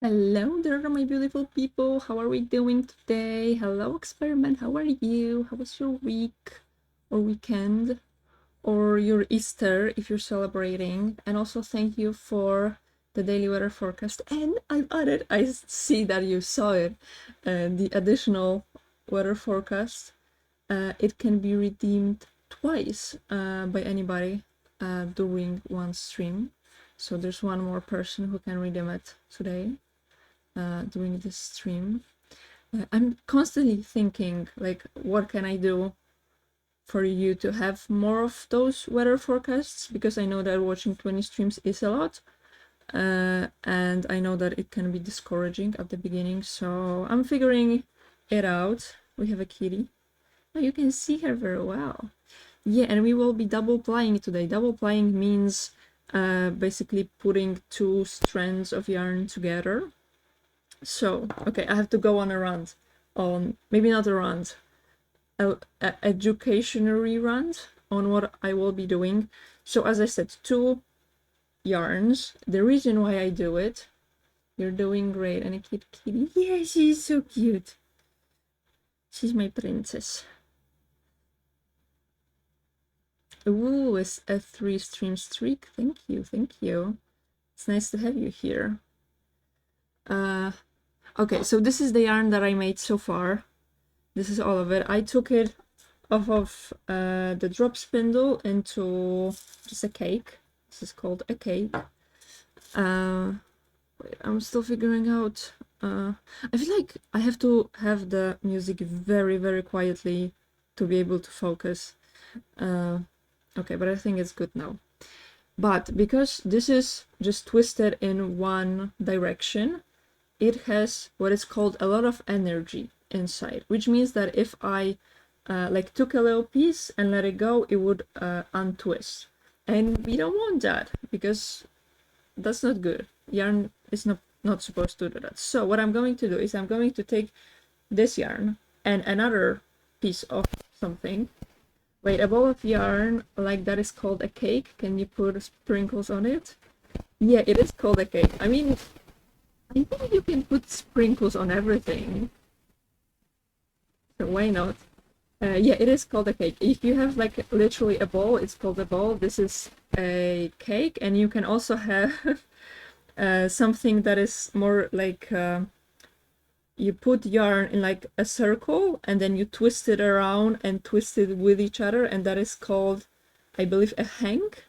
Hello there, my beautiful people. How are we doing today? Hello, experiment. How are you? How was your week or weekend or your Easter if you're celebrating? And also thank you for the daily weather forecast. And I've added, I see that you saw it, the additional weather forecast. It can be redeemed twice by anybody during one stream. So there's one more person who can redeem it today. During this stream. I'm constantly thinking, like, what can I do for you to have more of those weather forecasts? Because I know that watching 20 streams is a lot. And I know that it can be discouraging at the beginning. So I'm figuring it out. We have a kitty. Oh, you can see her very well. Yeah, and we will be double plying today. Double plying means basically putting two strands of yarn together. So, okay, I have to go on a rant. Maybe not a rant, a educationary rant on what I will be doing. So, as I said, two yarns. The reason why I do it, you're doing great. And a cute kitty. Yeah, she's so cute. She's my princess. Ooh, it's a 3-stream streak. Thank you, thank you. It's nice to have you here. Okay, so this is the yarn that I made so far. This is all of it. I took it off of the drop spindle into just a cake. This is called a cake. Wait, I'm still figuring out. I feel like I have to have the music very, very quietly to be able to focus. Okay, but I think it's good now. But because this is just twisted in one direction, it has what is called a lot of energy inside, which means that if I like took a little piece and let it go, it would untwist. And we don't want that because that's not good. Yarn is not supposed to do that. So what I'm going to do is I'm going to take this yarn and another piece of something. Wait, a ball of yarn like that is called a cake. Can you put sprinkles on it? Yeah, it is called a cake. I mean, I think you can put sprinkles on everything. So why not? Yeah, it is called a cake. If you have like literally a ball, it's called a ball. This is a cake, and you can also have something that is more like you put yarn in like a circle and then you twist it around and twist it with each other, and that is called, I believe, a hank.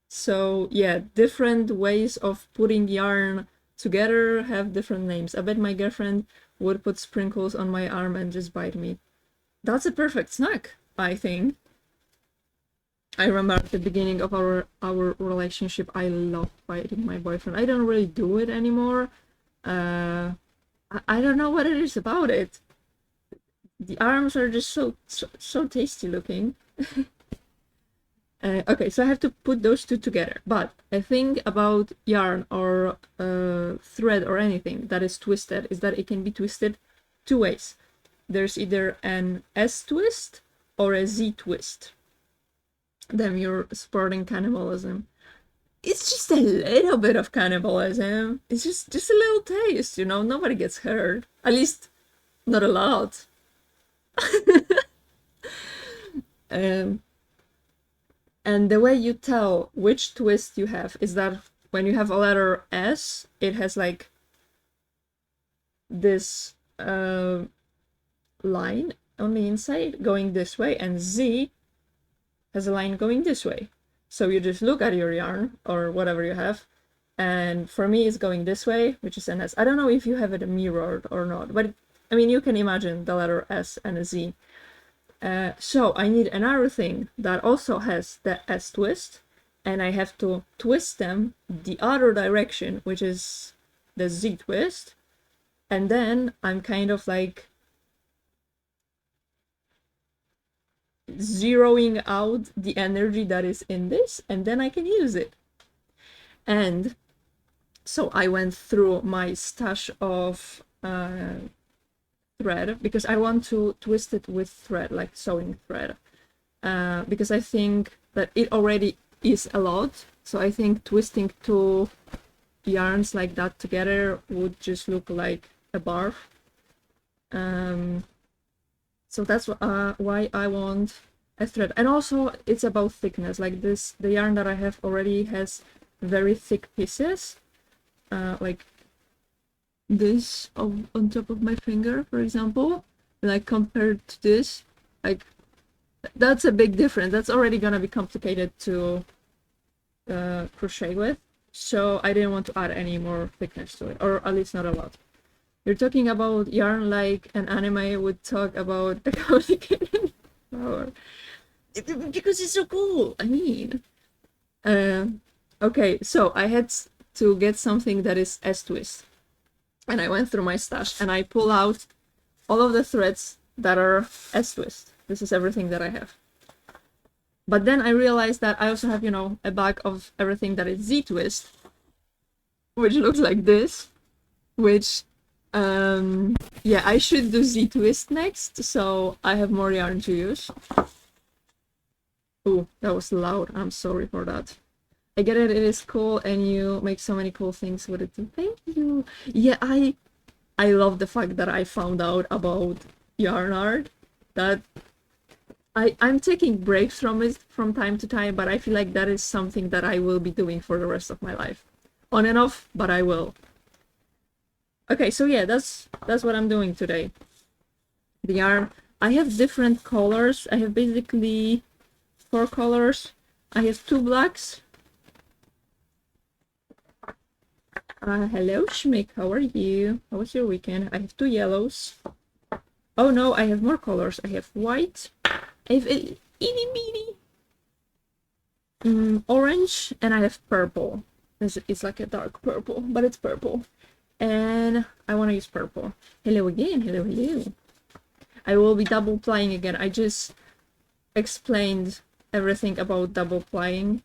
So yeah, different ways of putting yarn together have different names. I bet my girlfriend would put sprinkles on my arm and just bite me. That's a perfect snack, I think. I remember at the beginning of our relationship, I loved biting my boyfriend. I don't really do it anymore. I don't know what it is about it. The arms are just so tasty looking. Okay, so I have to put those two together. But a thing about yarn or thread or anything that is twisted is that it can be twisted two ways. There's either an S twist or a Z twist. Then you're supporting cannibalism. It's just a little bit of cannibalism. It's just a little taste, you know. Nobody gets hurt. At least, not a lot. And the way you tell which twist you have is that when you have a letter S, it has like this line on the inside going this way, and Z has a line going this way. So you just look at your yarn or whatever you have, and for me it's going this way, which is an S. I don't know if you have it mirrored or not, but I mean, you can imagine the letter S and a Z. So I need another thing that also has the S twist, and I have to twist them the other direction, which is the Z twist, and then I'm kind of like zeroing out the energy that is in this, and then I can use it. And so I went through my stash of thread because I want to twist it with thread, like sewing thread, because I think that it already is a lot. So I think twisting two yarns like that together would just look like a barf. So that's why I want a thread. And also it's about thickness. Like this, the yarn that I have already has very thick pieces, like this on top of my finger, for example. Like compared to this, like that's a big difference. That's already gonna be complicated to crochet with, so I didn't want to add any more thickness to it, or at least not a lot. You're talking about yarn like an anime would talk about a complicated flower. Because it's so cool. I mean, okay, so I had to get something that is S-twist, and I went through my stash and I pull out all of the threads that are S-twist. This is everything that I have. But then I realized that I also have, you know, a bag of everything that is Z-twist, which looks like this, which, yeah, I should do Z-twist next, so I have more yarn to use. Ooh, that was loud. I'm sorry for that. I get it, it is cool, and you make so many cool things with it too. Thank you. Yeah, I love the fact that I found out about yarn art. That I'm taking breaks from it from time to time, but I feel like that is something that I will be doing for the rest of my life. On and off, but I will. Okay, so yeah, that's what I'm doing today. The yarn, I have different colors. I have basically 4 colors. I have 2 blacks. Hello Schmick, how are you? How was your weekend? I have 2 yellows. Oh no, I have more colors. I have white. I have a itty bitty orange, and I have purple. It's like a dark purple, but it's purple. And I want to use purple. Hello again, hello, hello. I will be double plying again. I just explained everything about double plying,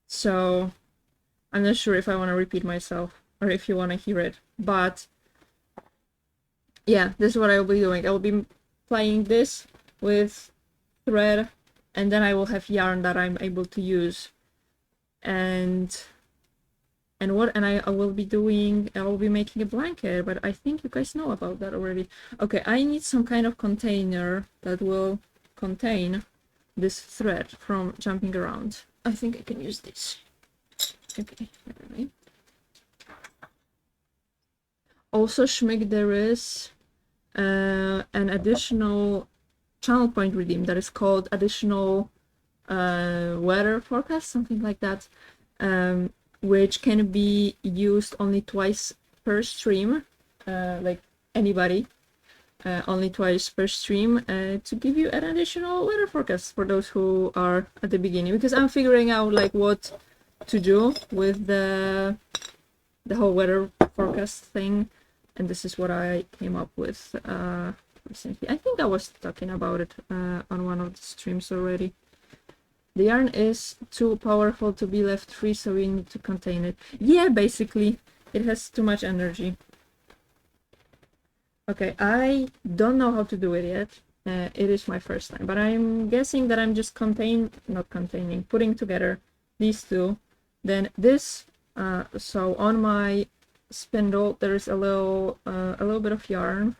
so I'm not sure if I want to repeat myself or if you want to hear it, but yeah, this is what I will be doing. I will be plying this with thread, and then I will have yarn that I'm able to use, and I will be making a blanket, but I think you guys know about that already. Okay, I need some kind of container that will contain this thread from jumping around. I think I can use this. Okay, anyway. Also, Schmick, there is an additional channel point redeem that is called additional weather forecast, something like that, which can be used only twice per stream, like anybody, only twice per stream, to give you an additional weather forecast for those who are at the beginning, because I'm figuring out like what to do with the whole weather forecast thing, and this is what I came up with recently. I think I was talking about it on one of the streams already. The yarn is too powerful to be left free, so we need to contain it. Yeah, basically, it has too much energy. Okay, I don't know how to do it yet. It is my first time, but I'm guessing that I'm just putting together these two. Then this, so on my spindle there is a little bit of yarn,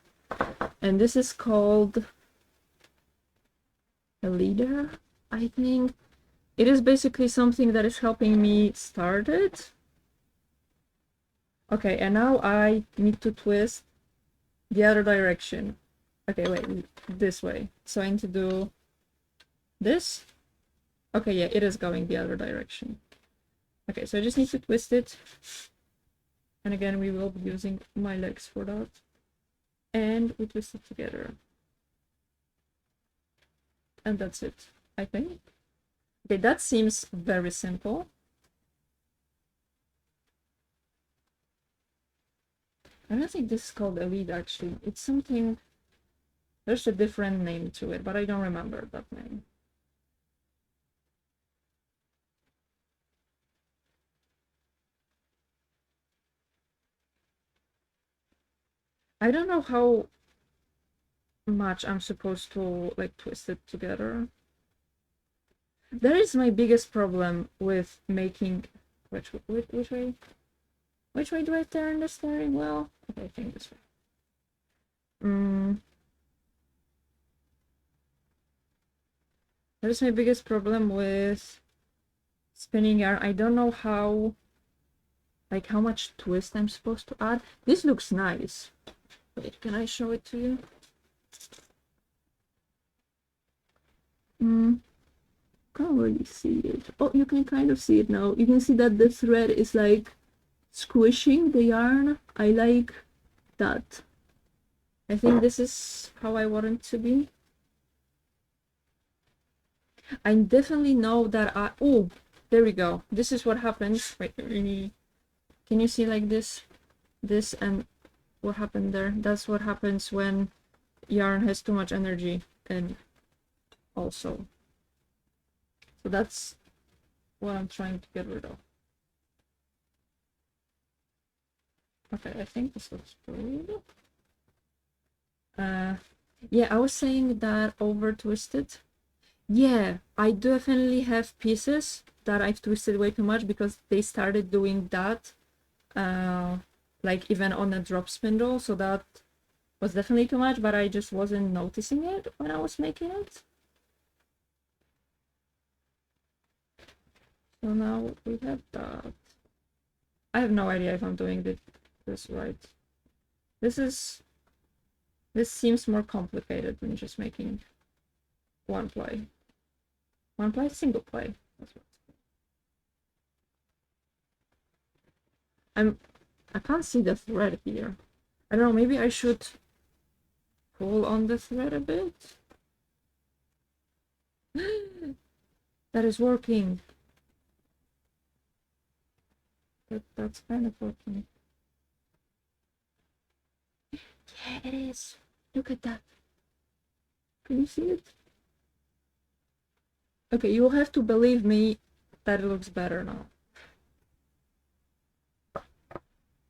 and this is called a leader, I think. It is basically something that is helping me start it. Okay, and now I need to twist the other direction. Okay, wait, this way. So I need to do this. Okay, yeah, it is going the other direction. Okay, so I just need to twist it. And again, we will be using my legs for that. And we twist it together. And that's it, I think. Okay, that seems very simple. I don't think this is called a lead, actually. It's something... There's a different name to it, but I don't remember that name. I don't know how much I'm supposed to, like, twist it together. That is my biggest problem with making... Which way? Which way do I turn the steering wheel? Okay, I think this way. That is my biggest problem with spinning yarn. I don't know how much twist I'm supposed to add. This looks nice. Wait, can I show it to you? Can't really see it. Oh, you can kind of see it now. You can see that the thread is like squishing the yarn. I like that. I think this is how I want it to be. I definitely know that oh, there we go. This is what happens. Wait, can you see like this and what happened there? That's what happens when yarn has too much energy and also. So that's what I'm trying to get rid of. Okay, I think this looks good. Yeah, I was saying that over twisted. Yeah, I definitely have pieces that I've twisted way too much because they started doing that, like even on a drop spindle, so that was definitely too much, but I just wasn't noticing it when I was making it. So now we have that. I have no idea if I'm doing this right. This seems more complicated than just making one ply. One ply, single ply. That's what I can't see the thread here. I don't know, maybe I should pull on the thread a bit. That is working. That's kind of working. Yeah, it is. Look at that. Can you see it? Okay, you'll have to believe me that it looks better now.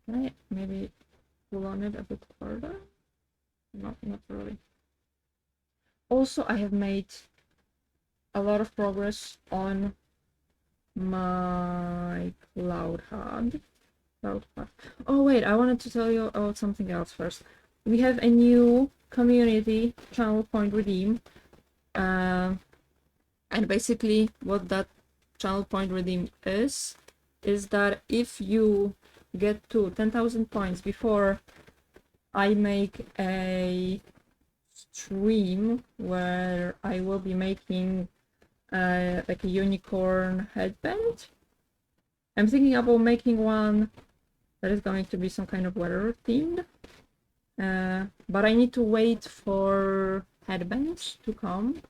Can I maybe pull on it a bit further? Not really. Also, I have made a lot of progress on my cloud hug. Oh wait, I wanted to tell you about something else first. We have a new community, Channel Point Redeem, and basically what that Channel Point Redeem is that if you get to 10,000 points before I make a stream where I will be making like a unicorn headband. I'm thinking about making one that is going to be some kind of weather themed, but I need to wait for headbands to come.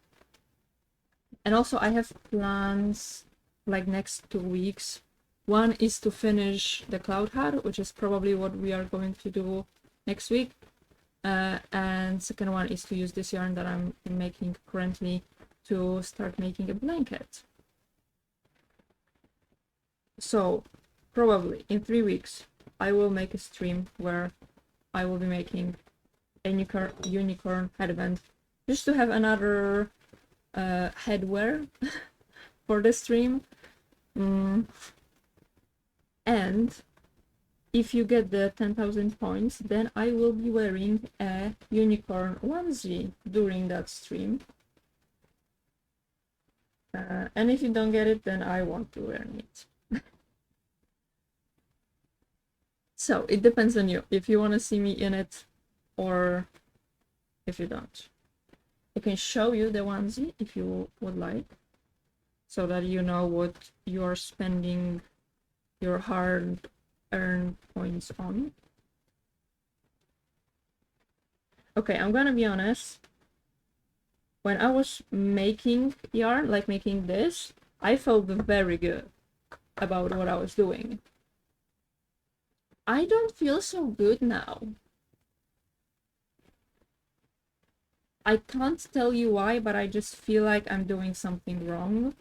And also I have plans like next 2 weeks. One is to finish the cloud hat, which is probably what we are going to do next week. And second one is to use this yarn that I'm making currently to start making a blanket. So probably in 3 weeks I will make a stream where I will be making a unicorn headband just to have another headwear for the stream. And if you get the 10,000 points, then I will be wearing a unicorn onesie during that stream. And if you don't get it, then I won't be wearing it. So it depends on you, if you want to see me in it or if you don't. I can show you the onesie if you would like, so that you know what you're spending your hard-earned points on. Okay, I'm gonna be honest. When I was making yarn, like making this, I felt very good about what I was doing. I don't feel so good now. I can't tell you why, but I just feel like I'm doing something wrong.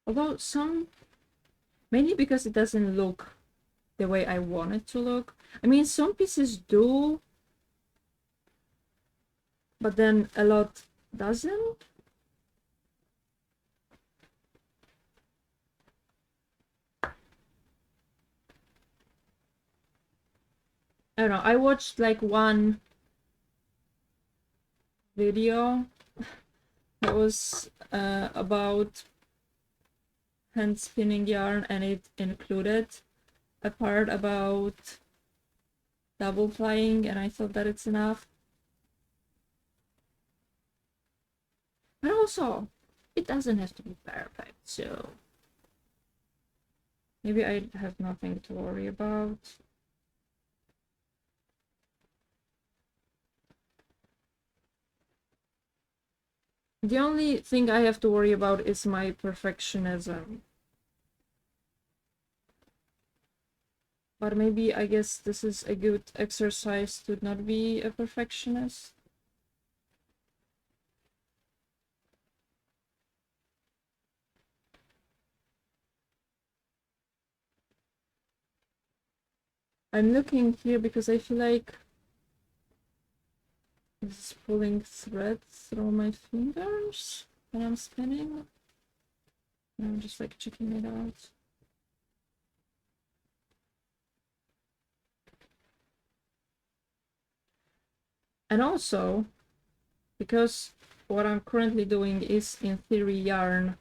Although mainly because it doesn't look the way I want it to look. I mean, some pieces do, but then a lot dozen. I don't know, I watched like one video that was about hand spinning yarn, and it included a part about double plying, and I thought that it's enough. But also, it doesn't have to be perfect, so maybe I have nothing to worry about. The only thing I have to worry about is my perfectionism. But maybe I guess this is a good exercise to not be a perfectionist. I'm looking here because I feel like this is pulling threads through my fingers when I'm spinning. And I'm just like checking it out. And also, because what I'm currently doing is in theory yarn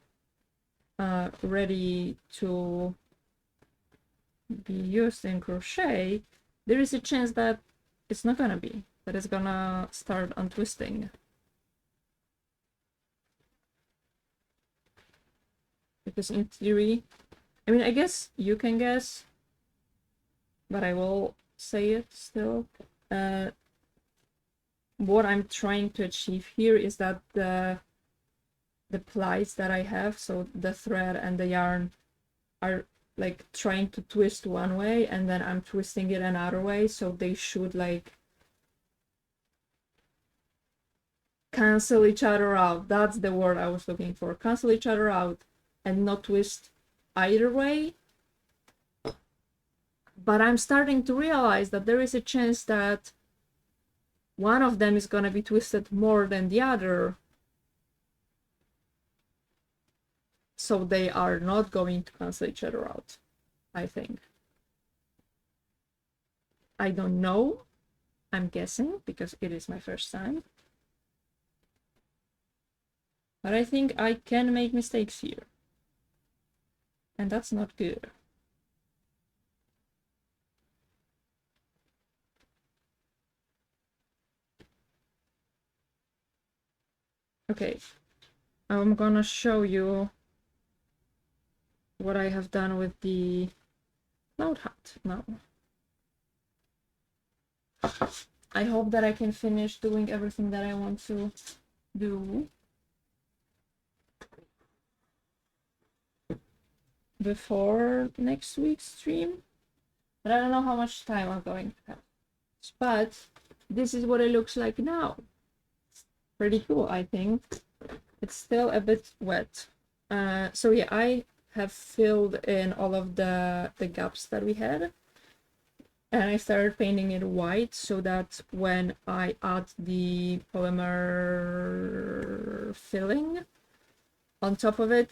ready to be used in crochet, there is a chance that it's not gonna be, that it's gonna start untwisting. Because in theory, I mean, I guess you can guess, but I will say it still. What I'm trying to achieve here is that the plies that I have, so the thread and the yarn, are like trying to twist one way, and then I'm twisting it another way, so they should like cancel each other out. That's the word I was looking for. Cancel each other out and not twist either way. But I'm starting to realize that there is a chance that one of them is going to be twisted more than the other. So they are not going to cancel each other out, I think. I don't know. I'm guessing because it is my first time. But I think I can make mistakes here. And that's not good. Okay, I'm gonna show you what I have done with the cloud hat now. I hope that I can finish doing everything that I want to do before next week's stream, but I don't know how much time I'm going to have. But this is what it looks like now. Pretty cool, I think. It's still a bit wet. So yeah, I have filled in all of the gaps that we had, and I started painting it white so that when I add the polymer filling on top of it,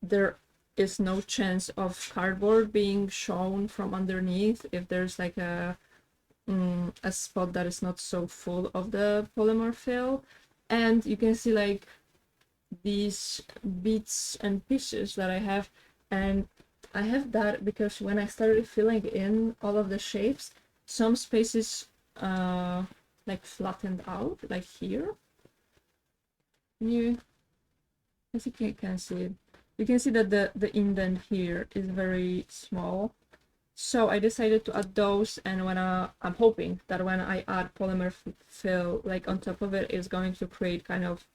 there is no chance of cardboard being shown from underneath if there's like a spot that is not so full of the polymer fill. And you can see like these bits and pieces that I have, and I have that because when I started filling in all of the shapes, some spaces like flattened out, like here. I think you can see it. You can see that the indent here is very small. So I decided to add those, and when I'm hoping that when I add polymer fill like on top of it, it's going to create kind of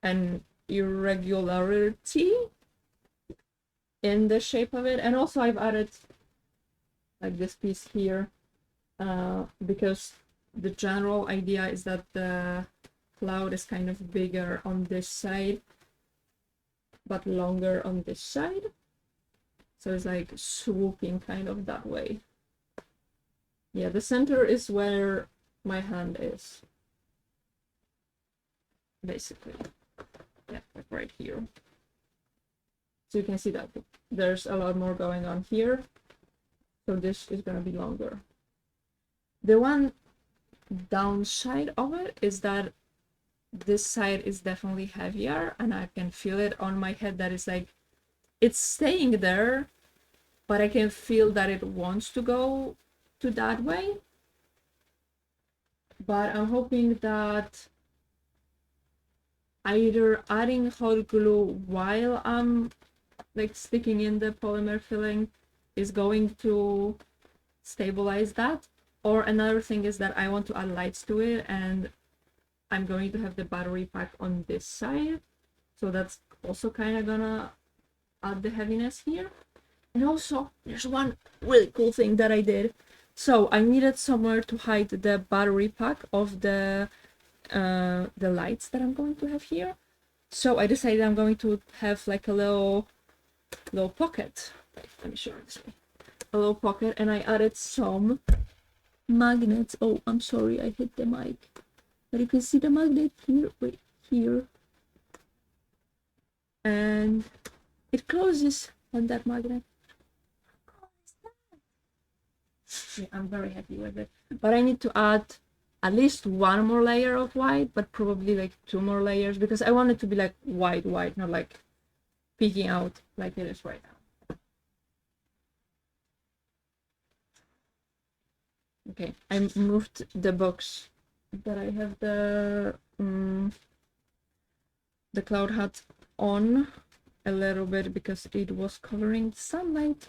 an irregularity in the shape of it. And also I've added like this piece here because the general idea is that the cloud is kind of bigger on this side but longer on this side, so it's like swooping kind of that way. Yeah, the center is where my hand is. basically. Yeah, like right here. So you can see that there's a lot more going on here. So this is gonna be longer. The one downside of it is that this side is definitely heavier, and I can feel it on my head that it's like, it's staying there, but I can feel that it wants to go to that way. But I'm hoping that either adding hot glue while I'm like sticking in the polymer filling is going to stabilize that. Or another thing is that I want to add lights to it, and I'm going to have the battery pack on this side. So that's also kind of gonna add the heaviness here. And also, there's one really cool thing that I did. So I needed somewhere to hide the battery pack of the lights that I'm going to have here. So I decided I'm going to have like a little pocket. Wait, let me show you this way. A little pocket, and I added some magnets. Oh, I'm sorry, I hit the mic. But you can see the magnet here, right here. And it closes on that magnet. Yeah, I'm very happy with it. But I need to add at least one more layer of white, but probably like 2 more layers, because I want it to be like white, not like peeking out like it is right now. Okay, I moved the box that I have the cloud hat on a little bit because it was covering the sunlight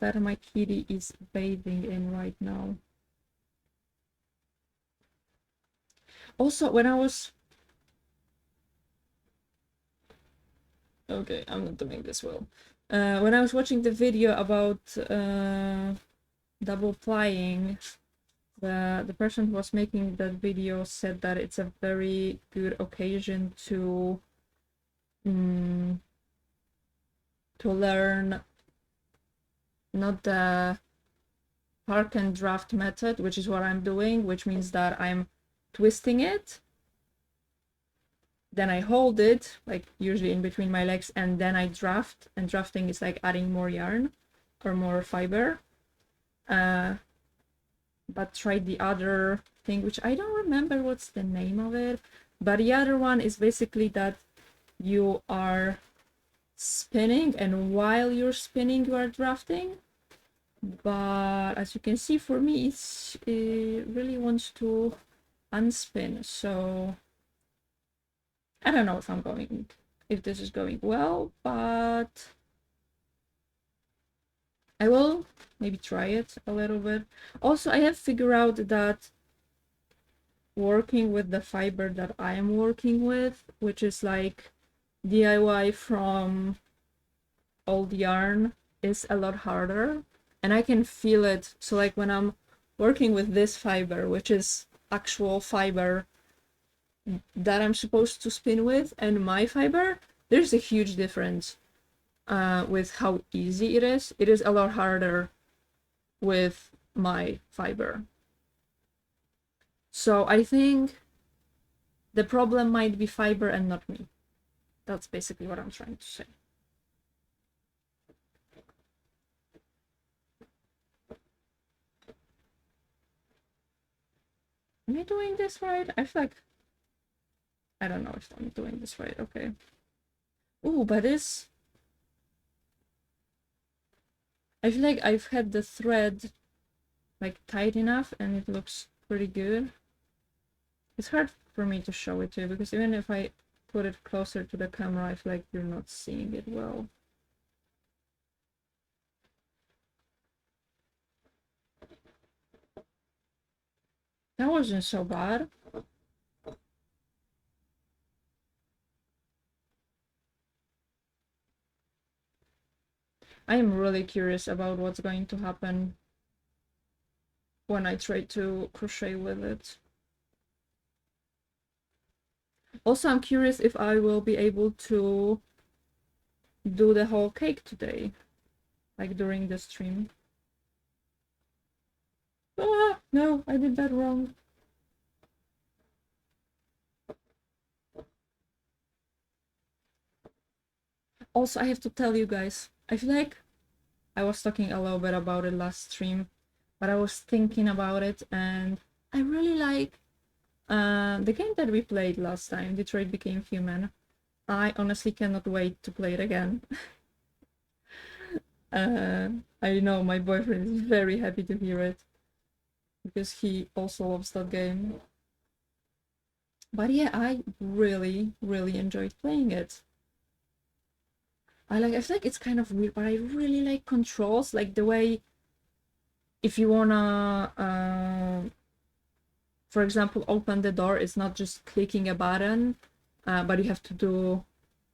that my kitty is bathing in right now. Also, when I was... Okay, I'm not doing this well. When I was watching the video about double plying, the person who was making that video said that it's a very good occasion to learn not the park and draft method, which is what I'm doing, which means that I'm twisting it, then I hold it, like usually in between my legs, and then I draft, and drafting is like adding more yarn or more fiber. But try the other thing, which I don't remember what's the name of it, but the other one is basically that you are spinning, and while you're spinning you are drafting. But as you can see, for me it really wants to unspin, so I don't know if this is going well, but I will maybe try it a little bit. Also, I have figured out that working with the fiber that I am working with, which is like DIY from old yarn, is a lot harder, and I can feel it. So like when I'm working with this fiber, which is actual fiber that I'm supposed to spin with, and my fiber, there's a huge difference with how easy it is. It is a lot harder with my fiber. So I think the problem might be fiber and not me. That's basically what I'm trying to say. Am I doing this right? I feel like... I don't know if I'm doing this right. Okay. Ooh, but this... I feel like I've had the thread like tight enough and it looks pretty good. It's hard for me to show it to you because even if I put it closer to the camera, I feel like you're not seeing it well. That wasn't so bad. I am really curious about what's going to happen when I try to crochet with it. Also, I'm curious if I will be able to do the whole cake today, like during the stream. Ah, no, I did that wrong. Also, I have to tell you guys, I feel like I was talking a little bit about it last stream, but I was thinking about it, and I really like the game that we played last time, Detroit Became Human. I honestly cannot wait to play it again. I know my boyfriend is very happy to hear it, because he also loves that game. But yeah, I really, really enjoyed playing it. I feel like it's kind of weird, but I really like controls, like the way if you wanna for example open the door, it's not just clicking a button, but you have to do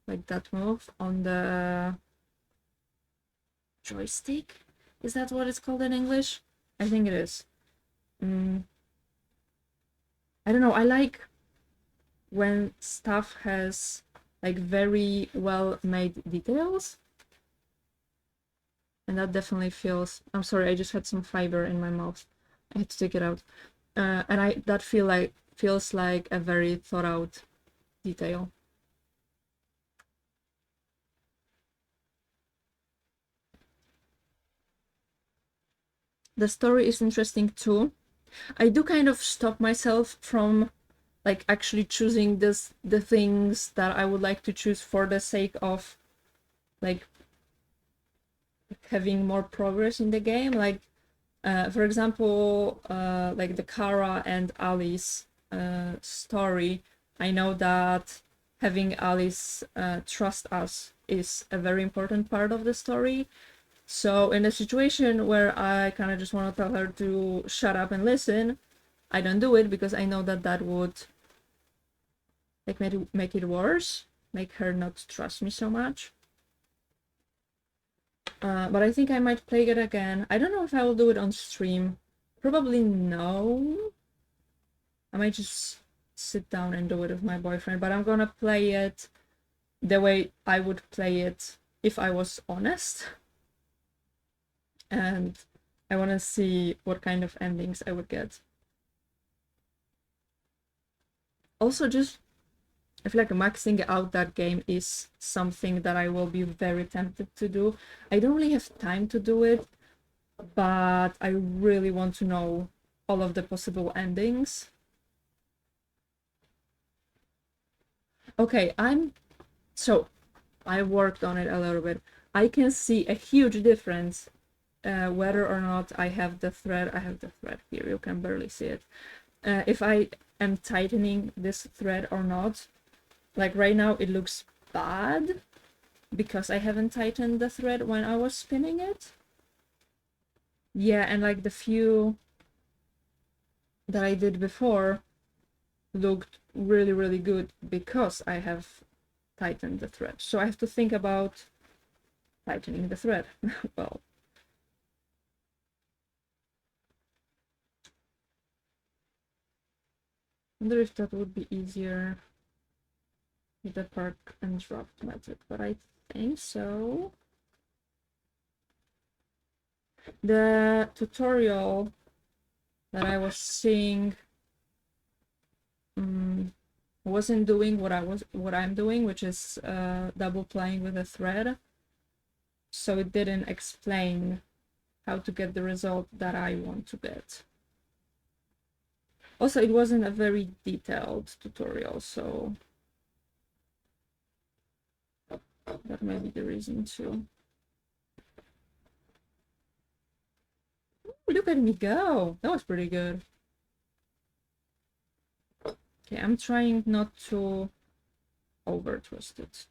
like that move on the joystick. Is that what it's called in English? I think it is. I don't know, I like when stuff has like very well made details, and that definitely feels, I'm sorry, I just had some fiber in my mouth, I had to take it out. And that feels like a very thought out detail. The story is interesting too. I do kind of stop myself from like actually choosing the things that I would like to choose for the sake of like having more progress in the game. Like for example, like the Kara and Alice story, I know that having Alice trust us is a very important part of the story. So in a situation where I kind of just want to tell her to shut up and listen, I don't do it because I know that that would like make it worse, make her not trust me so much. But I think I might play it again. I don't know if I will do it on stream. Probably no. I might just sit down and do it with my boyfriend, but I'm gonna play it the way I would play it if I was honest. And I want to see what kind of endings I would get. Also, just I feel like maxing out that game is something that I will be very tempted to do. I don't really have time to do it, but I really want to know all of the possible endings. Okay, so I worked on it a little bit. I can see a huge difference whether or not I have the thread. I have the thread here, you can barely see it. If I am tightening this thread or not. Like right now it looks bad because I haven't tightened the thread when I was spinning it. Yeah, and like the few that I did before looked really, really good because I have tightened the thread. So I have to think about tightening the thread. Well, I wonder if that would be easier with the park and drop method, but I think so. The tutorial that I was seeing wasn't doing what I'm doing, which is double plying with a thread. So it didn't explain how to get the result that I want to get. Also, it wasn't a very detailed tutorial, so that may be the reason too. Ooh, look at me go! That was pretty good. Okay, I'm trying not to over twist it.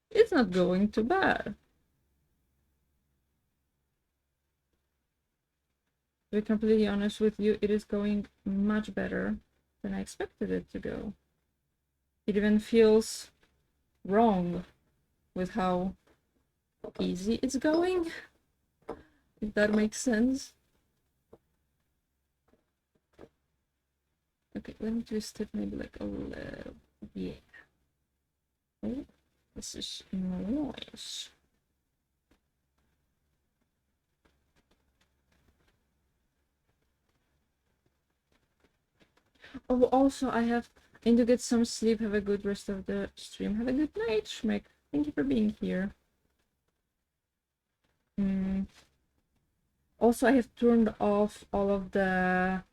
It's not going too bad. To be completely honest with you, it is going much better than I expected it to go. It even feels wrong with how easy it's going, if that makes sense. Okay, let me twist it maybe like a little. Yeah. Oh, this is noise. Oh, also I need to get some sleep. Have a good rest of the stream. Have a good night, Schmick. Thank you for being here. Also, I have turned off all of the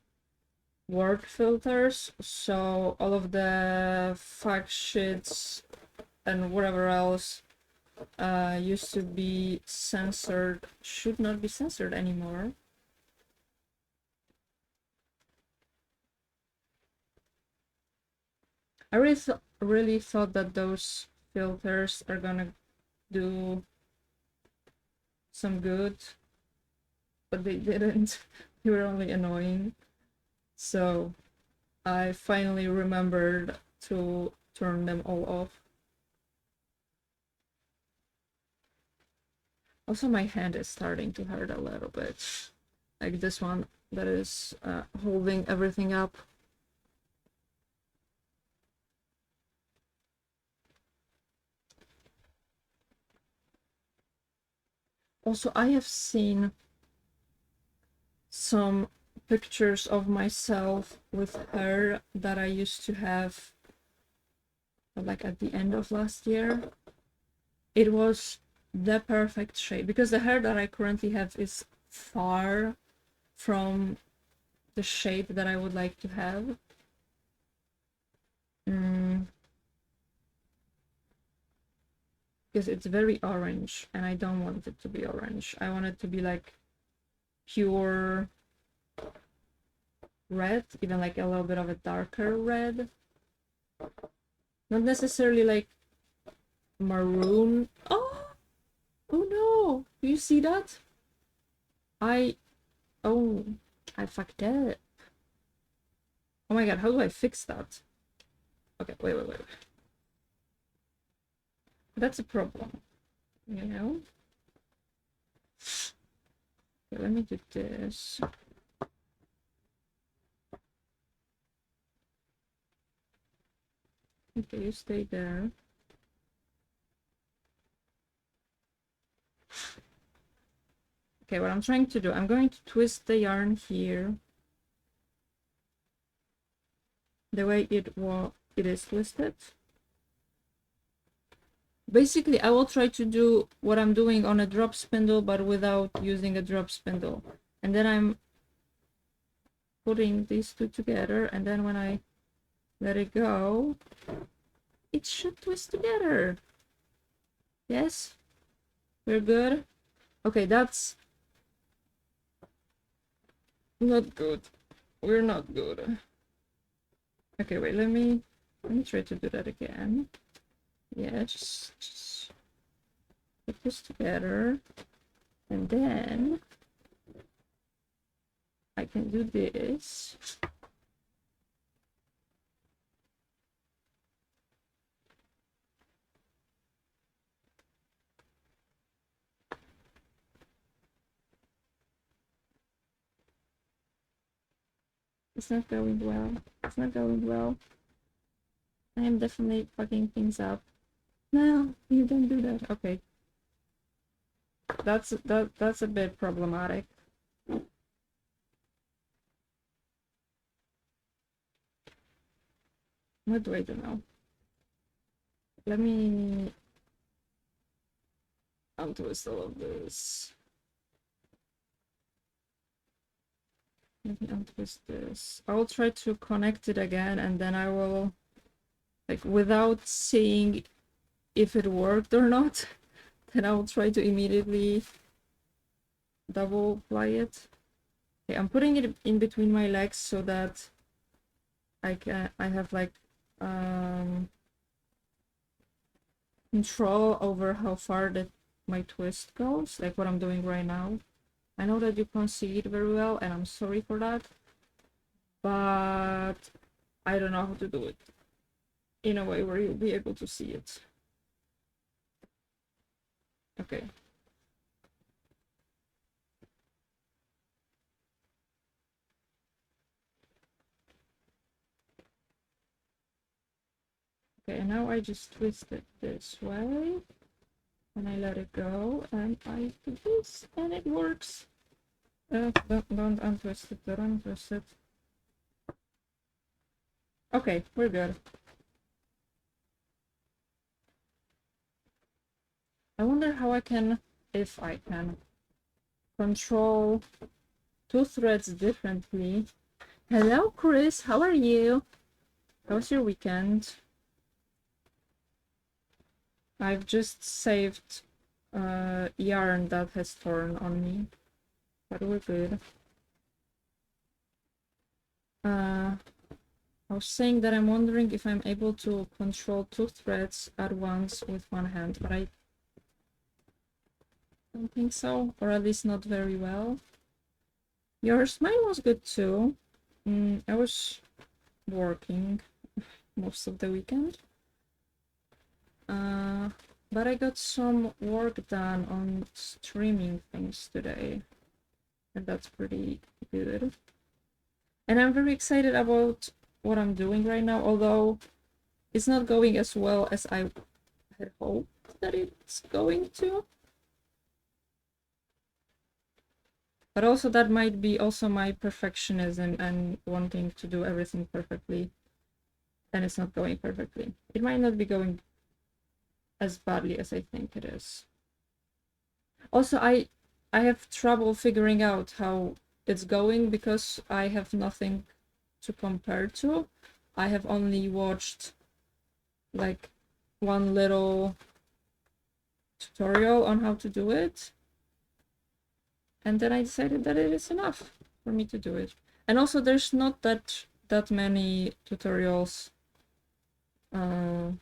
word filters, so all of the fact sheets and whatever else used to be censored should not be censored anymore. I really thought that those filters are gonna do some good, but they didn't. They were only annoying. So I finally remembered to turn them all off. Also, my hand is starting to hurt a little bit. Like this one that is holding everything up. Also, I have seen some pictures of myself with hair that I used to have like at the end of last year. It was the perfect shape because the hair that I currently have is far from the shape that I would like to have. Because it's very orange and I don't want it to be orange. I want it to be like pure red, even like a little bit of a darker red. Not necessarily like maroon. Oh no! Do you see that? I fucked up. Oh my god, how do I fix that? Okay, wait. That's a problem, you know? Okay, let me do this. Okay, you stay there. Okay, what I'm trying to do, I'm going to twist the yarn here the way it is twisted. Basically, I will try to do what I'm doing on a drop spindle, but without using a drop spindle. And then I'm putting these two together, and then when I let it go, it should twist together. Yes? We're good? Okay, that's not good. We're not good. Okay, wait, let me try to do that again. Yeah, just put this together, and then I can do this. It's not going well. It's not going well. I am definitely fucking things up. No, you don't do that. Okay. That's a bit problematic. What do I do now? Let me untwist all of this. Let me untwist this. I will try to connect it again, and then I will, like, without seeing if it worked or not, then I will try to immediately double ply it. Okay, I'm putting it in between my legs so that I have like control over how far my twist goes, like what I'm doing right now. I know that you can't see it very well, and I'm sorry for that, but I don't know how to do it in a way where you'll be able to see it. Okay. Okay, and now I just twist it this way, and I let it go, and I do this, and it works. Don't untwist it, don't untwist it. Okay, we're good. I wonder how I can, if I can, control two threads differently. Hello, Chris. How are you? How was your weekend? I've just saved yarn that has torn on me, but we're good. I was saying that I'm wondering if I'm able to control two threads at once with one hand, but I don't think so, or at least not very well. Mine was good too. I was working most of the weekend. But I got some work done on streaming things today, and that's pretty good. And I'm very excited about what I'm doing right now, although it's not going as well as I had hoped that it's going to. But also that might be also my perfectionism and wanting to do everything perfectly, and it's not going perfectly. It might not be going as badly as I think it is. Also, I have trouble figuring out how it's going because I have nothing to compare to. I have only watched like one little tutorial on how to do it, and then I decided that it is enough for me to do it. And also there's not that many tutorials on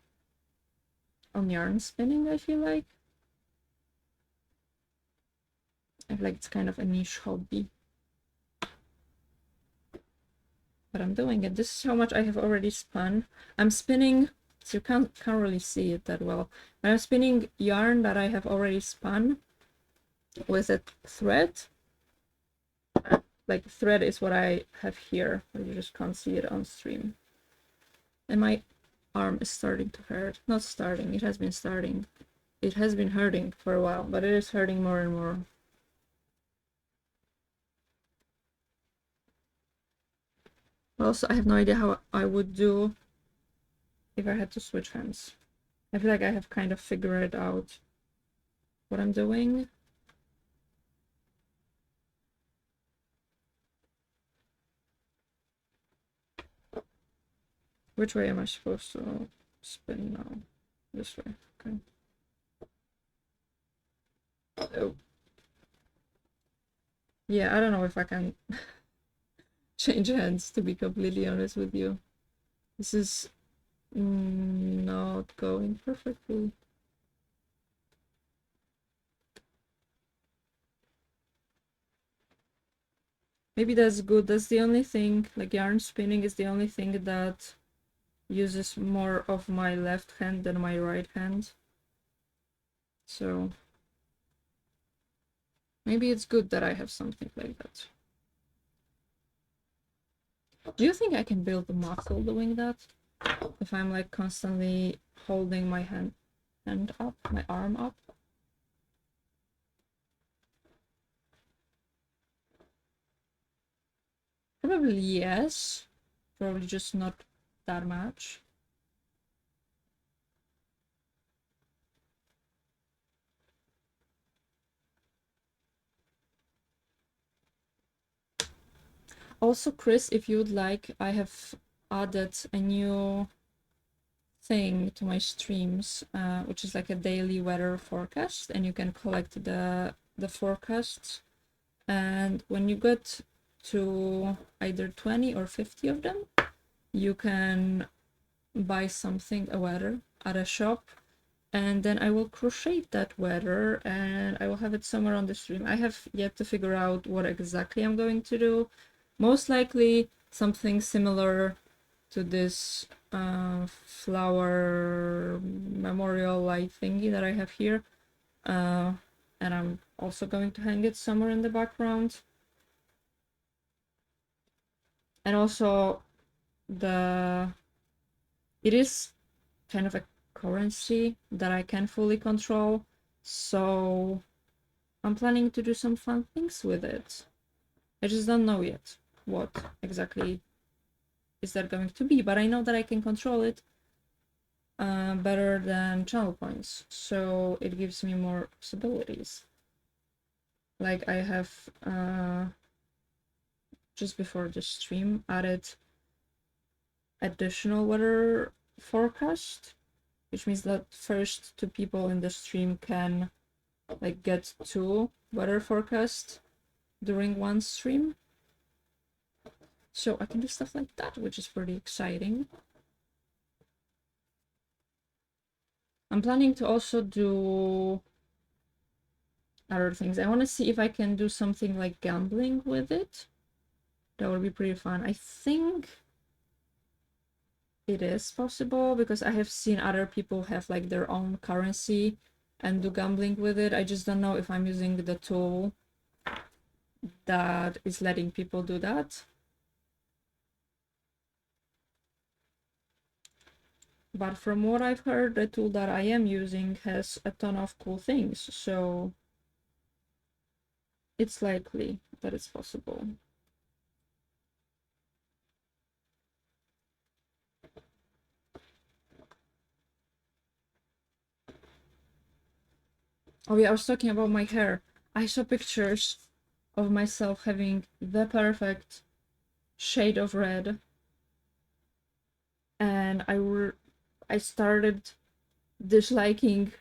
yarn spinning, I feel like. I feel like it's kind of a niche hobby. But I'm doing it. This is how much I have already spun. I'm spinning, so you can't really see it that well. But I'm spinning yarn that I have already spun with a thread. Like thread is what I have here, but you just can't see it on stream. And my arm is starting to hurt. Not starting, it has been starting. It has been hurting for a while, but it is hurting more and more. Also, I have no idea how I would do if I had to switch hands. I feel like I have kind of figured out what I'm doing. Which way am I supposed to spin now? This way, okay. Oh. Yeah, I don't know if I can change hands, to be completely honest with you. This is not going perfectly. Maybe that's good. That's the only thing, like yarn spinning is the only thing that uses more of my left hand than my right hand. So maybe it's good that I have something like that. Do you think I can build a muscle doing that? If I'm like constantly holding my hand up, my arm up? Probably yes. Probably just not that much. Also, Chris, if you would like, I have added a new thing to my streams, which is like a daily weather forecast, and you can collect the forecasts. And when you get to either 20 or 50 of them, you can buy something, a weather, at a shop, and then I will crochet that weather and I will have it somewhere on the stream. I have yet to figure out what exactly I'm going to do. Most likely something similar to this flower memorial light thingy that I have here. And I'm also going to hang it somewhere in the background. And also it is kind of a currency that I can fully control, so I'm planning to do some fun things with it. I just don't know yet what exactly is that going to be? But I know that I can control it better than channel points, so it gives me more possibilities. Like I have just before the stream added additional weather forecast, which means that first two people in the stream can like get two weather forecast during one stream. So I can do stuff like that, which is pretty exciting. I'm planning to also do other things. I want to see if I can do something like gambling with it. That would be pretty fun. I think it is possible because I have seen other people have like their own currency and do gambling with it. I just don't know if I'm using the tool that is letting people do that. But from what I've heard, the tool that I am using has a ton of cool things, so it's likely that it's possible. Oh yeah, I was talking about my hair. I saw pictures of myself having the perfect shade of red, and I started disliking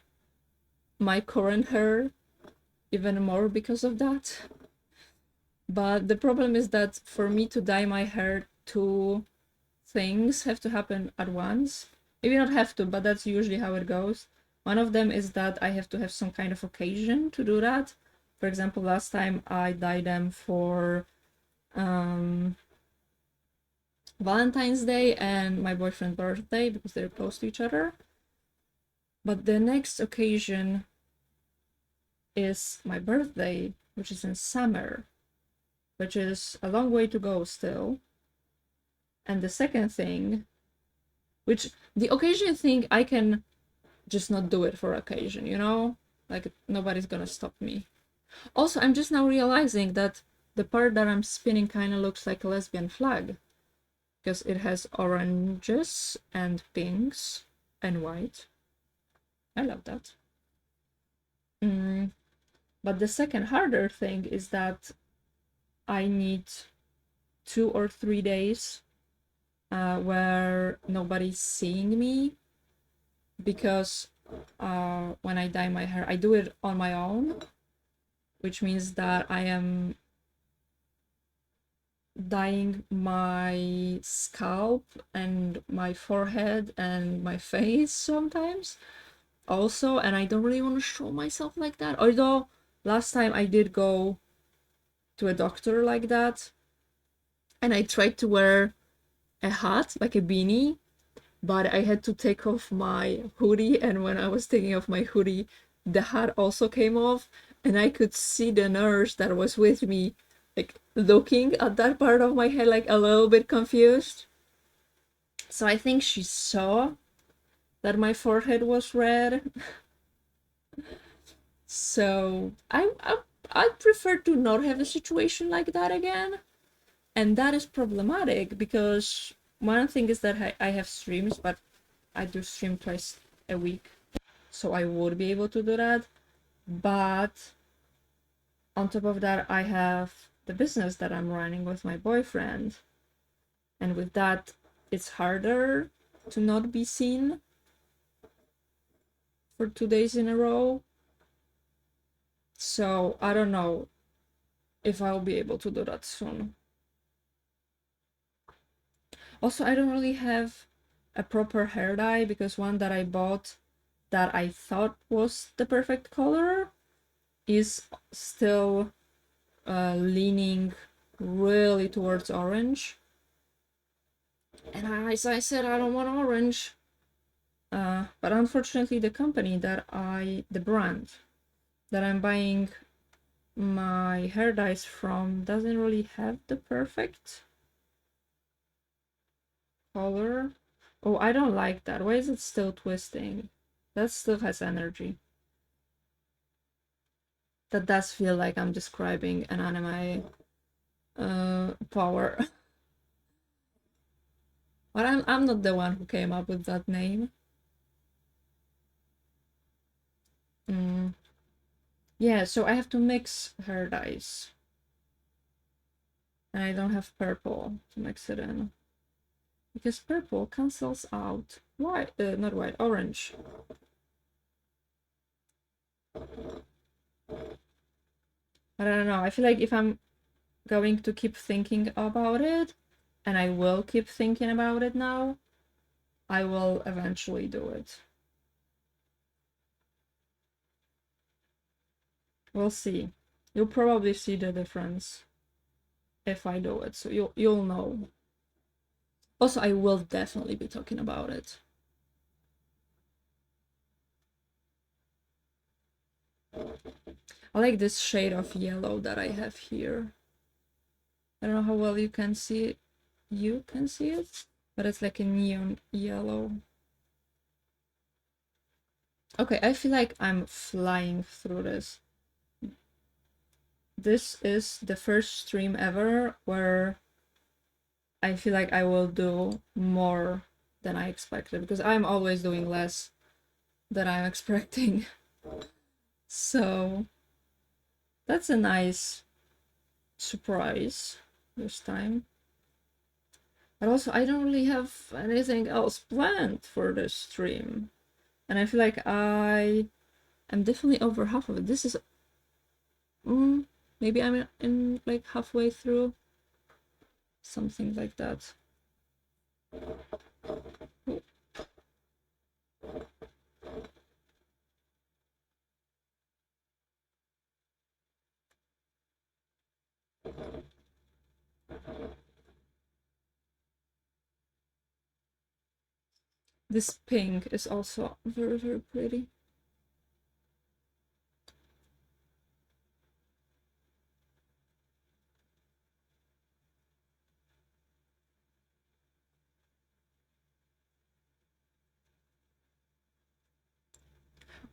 my current hair even more because of that. But the problem is that for me to dye my hair, two things have to happen at once. Maybe not have to, but that's usually how it goes. One of them is that I have to have some kind of occasion to do that. For example, last time I dyed them for Valentine's Day and my boyfriend's birthday because they're close to each other. But the next occasion is my birthday, which is in summer, which is a long way to go still. And the second thing, which the occasion thing, I can just not do it for occasion, you know? Like, nobody's gonna stop me. Also, I'm just now realizing that the part that I'm spinning kind of looks like a lesbian flag. Because it has oranges and pinks and white. I love that. But the second harder thing is that I need 2 or 3 days where nobody's seeing me, because when I dye my hair, I do it on my own, which means that I am dyeing my scalp and my forehead and my face sometimes also, and I don't really want to show myself like that. Although last time I did go to a doctor like that, and I tried to wear a hat, like a beanie, but I had to take off my hoodie, and when I was taking off my hoodie, the hat also came off, and I could see the nurse that was with me like looking at that part of my head like a little bit confused. So I think she saw that my forehead was red. So I'd prefer to not have a situation like that again. And that is problematic because one thing is that I have streams, but I do stream twice a week, so I would be able to do that. But on top of that, I have the business that I'm running with my boyfriend, and with that, it's harder to not be seen for 2 days in a row. So I don't know if I'll be able to do that soon. Also, I don't really have a proper hair dye because one that I bought that I thought was the perfect color is still leaning really towards orange. And as I said, I don't want orange. But unfortunately, the brand that I'm buying my hair dyes from doesn't really have the perfect color. Oh, I don't like that. Why is it still twisting? That still has energy. That does feel like I'm describing an anime power. But I'm not the one who came up with that name. Yeah, so I have to mix hair dyes. And I don't have purple to mix it in. Because purple cancels out white, not white, orange. But I don't know, I feel like if I'm going to keep thinking about it, and I will keep thinking about it now, I will eventually do it. We'll see. You'll probably see the difference if I do it, so you'll know. Also, I will definitely be talking about it. I like this shade of yellow that I have here. I don't know how well you can see it. You can see it, but it's like a neon yellow. Okay, I feel like I'm flying through this. This is the first stream ever where I feel like I will do more than I expected, because I'm always doing less than I'm expecting. So that's a nice surprise this time. But also, I don't really have anything else planned for this stream. And I feel like I am definitely over half of it. This is... maybe I'm in like halfway through. Something like that. Ooh. This pink is also very, very pretty.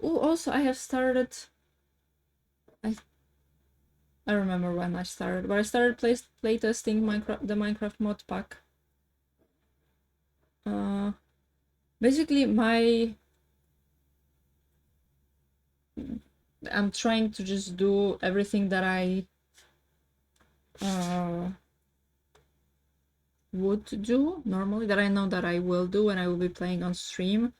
Oh, also I have started... I remember when I started, but I started playtesting the Minecraft mod pack. Basically, I'm trying to just do everything that I would do normally, that I know that I will do and I will be playing on stream,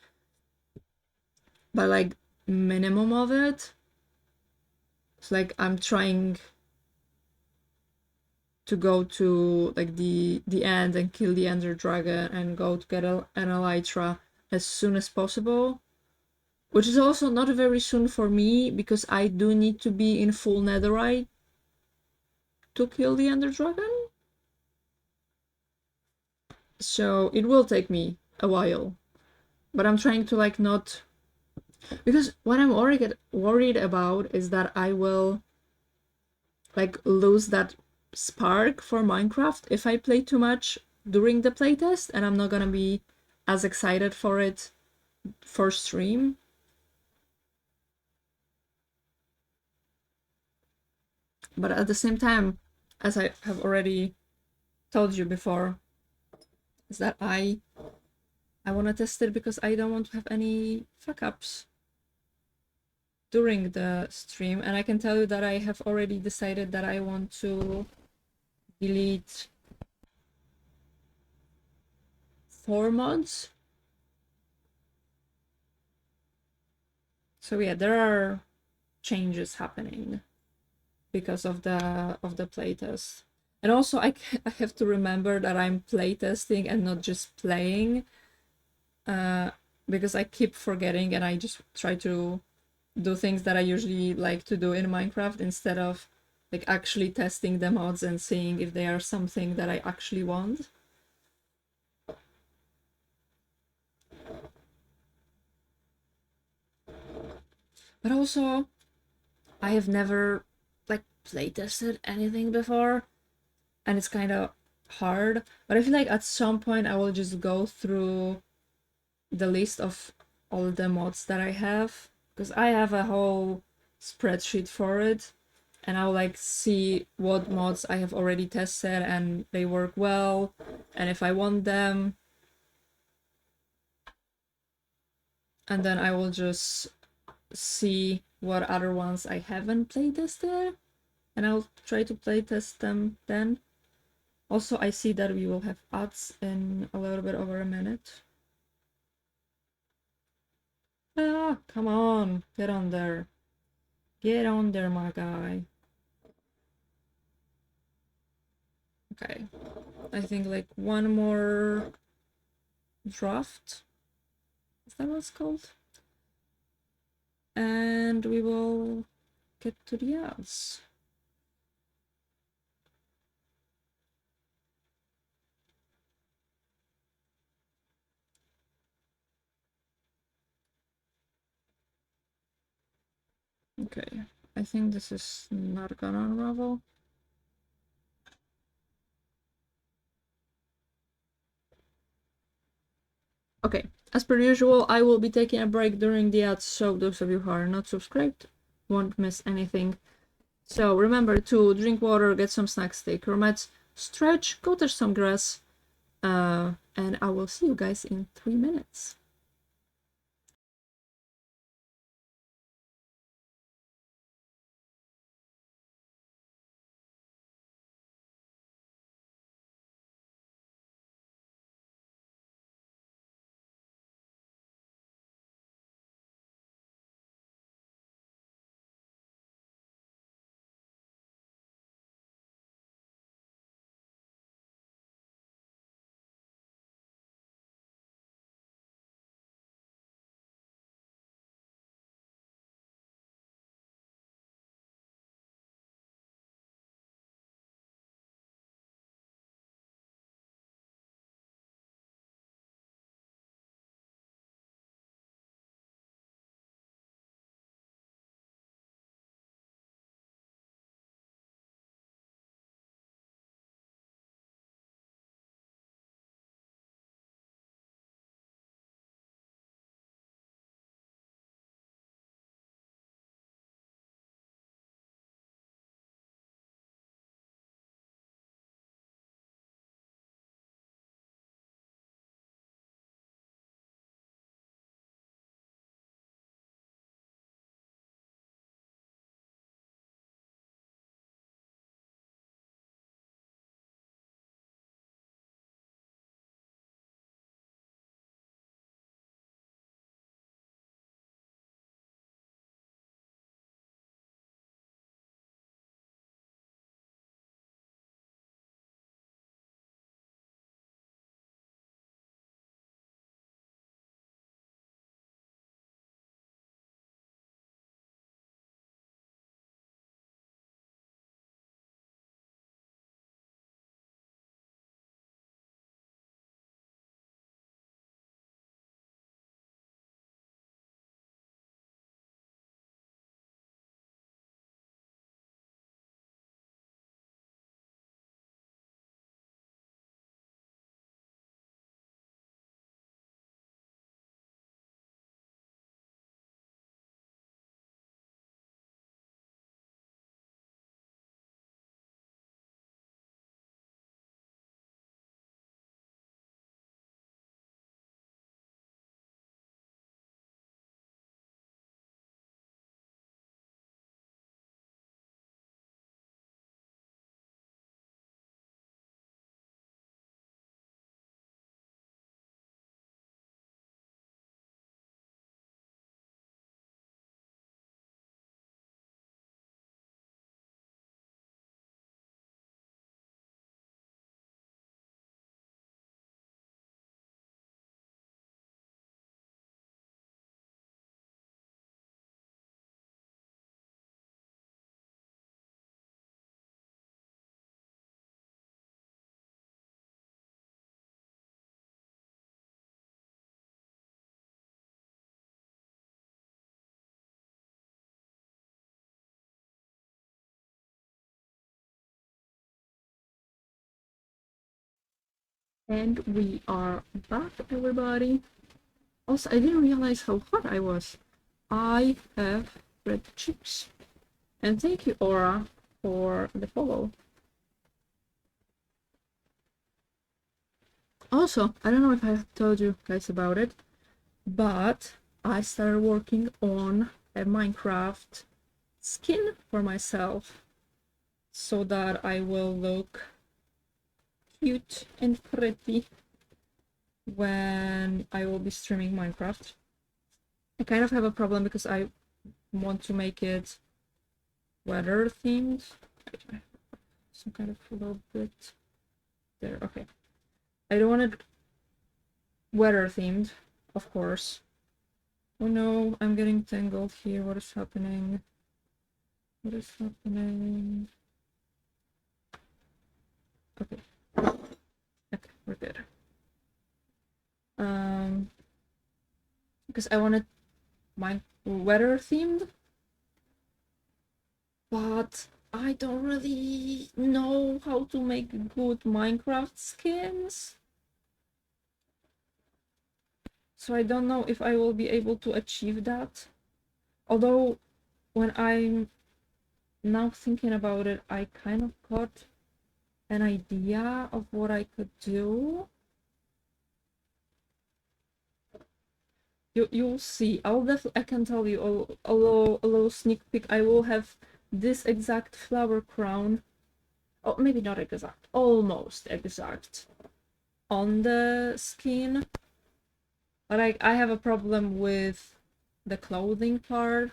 but like minimum of it. It's like I'm trying to go to like the end and kill the Ender Dragon and go to get an Elytra as soon as possible, which is also not very soon for me because I do need to be in full netherite to kill the Ender Dragon. So it will take me a while, but I'm trying to like not, because what I'm worried about is that I will like lose that spark for Minecraft if I play too much during the playtest, and I'm not gonna be as excited for it for stream. But at the same time, as I have already told you before, is that I want to test it because I don't want to have any fuck ups during the stream. And I can tell you that I have already decided that I want to delete 4 mods. So yeah, there are changes happening because of the playtest. And also I have to remember that I'm playtesting and not just playing, because I keep forgetting and I just try to do things that I usually like to do in Minecraft instead of like actually testing the mods and seeing if they are something that I actually want. But also, I have never like playtested anything before, and it's kind of hard. But I feel like at some point I will just go through the list of all the mods that I have, because I have a whole spreadsheet for it, and I'll like see what mods I have already tested and they work well, and if I want them, and then I will just see what other ones I haven't playtested, and I'll try to playtest them then. Also, I see that we will have ads in a little bit over a minute. Ah, come on, get on there. Get on there, my guy. Okay, I think like one more draft. Is that what it's called? And we will get to the ads. Okay, I think this is not gonna unravel. Okay, as per usual, I will be taking a break during the ads, so those of you who are not subscribed won't miss anything. So remember to drink water, get some snacks, take your meds, stretch, go touch some grass, and I will see you guys in 3 minutes. And we are back, everybody. Also, I didn't realize how hot I was. I have red cheeks. And thank you, Aura, for the follow. Also, I don't know if I told you guys about it, but I started working on a Minecraft skin for myself so that I will look cute and pretty when I will be streaming Minecraft. I kind of have a problem because I want to make it weather themed. Some kind of a little bit there. Okay. I don't want it weather themed, of course. Oh no, I'm getting tangled here. What is happening? What is happening? Okay. Okay, we're good. Because I wanted my weather themed, but I don't really know how to make good Minecraft skins. So I don't know if I will be able to achieve that. Although, when I'm now thinking about it, I kind of got an idea of what I could do. You'll see. I can tell you a little sneak peek. I will have this exact flower crown. Oh, maybe not exact, almost exact on the skin. But I have a problem with the clothing part.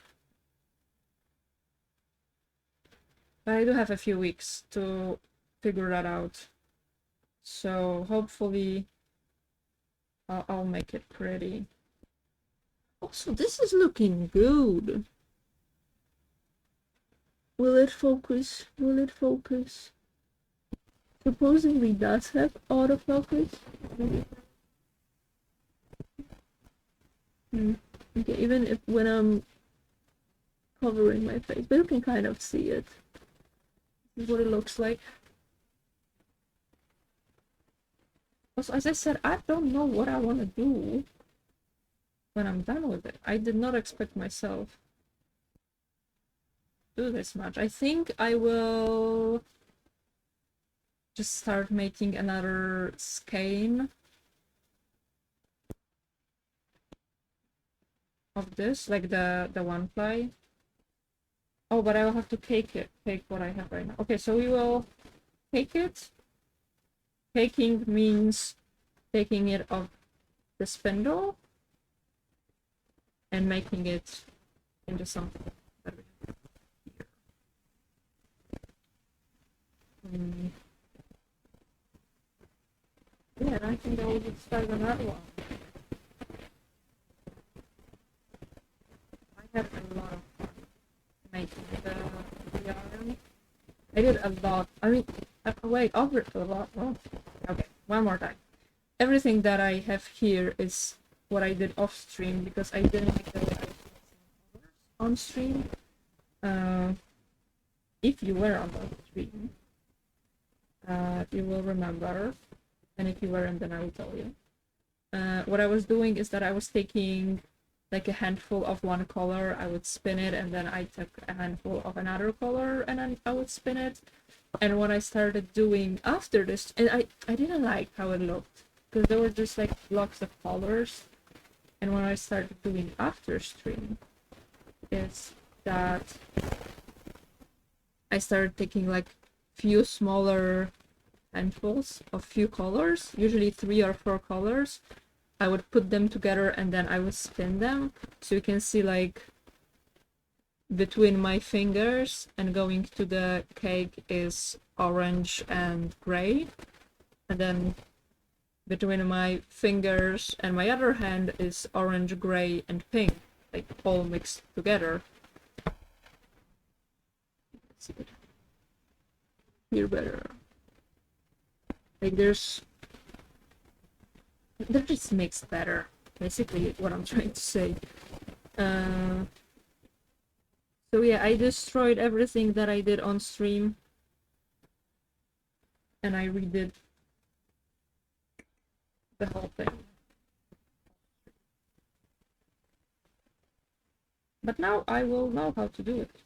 But I do have a few weeks to figure that out. So hopefully I'll make it pretty. Also, this is looking good. Will it focus? Will it focus? Supposedly does have autofocus. Okay, even if when I'm covering my face, but you can kind of see it. This is what it looks like. Also, as I said, I don't know what I want to do when I'm done with it. I did not expect myself to do this much. I think I will just start making another skein of this, like the one ply. Oh, but I will have to cake what I have right now. Okay, so we will cake it. Caking means taking it off the spindle and making it into something that we have here. Yeah, and I think I will just start another one. I had a lot of fun making the yarn. I did a lot. I mean, wait, over a lot. Oh, okay, one more time. Everything that I have here is what I did off stream because I didn't like the way I did on stream. If you were on the stream, you will remember, and if you weren't, then I will tell you. What I was doing is that I was taking like a handful of one color, I would spin it, and then I took a handful of another color, and then I would spin it. And what I started doing after this, and I didn't like how it looked, because there were just like blocks of colors. And what I started doing after stream is that I started taking like few smaller handfuls of few colors, usually 3 or 4 colors. I would put them together and then I would spin them, so you can see like between my fingers and going to the cake is orange and gray, and then between my fingers and my other hand is orange, gray, and pink, like all mixed together. Let's see it here better. Like they're just mixed better, basically what I'm trying to say. So yeah, I destroyed everything that I did on stream and I redid the whole thing. But now I will know how to do it.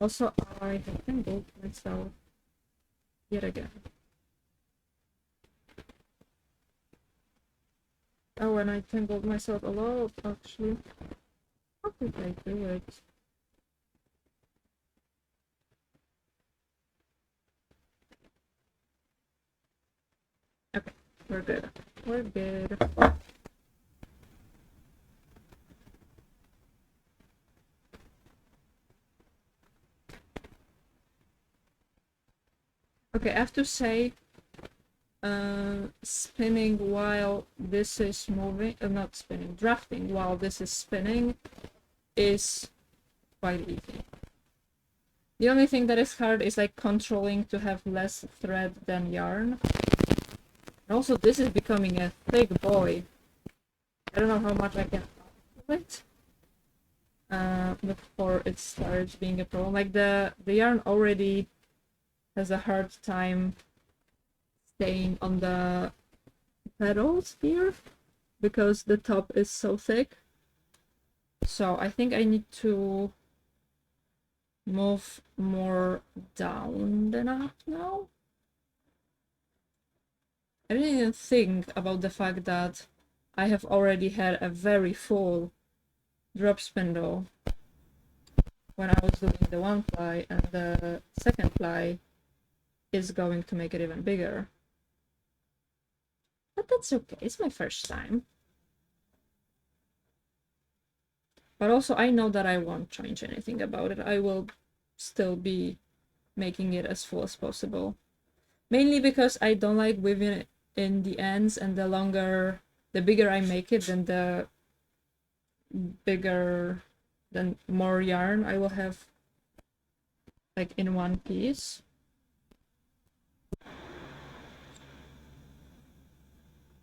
Also, I have tangled myself yet again. Oh, and I tangled myself a lot, actually. How did I do it? Okay, we're good. We're good. Okay, I have to say, spinning while this is moving, not spinning, drafting while this is spinning is quite easy. The only thing that is hard is like controlling to have less thread than yarn. And also this is becoming a thick boy. I don't know how much I can do it before it starts being a problem. Like the yarn already has a hard time staying on the petals here because the top is so thick. So I think I need to move more down than up now. I didn't even think about the fact that I have already had a very full drop spindle when I was doing the one ply, and the second ply is going to make it even bigger. But that's okay, it's my first time. But also I know that I won't change anything about it. I will still be making it as full as possible. Mainly because I don't like weaving it in the ends, and the bigger I make it, then the more yarn I will have like in one piece.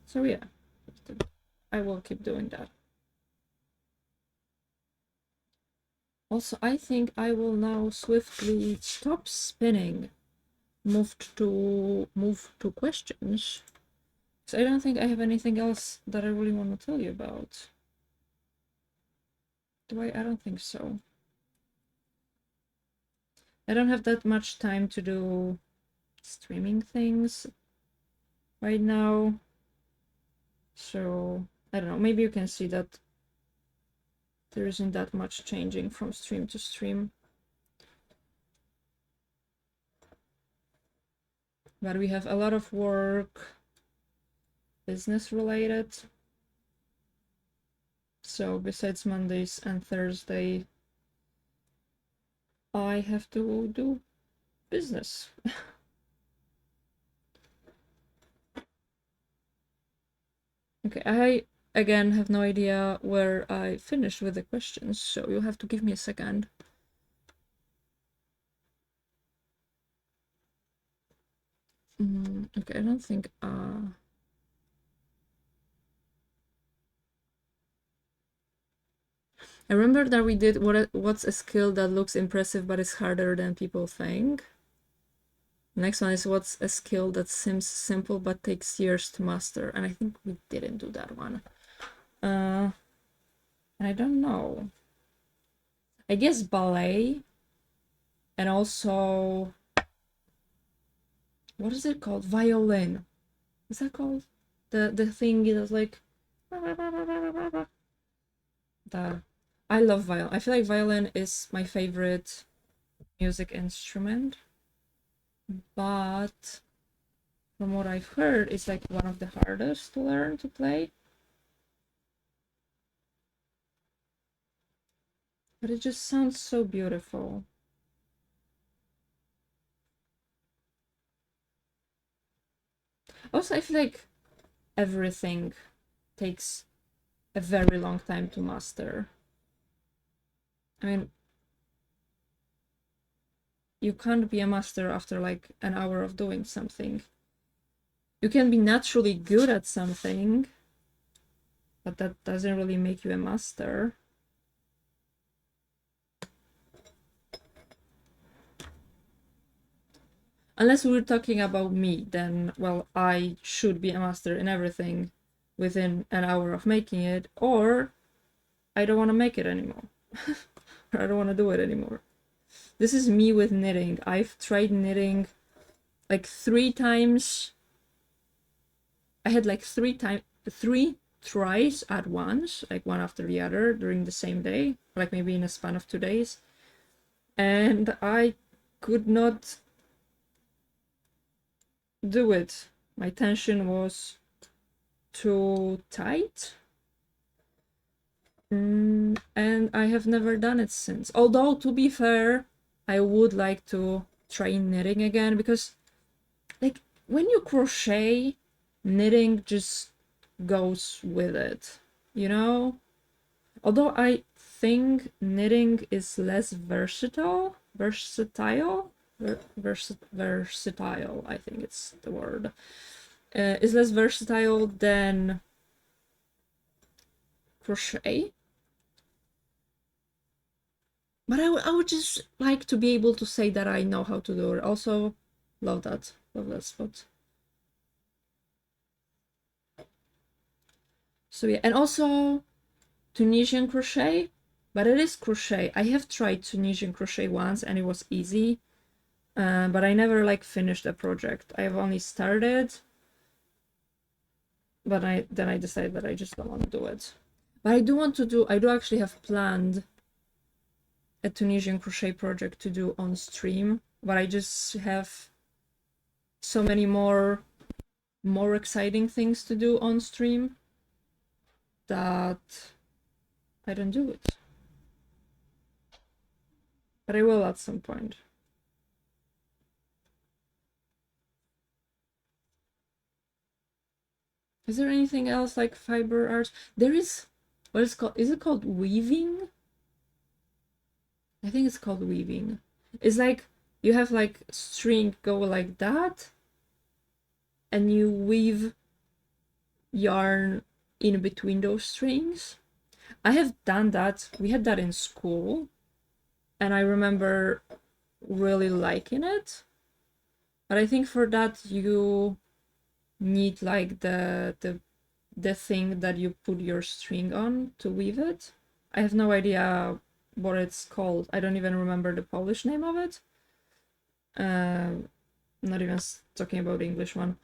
So yeah, I will keep doing that. Also, I think I will now swiftly stop spinning, move to questions. So I don't think I have anything else that I really want to tell you about. Do I? I don't think so. I don't have that much time to do streaming things right now. So I don't know, maybe you can see that there isn't that much changing from stream to stream. But we have a lot of work, business related. So besides Mondays and Thursday, I have to do business. Okay, I again have no idea where I finished with the questions, so you'll have to give me a second. Okay, I don't think I remember that we did what's a skill that looks impressive but is harder than people think. Next one is what's a skill that seems simple but takes years to master, and I think we didn't do that one. I don't know. I guess ballet, and also what is it called? Violin. Is that called? The thing that's like the I love violin. I feel like violin is my favorite music instrument, but from what I've heard, it's like one of the hardest to learn to play. But it just sounds so beautiful. Also, I feel like everything takes a very long time to master. I mean, you can't be a master after like an hour of doing something. You can be naturally good at something, but that doesn't really make you a master. Unless we're talking about me, then, well, I should be a master in everything within an hour of making it, or I don't want to make it anymore. Or I don't want to do it anymore. This is me with knitting. I've tried knitting like 3 times. I had like three thrice at once, like one after the other during the same day, like maybe in a span of 2 days. And I could not do it. My tension was too tight. And I have never done it since. Although, to be fair, I would like to try knitting again, because like when you crochet, knitting just goes with it, you know? Although I think knitting is less versatile, I think it's the word, is less versatile than crochet. But I would just like to be able to say that I know how to do it. Also, love that spot. So yeah, and also Tunisian crochet, but it is crochet. I have tried Tunisian crochet once and it was easy, but I never like finished a project. I have only started, but then I decided that I just don't want to do it. But I do actually have planned a Tunisian crochet project to do on stream, but I just have so many more exciting things to do on stream that I don't do it. But I will at some point. Is there anything else like fiber arts? There is, what is it called? Is it called weaving? I think it's called weaving. It's like you have like string go like that, and you weave yarn in between those strings. I have done that. We had that in school, and I remember really liking it. But I think for that you need like the thing that you put your string on to weave it. I have no idea what it's called. I don't even remember the Polish name of it. Not even talking about the English one.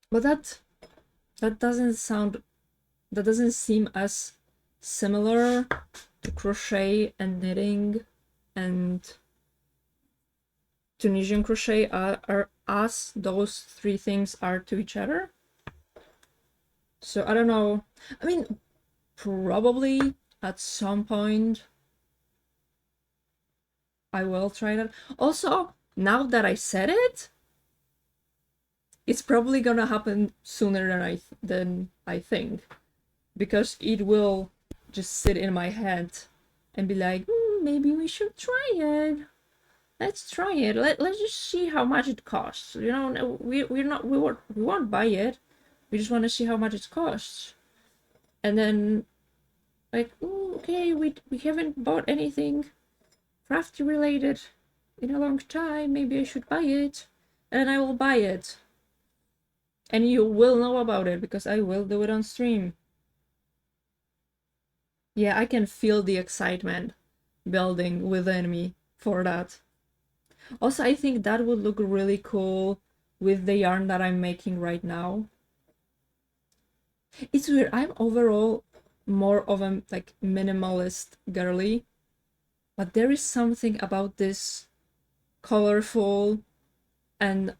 But that doesn't seem as similar to crochet and knitting and Tunisian crochet are as those three things are to each other. So I don't know. I mean, probably at some point I will try that. Also, now that I said it, it's probably gonna happen sooner than I think, because it will just sit in my head and be like, maybe we should try it. Let's try it. Let's just see how much it costs. You know, we won't buy it. We just want to see how much it costs. And then, like, okay, we haven't bought anything crafty related in a long time. Maybe I should buy it. And I will buy it. And you will know about it because I will do it on stream. Yeah, I can feel the excitement building within me for that. Also, I think that would look really cool with the yarn that I'm making right now. It's weird. I'm overall more of a like minimalist girly, but there is something about this colorful and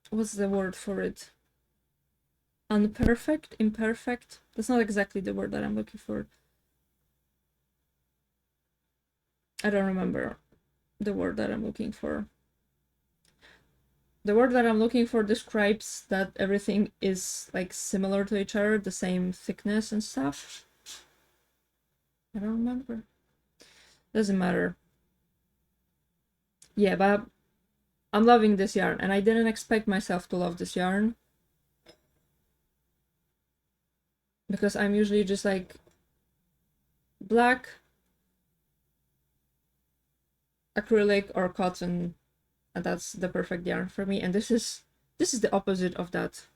what's the word for it? Imperfect? That's not exactly the word that I'm looking for. I don't remember the word that I'm looking for. The word that I'm looking for describes that everything is like similar to each other, the same thickness and stuff. I don't remember. Doesn't matter. Yeah, but I'm loving this yarn, and I didn't expect myself to love this yarn, because I'm usually just like black, acrylic, or cotton, and that's the perfect yarn for me. And this is the opposite of that,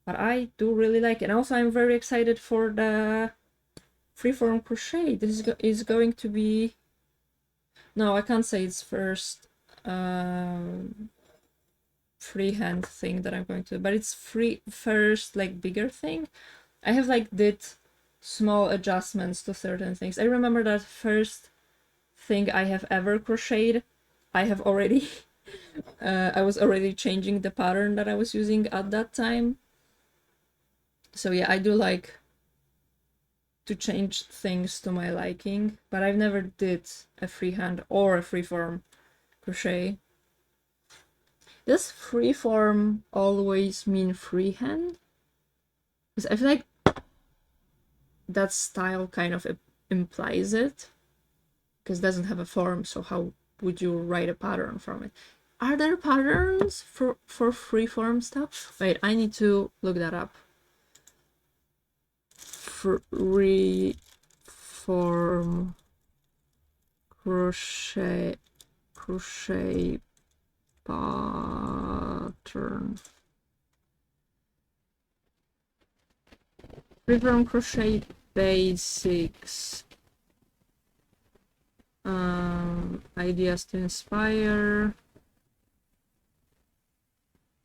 but I do really like it. And also I'm very excited for the freeform crochet. This is going to be, no, I can't say it's first. freehand thing that I'm going to do, but it's first like bigger thing. I have like did small adjustments to certain things. I remember that first thing I have ever crocheted, I have already I was already changing the pattern that I was using at that time. So yeah, I do like to change things to my liking, but I've never did a freehand or a freeform crochet. Does freeform always mean freehand? Because I feel like that style kind of implies it, because it doesn't have a form, so how would you write a pattern from it? Are there patterns for freeform stuff? Wait, I need to look that up. Freeform crochet pattern. Freeform crochet basics. Ideas to inspire.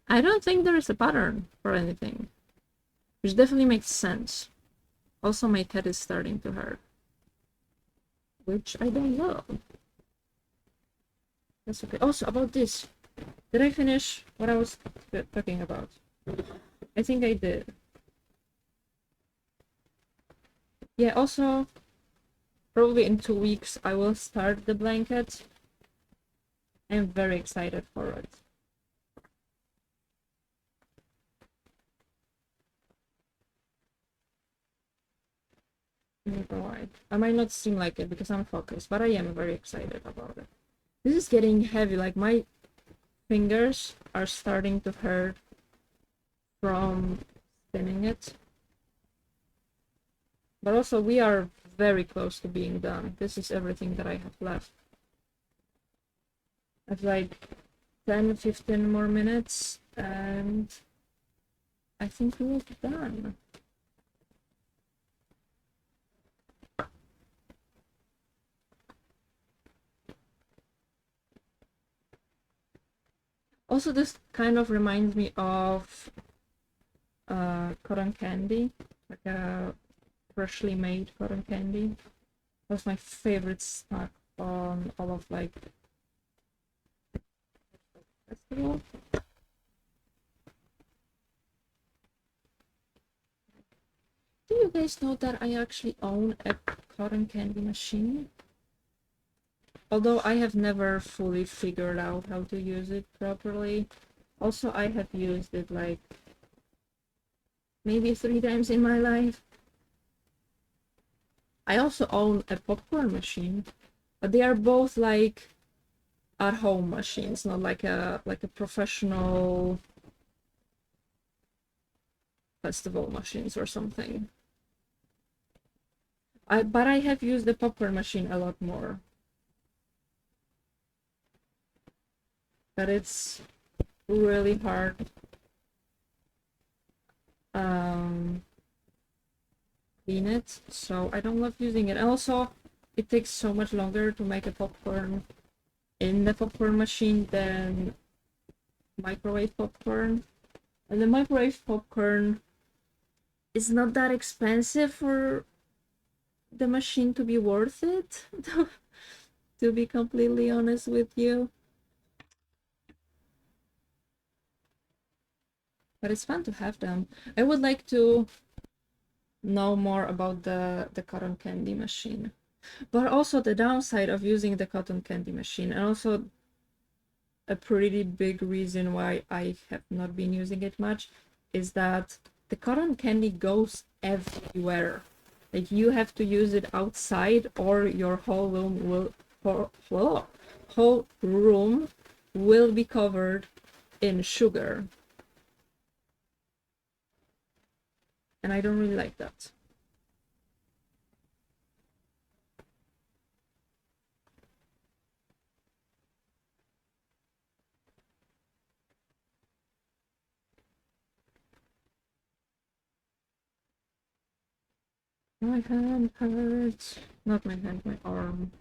I don't think there is a pattern for anything, which definitely makes sense. Also, my head is starting to hurt, which I don't know. That's okay. Also, about this, did I finish what I was talking about? I think I did. Yeah, also, probably in 2 weeks, I will start the blanket. I'm very excited for it. I might not seem like it because I'm focused, but I am very excited about it. This is getting heavy, like my fingers are starting to hurt from spinning it. But also we are very close to being done. This is everything that I have left. I have like 10-15 more minutes and I think we will be done. Also, this kind of reminds me of cotton candy, like a freshly made cotton candy. That's my favorite snack on all of like festival. Do you guys know that I actually own a cotton candy machine? Although I have never fully figured out how to use it properly. Also, I have used it like maybe 3 times in my life. I also own a popcorn machine, but they are both like at-home machines, not like a professional festival machines or something. But I have used the popcorn machine a lot more. But it's really hard. Clean it, so I don't love using it. And also, it takes so much longer to make a popcorn in the popcorn machine than microwave popcorn. And the microwave popcorn is not that expensive for the machine to be worth it, to be completely honest with you. But it's fun to have them. I would like to know more about the cotton candy machine. But also the downside of using the cotton candy machine, and also a pretty big reason why I have not been using it much, is that the cotton candy goes everywhere. Like you have to use it outside or your whole room will be covered in sugar. And I don't really like that. My hand hurts. Not my hand, my arm.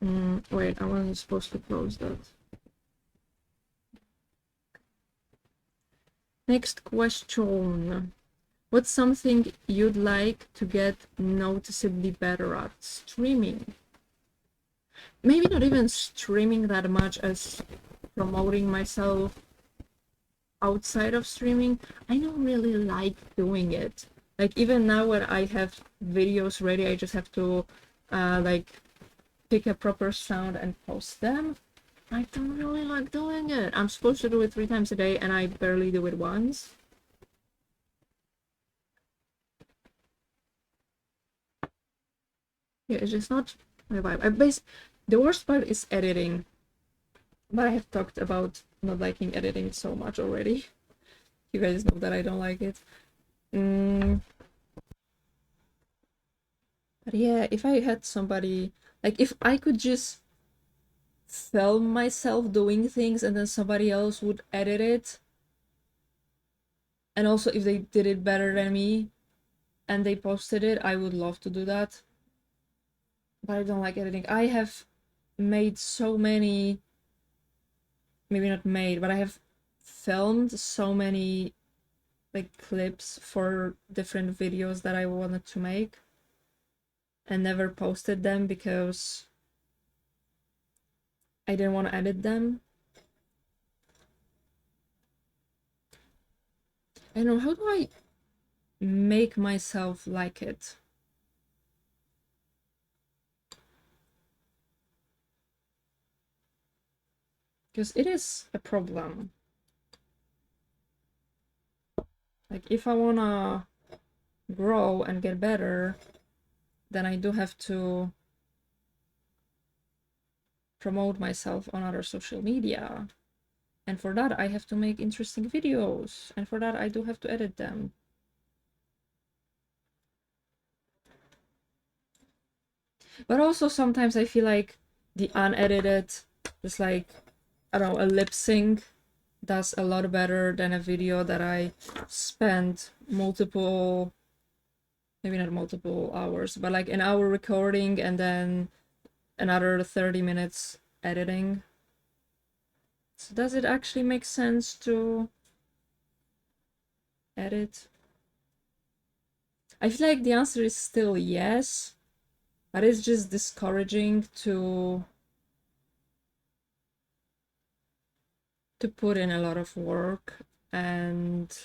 Wait, I wasn't supposed to close that. Next question. What's something you'd like to get noticeably better at? Streaming. Maybe not even streaming that much as promoting myself outside of streaming. I don't really like doing it. Like even now when I have videos ready, I just have to like pick a proper sound and post them. I don't really like doing it. I'm supposed to do it 3 times a day and I barely do it once. Yeah, it's just not my vibe. The worst part is editing. But I have talked about not liking editing so much already. You guys know that I don't like it. But yeah, if I had somebody, like if I could just film myself doing things and then somebody else would edit it, and also if they did it better than me and they posted it, I would love to do that. But I don't like editing. I have made so many, maybe not made, but I have filmed so many like clips for different videos that I wanted to make and never posted them because I didn't want to edit them. I don't know, how do I make myself like it? Because it is a problem. Like if I wanna grow and get better, then I do have to promote myself on other social media. And for that I have to make interesting videos. And for that I do have to edit them. But also sometimes I feel like the unedited, just like, I don't know, a lip sync does a lot better than a video that I spent multiple, maybe not multiple hours, but like an hour recording and then another 30 minutes editing. So does it actually make sense to edit? I feel like the answer is still yes, but it's just discouraging to put in a lot of work and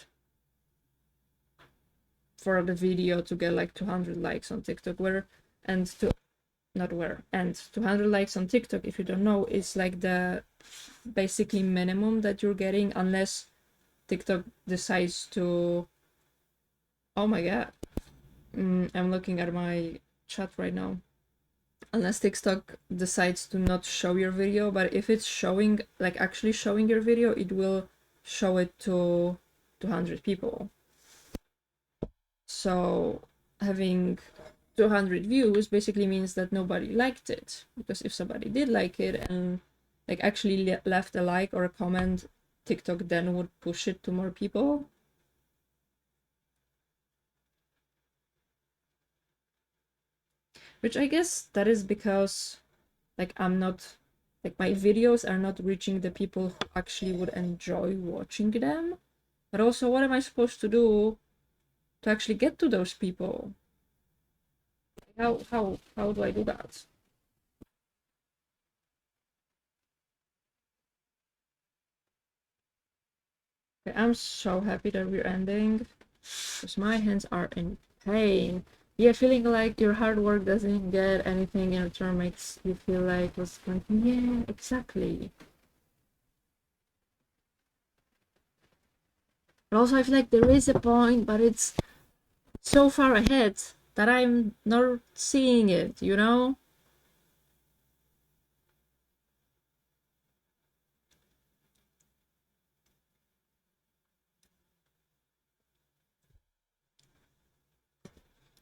for the video to get like 200 likes on TikTok, and 200 likes on TikTok, if you don't know, is like the basically minimum that you're getting unless TikTok decides to, oh my god, I'm looking at my chat right now, unless TikTok decides to not show your video. But if it's showing, like actually showing your video, it will show it to 200 people. So having 200 views basically means that nobody liked it, because if somebody did like it and like actually left a like or a comment, TikTok then would push it to more people. Which I guess that is because like I'm not, like my videos are not reaching the people who actually would enjoy watching them. But also, what am I supposed to do to actually get to those people? How do I do that? Okay, I'm so happy that we're ending, because my hands are in pain. Yeah, feeling like your hard work doesn't get anything in return makes you feel like what's going to, yeah, exactly. But also I feel like there is a point, but it's so far ahead that I'm not seeing it, you know?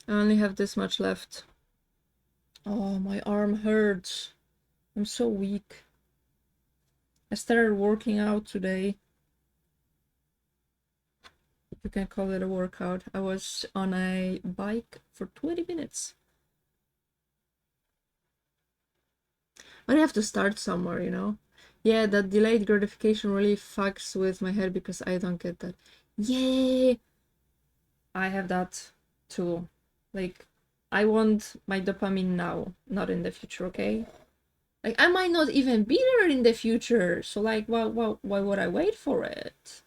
I only have this much left. Oh, my arm hurts. I'm so weak. I started working out today. You can call it a workout. I was on a bike for 20 minutes. But I have to start somewhere, you know? Yeah, that delayed gratification really fucks with my head because I don't get that. Yay! I have that too. Like, I want my dopamine now, not in the future, okay? Like, I might not even be there in the future, so like, why would I wait for it?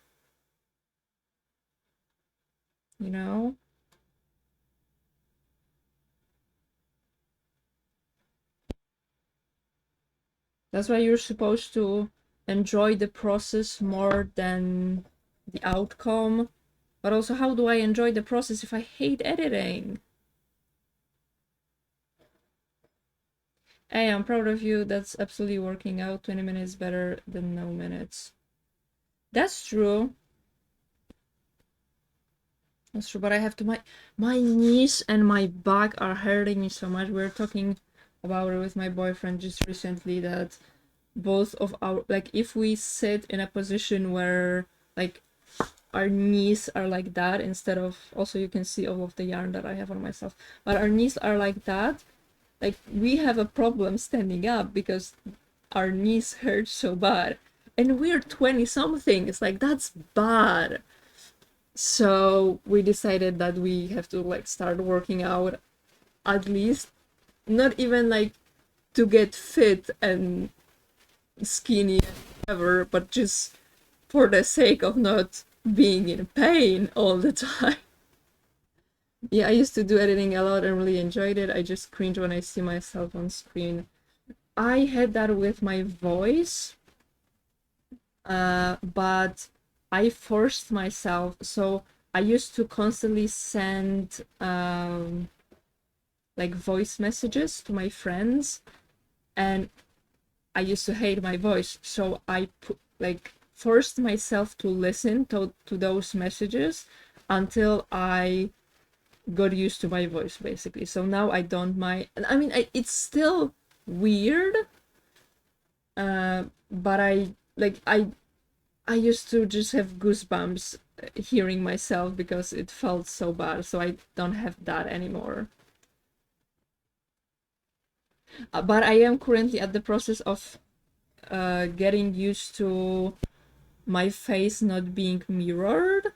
You know? That's why you're supposed to enjoy the process more than the outcome. But also, how do I enjoy the process if I hate editing? Hey, I'm proud of you. That's absolutely working out. 20 minutes better than no minutes. That's true. That's true, but I have to my knees and my back are hurting me so much. We were talking about it with my boyfriend just recently that both of our, like, if we sit in a position where like our knees are like that instead of, also you can see all of the yarn that I have on myself, but our knees are like that, like we have a problem standing up because our knees hurt so bad, and we're 20 something. It's like, that's bad. So we decided that we have to like start working out, at least, not even like to get fit and skinny and whatever, but just for the sake of not being in pain all the time. Yeah, I used to do editing a lot and really enjoyed it. I just cringe when I see myself on screen. I had that with my voice, but I forced myself. So I used to constantly send like voice messages to my friends, and I used to hate my voice. So I like forced myself to listen to those messages until I got used to my voice, basically. So now I don't mind. I mean, it's still weird, but I used to just have goosebumps hearing myself because it felt so bad. So I don't have that anymore. But I am currently at the process of getting used to my face not being mirrored,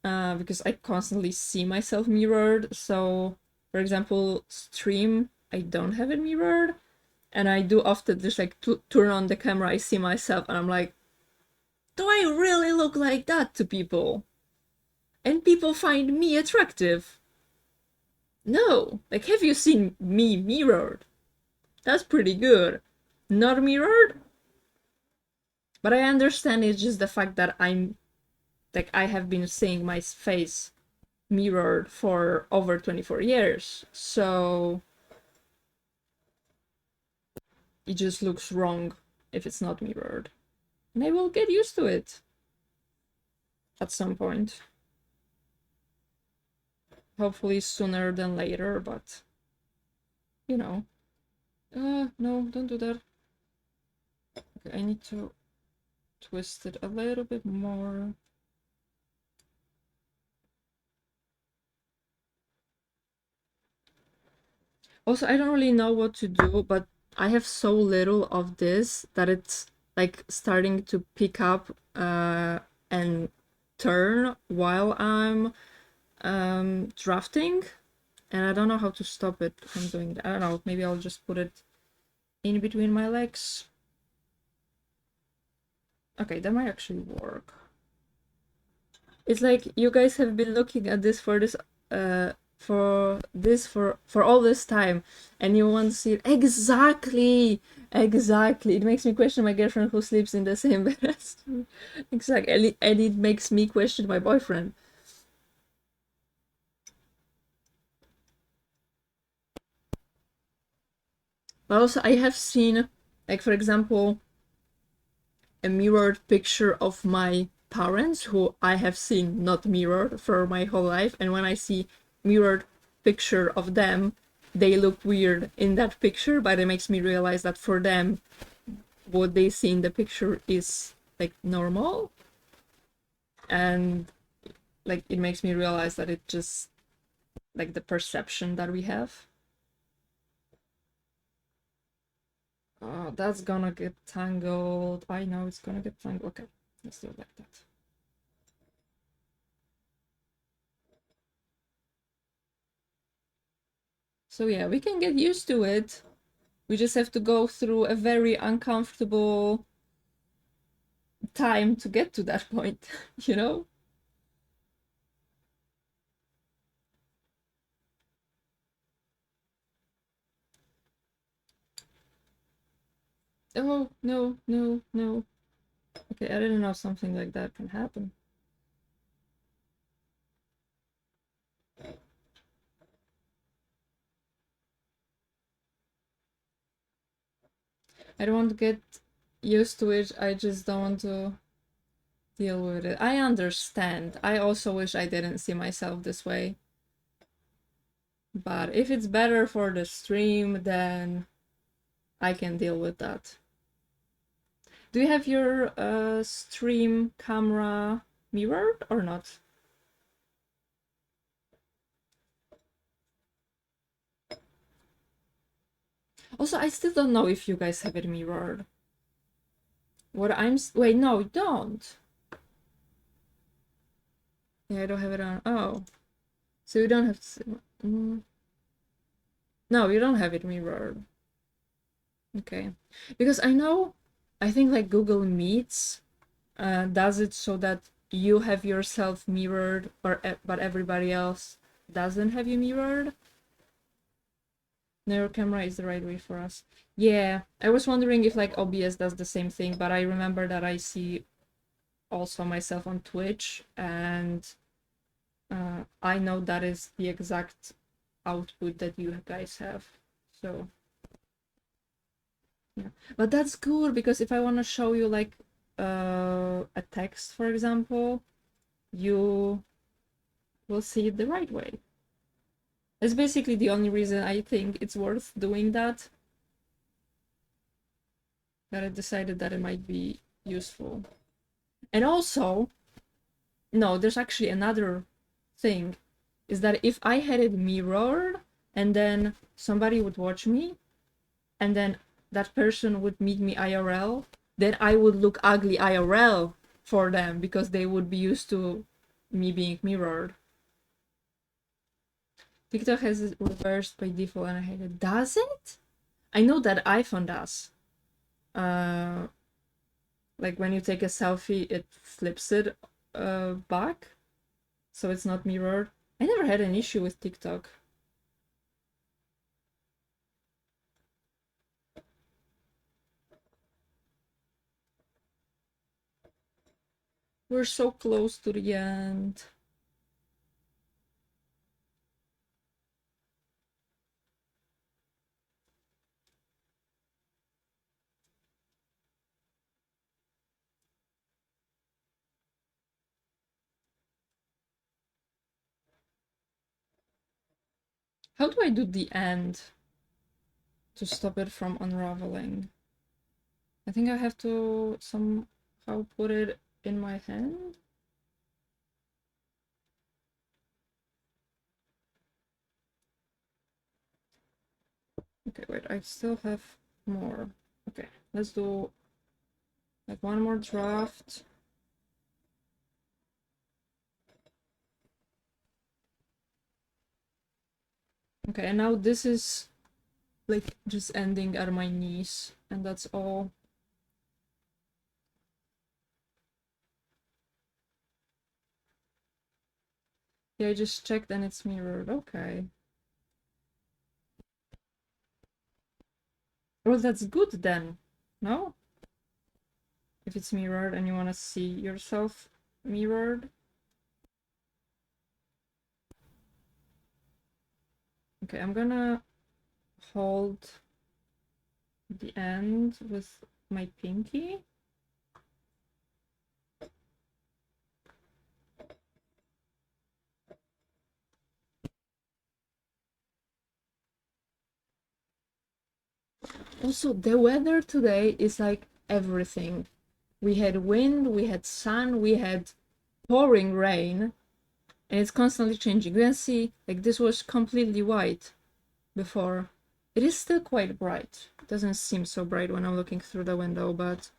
because I constantly see myself mirrored. So, for example, stream, I don't have it mirrored, and I do often just like turn on the camera, I see myself, and I'm like, do I really look like that to people? And people find me attractive? No. Like, have you seen me mirrored? That's pretty good. Not mirrored? But I understand it's just the fact that I'm like, I have been seeing my face mirrored for over 24 years, so it just looks wrong if it's not mirrored. And I will get used to it at some point. Hopefully sooner than later, but you know. No, don't do that. Okay, I need to twist it a little bit more. Also, I don't really know what to do, but I have so little of this that it's like starting to pick up and turn while I'm drafting, and I don't know how to stop it from doing that. I don't know, maybe I'll just put it in between my legs. Okay, that might actually work. It's like you guys have been looking at this for this for all this time, and you want to see it. Exactly, exactly. It makes me question my girlfriend who sleeps in the same bed as me. Exactly, and it makes me question my boyfriend. But also, I have seen, like, for example, a mirrored picture of my parents who I have seen not mirrored for my whole life, and when I see mirrored picture of them, they look weird in that picture, but it makes me realize that for them what they see in the picture is like normal, and like it makes me realize that it just like the perception that we have. Oh, that's gonna get tangled. I know it's gonna get tangled. Okay, let's do it like that. So yeah, we can get used to it. We just have to go through a very uncomfortable time to get to that point, you know? Oh, no, no, no. Okay, I didn't know something like that can happen. I don't want to get used to it. I just don't want to deal with it. I understand. I also wish I didn't see myself this way. But if it's better for the stream, then I can deal with that. Do you have your stream camera mirrored or not? Also, I still don't know if you guys have it mirrored. What I'm... Wait, no, you don't. Yeah, I don't have it on. Oh. So you don't have to... No, you don't have it mirrored. Okay. Because I know, I think like Google Meets does it so that you have yourself mirrored, but everybody else doesn't have you mirrored. Narrow camera is the right way for us. Yeah, I was wondering if like OBS does the same thing, but I remember that I see also myself on Twitch, and I know that is the exact output that you guys have. So yeah, but that's cool because if I want to show you like a text, for example, you will see it the right way. That's basically the only reason I think it's worth doing that. That I decided that it might be useful. And also, no, there's actually another thing, is that if I had it mirrored and then somebody would watch me and then that person would meet me IRL, then I would look ugly IRL for them because they would be used to me being mirrored. TikTok has it reversed by default and I hate it. Does it? I know that iPhone does. Like when you take a selfie, it flips it back, so it's not mirrored. I never had an issue with TikTok. We're so close to the end. How do I do the end to stop it from unraveling? I think I have to somehow put it in my hand. Okay, wait, I still have more. Okay, let's do like one more draft. Okay, and now this is like just ending at my knees, and that's all. Yeah, I just checked and it's mirrored. Okay. Well, that's good then, no? If it's mirrored and you want to see yourself mirrored. Okay, I'm gonna hold the end with my pinky. Also, the weather today is like everything. We had wind, we had sun, we had pouring rain, and it's constantly changing. You can see, like, this was completely white before. It is still quite bright. It doesn't seem so bright when I'm looking through the window, but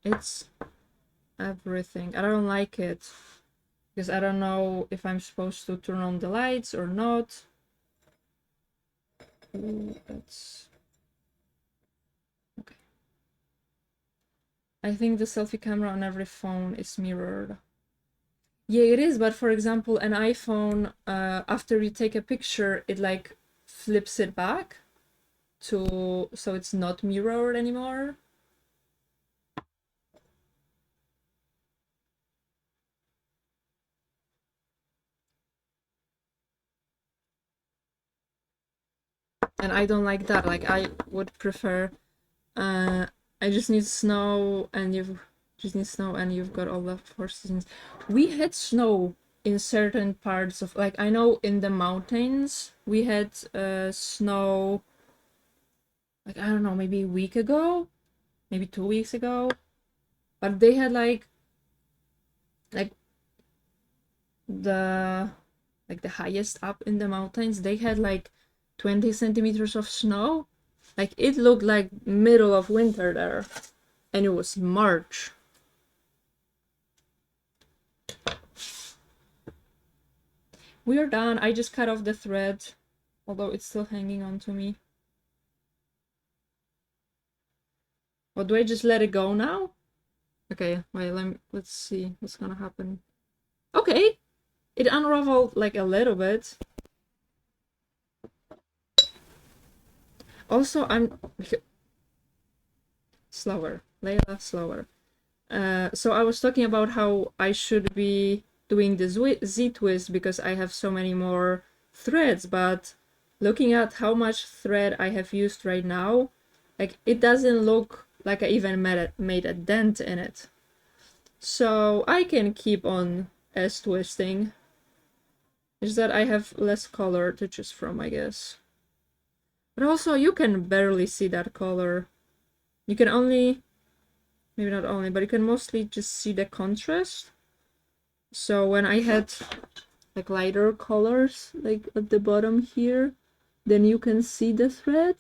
it's everything. I don't like it because I don't know if I'm supposed to turn on the lights or not. Ooh, that's okay. I think the selfie camera on every phone is mirrored. Yeah, it is, but for example, an iPhone, after you take a picture, it like flips it back to so it's not mirrored anymore. And I don't like that. Like I would prefer I just need snow and you've got all the 4 seasons. We had snow in certain parts of, like, I know in the mountains we had snow, like, I don't know, maybe a week ago, maybe 2 weeks ago, but they had like the the highest up in the mountains, they had like 20 centimeters of snow. Like it looked like middle of winter there, and it was March. We are done. I just cut off the thread, although it's still hanging on to me. What, do I just let it go now? Okay, wait, let's see what's gonna happen. Okay, it unraveled like a little bit. Also, I'm slower, Layla, slower. So I was talking about how I should be doing the Z-twist because I have so many more threads, but looking at how much thread I have used right now, like it doesn't look like I even made a dent in it. So I can keep on S-twisting. It's that I have less color to choose from, I guess. But also you can barely see that color. You can only, maybe not only, but you can mostly just see the contrast. So when I had like lighter colors, like at the bottom here, then you can see the thread.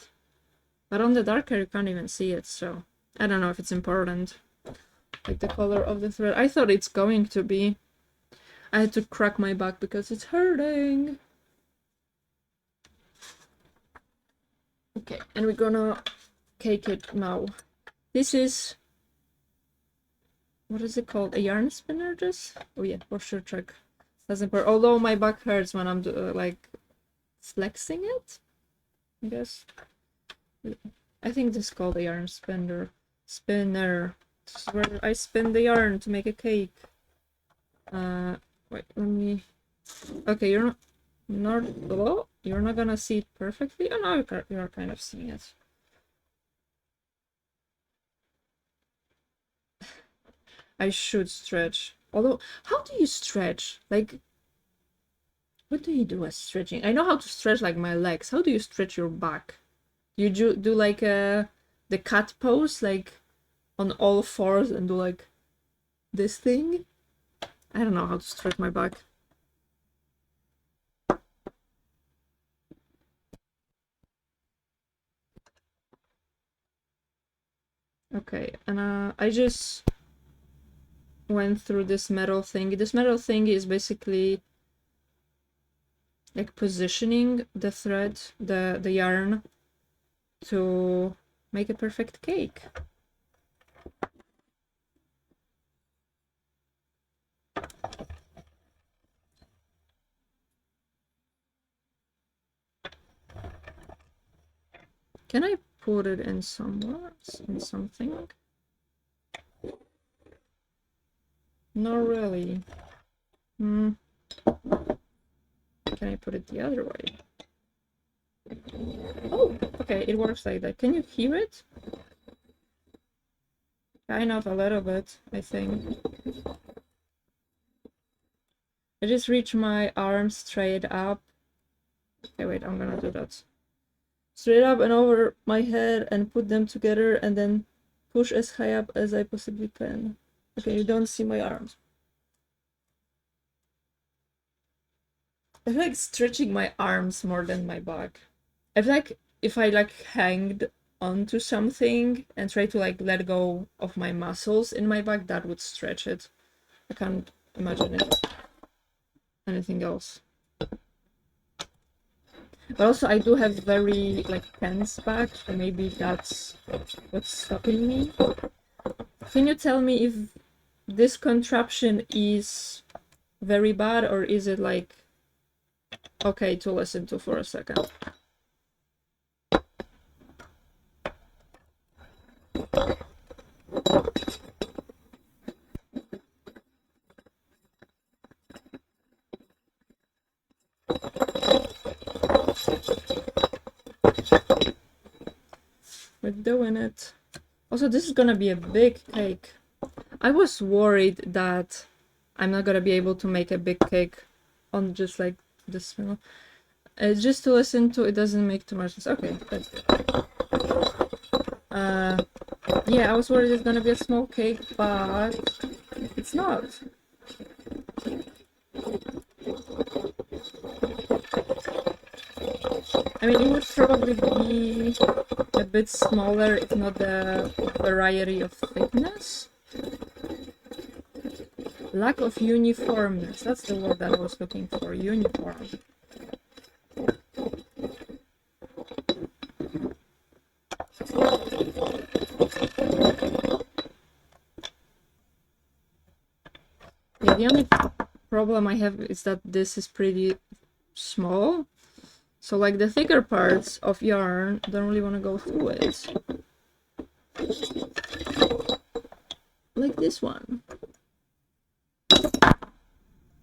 But on the darker, you can't even see it, so I don't know if it's important. Like the color of the thread. I thought it's going to be. I had to crack my back because it's hurting. Okay, and we're gonna cake it now. This is, what is it called? A yarn spinner, just? Oh yeah, for sure check. Doesn't work. Although my back hurts when I'm like flexing it, I guess. I think this is called a yarn spinner. Spinner. This is where I spin the yarn to make a cake. Wait, let me. Okay, you're not. Oh, you're not gonna see it perfectly. Oh no, you're kind of seeing it. I should stretch. Although, how do you stretch? Like, what do you do as stretching? I know how to stretch like my legs. How do you stretch your back? You do like the cat pose, like on all fours and do like this thing? I don't know how to stretch my back. Okay, and I just went through this metal thing. This metal thing is basically like positioning the thread, the yarn, to make a perfect cake. Can I put it in somewhere, in something? Not really. Can I put it the other way? Oh, okay, it works like that. Can you hear it? Kind of a little bit, I think. I just reach my arm straight up. Okay, wait, I'm gonna do that. Straight up and over my head and put them together and then push as high up as I possibly can. Okay, you don't see my arms. I feel like stretching my arms more than my back. I feel like if I like hanged onto something and try to like let go of my muscles in my back, that would stretch it. I can't imagine it anything else. But also I do have very like tense back, so maybe that's what's stopping me. Can you tell me if this contraption is very bad, or is it like okay to listen to for a second? We're doing it. Also, this is gonna be a big cake. I was worried that I'm not gonna be able to make a big cake on just like this, you know. Just to listen to, it doesn't make too much sense. Okay, that's good. Yeah, I was worried it's gonna be a small cake, but it's not. I mean, it would probably be a bit smaller if not the variety of thickness. Lack of uniformness, that's the word that I was looking for, uniform. Yeah, the only problem I have is that this is pretty small. So like the thicker parts of yarn don't really want to go through it. Like this one.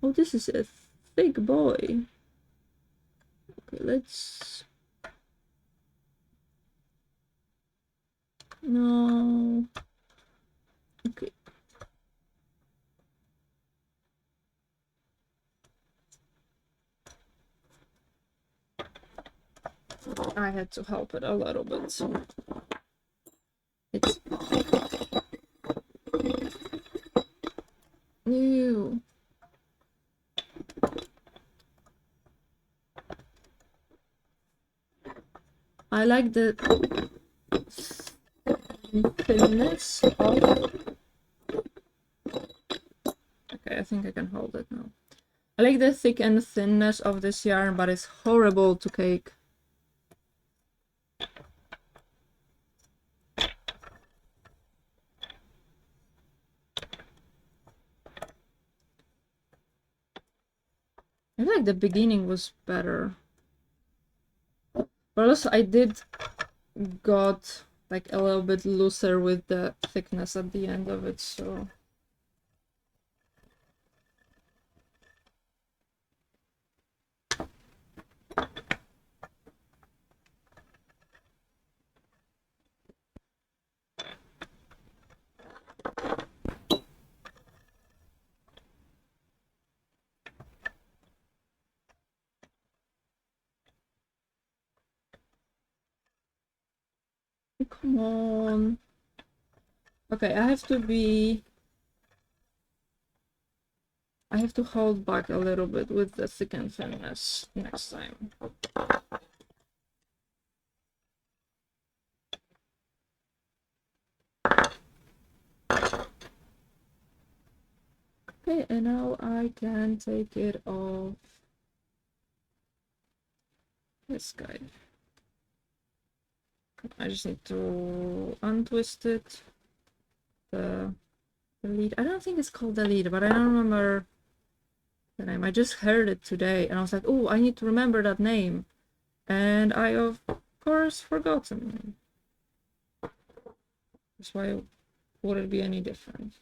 Oh, this is a thick boy. Okay, let's... No. Okay. I had to help it a little bit, so it's... Ew. I like the thinness of... Okay, I think I can hold it now. I like the thick and thinness of this yarn, but it's horrible to cake. I feel like the beginning was better. But also I did got like a little bit looser with the thickness at the end of it, so... Come on. Okay, I have to hold back a little bit with the thick and thinness next time. Okay, and now I can take it off this guy. I just need to untwist it. The lead. I don't think it's called the lead, but I don't remember the name. I just heard it today and I was like, oh, I need to remember that name. And I, of course, forgotten. That's why would it be any different?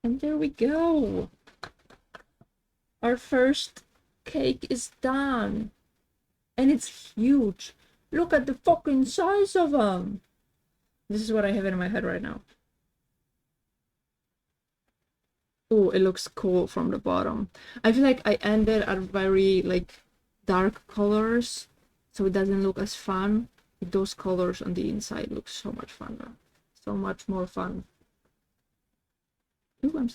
And there we go. Our first cake is done. And it's huge. Look at the fucking size of them. This is what I have in my head right now. Oh, it looks cool from the bottom. I feel like I ended at very like dark colors, so it doesn't look as fun. Those colors on the inside look so much funner. So much more fun. Ooh,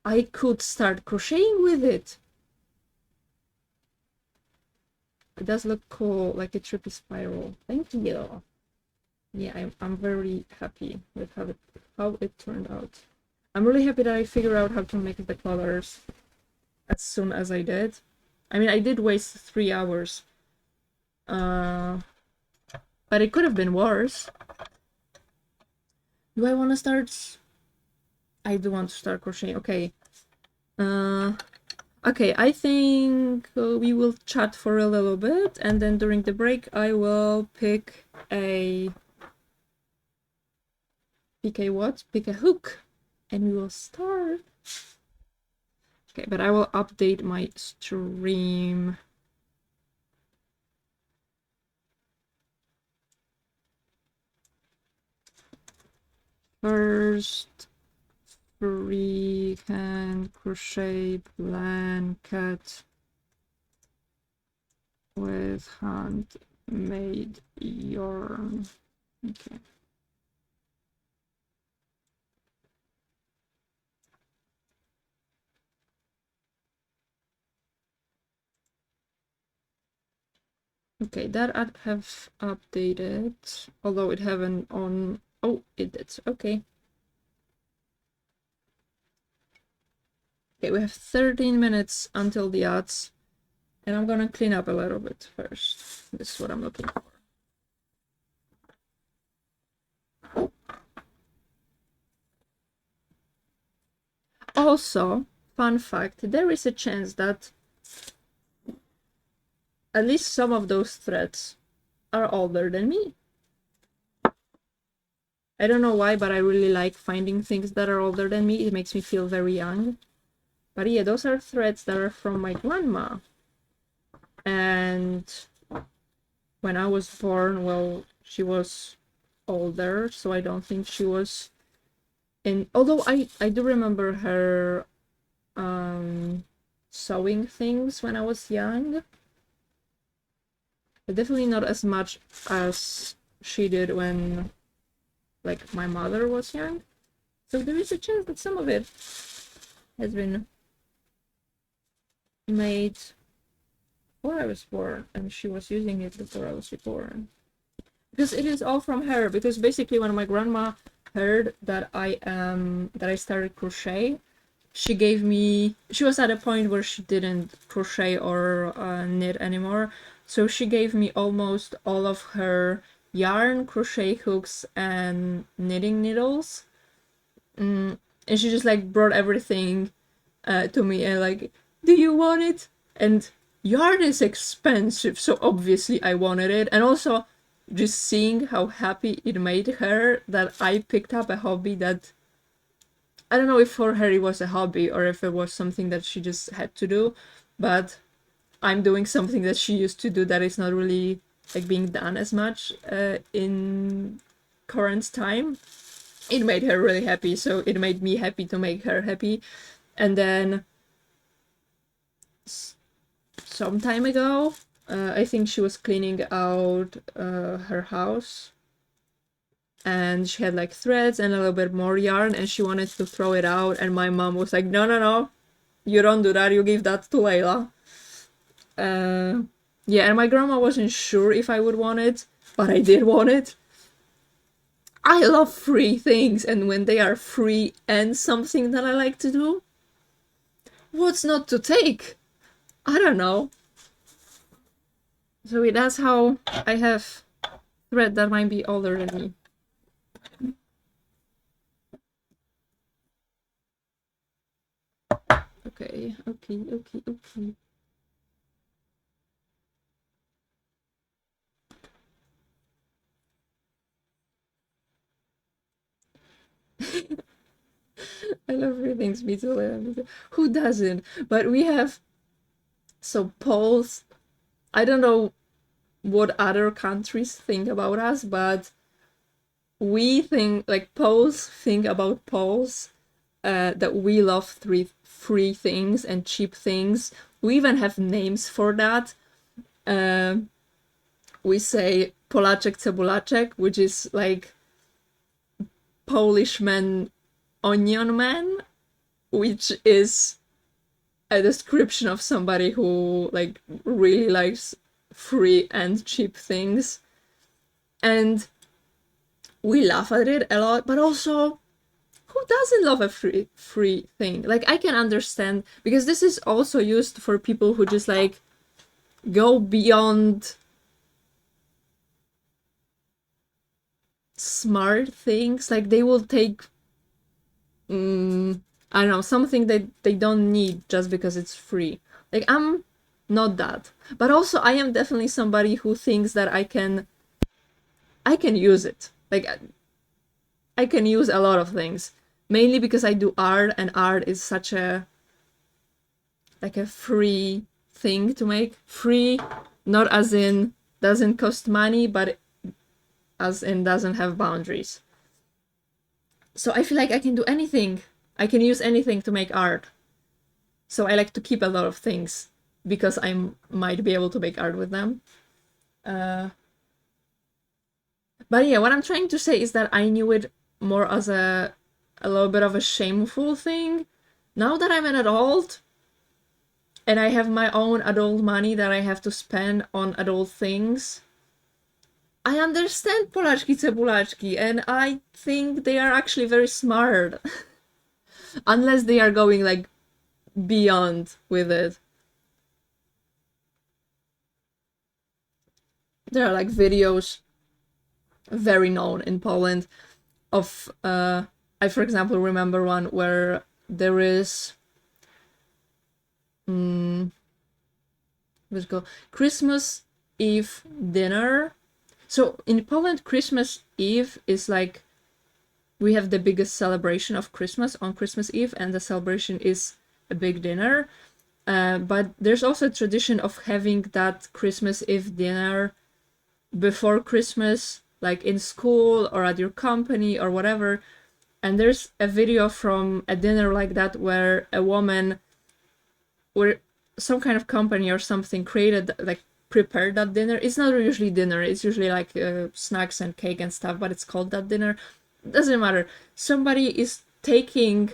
I could start crocheting with it. It does look cool, like a trippy spiral. Thank you. Yeah, I'm very happy with how it turned out. I'm really happy that I figured out how to make the colors as soon as I did. I mean, I did waste 3 hours. But it could have been worse. Do I want to start? I do want to start crocheting. Okay. Okay, I think we will chat for a little bit, and then during the break I will pick a hook, and we will start. Okay, but I will update my stream. First, freehand crochet blanket with handmade yarn. Okay. Okay, that I have updated, although it haven't on. Oh, it did. Okay. Okay, we have 13 minutes until the odds, and I'm gonna clean up a little bit first. This is what I'm looking for. Also, fun fact, there is a chance that at least some of those threads are older than me. I don't know why, but I really like finding things that are older than me. It makes me feel very young. But yeah, those are threads that are from my grandma. And when I was born, well, she was older, so I don't think she was in. Although I do remember her sewing things when I was young. But definitely not as much as she did when, like, my mother was young. So there is a chance that some of it has been made before I was born, and she was using it before I was born. Because it is all from her. Because basically, when my grandma heard that I started crochet, she gave me. She was at a point where she didn't crochet or knit anymore, so she gave me almost all of her yarn, crochet hooks, and knitting needles. And she just like brought everything to me and like, do you want it? And yarn is expensive, so obviously I wanted it. And also just seeing how happy it made her that I picked up a hobby that I don't know if for her it was a hobby or if it was something that she just had to do, but I'm doing something that she used to do that is not really like being done as much in current time. It made her really happy, so it made me happy to make her happy. And then some time ago, I think she was cleaning out her house, and she had like threads and a little bit more yarn, and she wanted to throw it out, and my mom was like, no, no, no, you don't do that, you give that to Layla. Yeah, and my grandma wasn't sure if I would want it, but I did want it. I love free things, and when they are free and something that I like to do, what's not to take? I don't know. So that's how I have thread that might be older than me. Okay. I love readings, me too. Who doesn't? But we have Poles. I don't know what other countries think about us, but we think like Poles think about Poles that we love free things and cheap things. We even have names for that. We say Polaczek cebulaczek, which is like Polish man, onion man. which is a description of somebody who like really likes free and cheap things. And we laugh at it a lot, but also who doesn't love a free thing? Like, I can understand, because this is also used for people who just like go beyond smart things. Like, they will take I don't know, something that they don't need just because it's free. Like, I'm not that, but also I am definitely somebody who thinks that I can use it. Like, I can use a lot of things, mainly because I do art, and art is such a like a free thing to make. Free, not as in doesn't cost money, but as in doesn't have boundaries. So I feel like I can do anything. I can use anything to make art. So I like to keep a lot of things because I might be able to make art with them. But yeah, what I'm trying to say is that I knew it more as a little bit of a shameful thing. Now that I'm an adult and I have my own adult money that I have to spend on adult things, I understand Polaczki Cebulaczki, and I think they are actually very smart. Unless they are going like beyond with it. There are like videos very known in Poland of I for example remember one where there is let's go Christmas Eve dinner. So in Poland, Christmas Eve is like we have the biggest celebration of Christmas on Christmas Eve, and the celebration is a big dinner. But there's also a tradition of having that Christmas Eve dinner before Christmas, like in school or at your company or whatever. And there's a video from a dinner like that where a woman, where some kind of company or something created, like prepared that dinner. It's not usually dinner, it's usually like snacks and cake and stuff, but it's called that dinner. Doesn't matter. Somebody is taking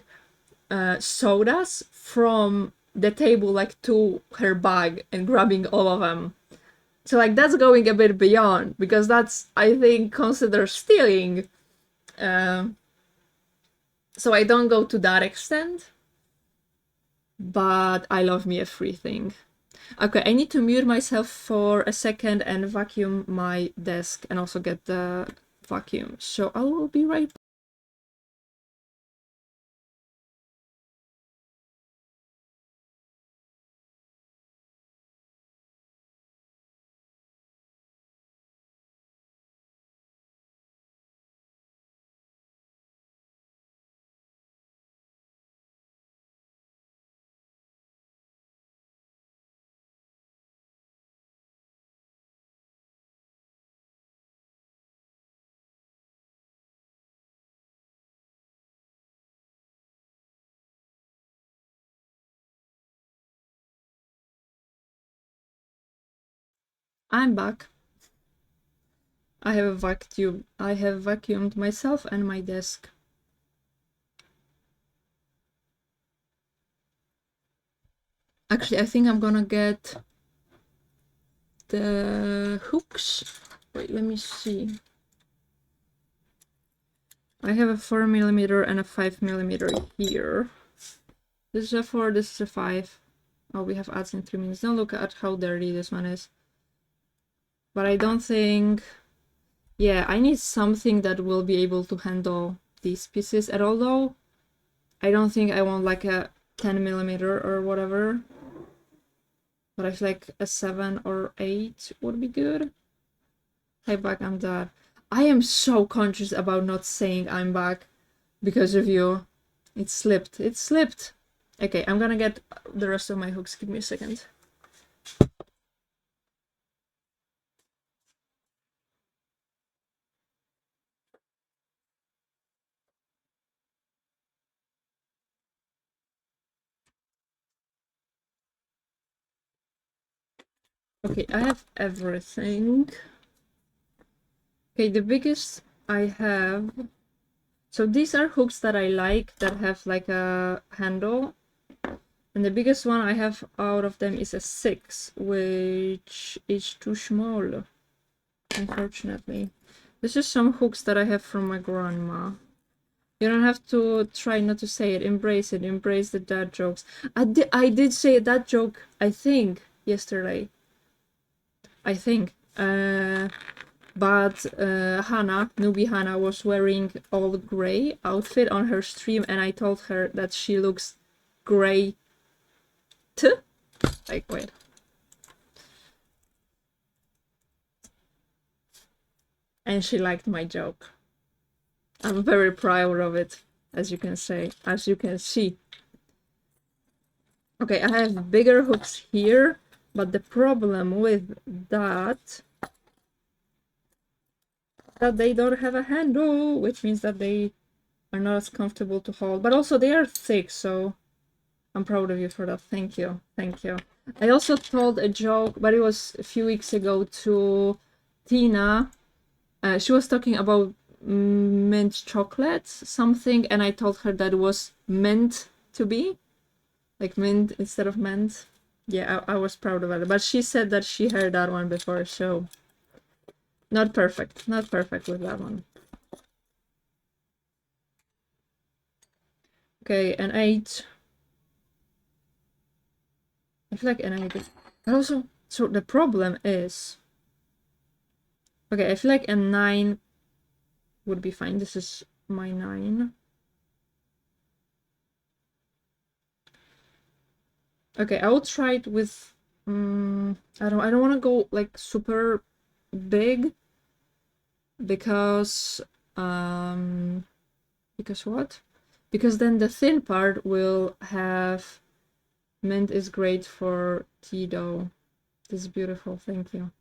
sodas from the table like to her bag and grabbing all of them. So like that's going a bit beyond, because that's, I think, considered stealing. So I don't go to that extent, but I love me a free thing. Okay, I need to mute myself for a second and vacuum my desk and also get the vacuum. So I will be right back. I'm back. I have vacuumed myself and my desk. Actually, I think I'm gonna get the hooks. Wait, let me see. I have a 4mm and a 5mm here. This is a 4, this is a 5. Oh, we have ads in 3 minutes. Don't look at how dirty this one is. But I don't think... Yeah, I need something that will be able to handle these pieces. And although I don't think I want like a 10mm or whatever, but I feel like a 7 or 8 would be good. Hi back, I'm done. I am so conscious about not saying I'm back because of you. It slipped. It slipped. Okay, I'm gonna get the rest of my hooks. Give me a second. Okay, I have everything. Okay, the biggest I have So these are hooks that I like, that have like a handle. And the biggest one I have out of them is a 6, which is too small, unfortunately. This is some hooks that I have from my grandma. You don't have to try not to say it. Embrace it. Embrace the dad jokes. I did say that joke, I think, yesterday. I think. But Hannah, newbie Hannah, was wearing all gray outfit on her stream, and I told her that she looks great. Like, wait. And she liked my joke. I'm very proud of it, as you can see. Okay, I have bigger hooks here, but the problem with that they don't have a handle, which means that they are not as comfortable to hold, but also they are thick, so I'm proud of you for that. Thank you. Thank you. I also told a joke, but it was a few weeks ago, to Tina. She was talking about mint chocolate, something, and I told her that it was meant to be. Like mint instead of mint. Yeah, I was proud of it. But she said that she heard that one before, so not perfect. Not perfect with that one. Okay, an 8. I feel like an 8 is... But also, so the problem is... Okay, I feel like a 9 would be fine. This is my 9. Okay, I will try it with... I don't want to go like super big, because what? Because then the thin part will have... Mint is great for tea dough. This is beautiful, thank you.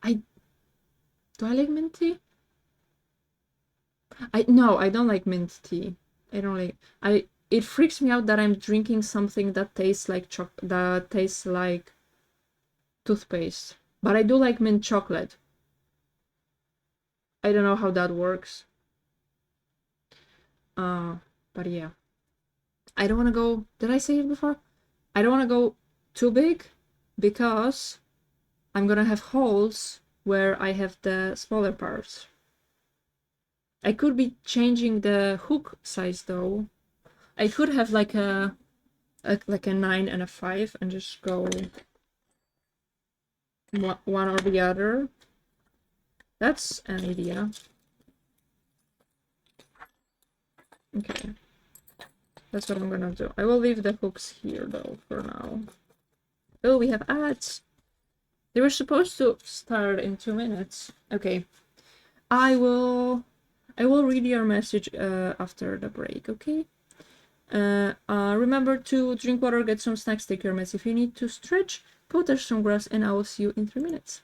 Do I like mint tea? No, I don't like mint tea. I don't like... It freaks me out that I'm drinking something that tastes like toothpaste. But I do like mint chocolate. I don't know how that works. But yeah. I don't want to go... Did I say it before? I don't want to go too big, because I'm gonna have holes where I have the smaller parts. I could be changing the hook size though. I could have like a 9 and a 5 and just go one or the other. That's an idea. Okay. That's what I'm gonna do. I will leave the hooks here though for now. Oh, we have ads. They were supposed to start in 2 minutes. Okay. I will read your message after the break, okay? Remember to drink water, get some snacks, take your meds if you need to stretch, go touch some grass, and I will see you in 3 minutes.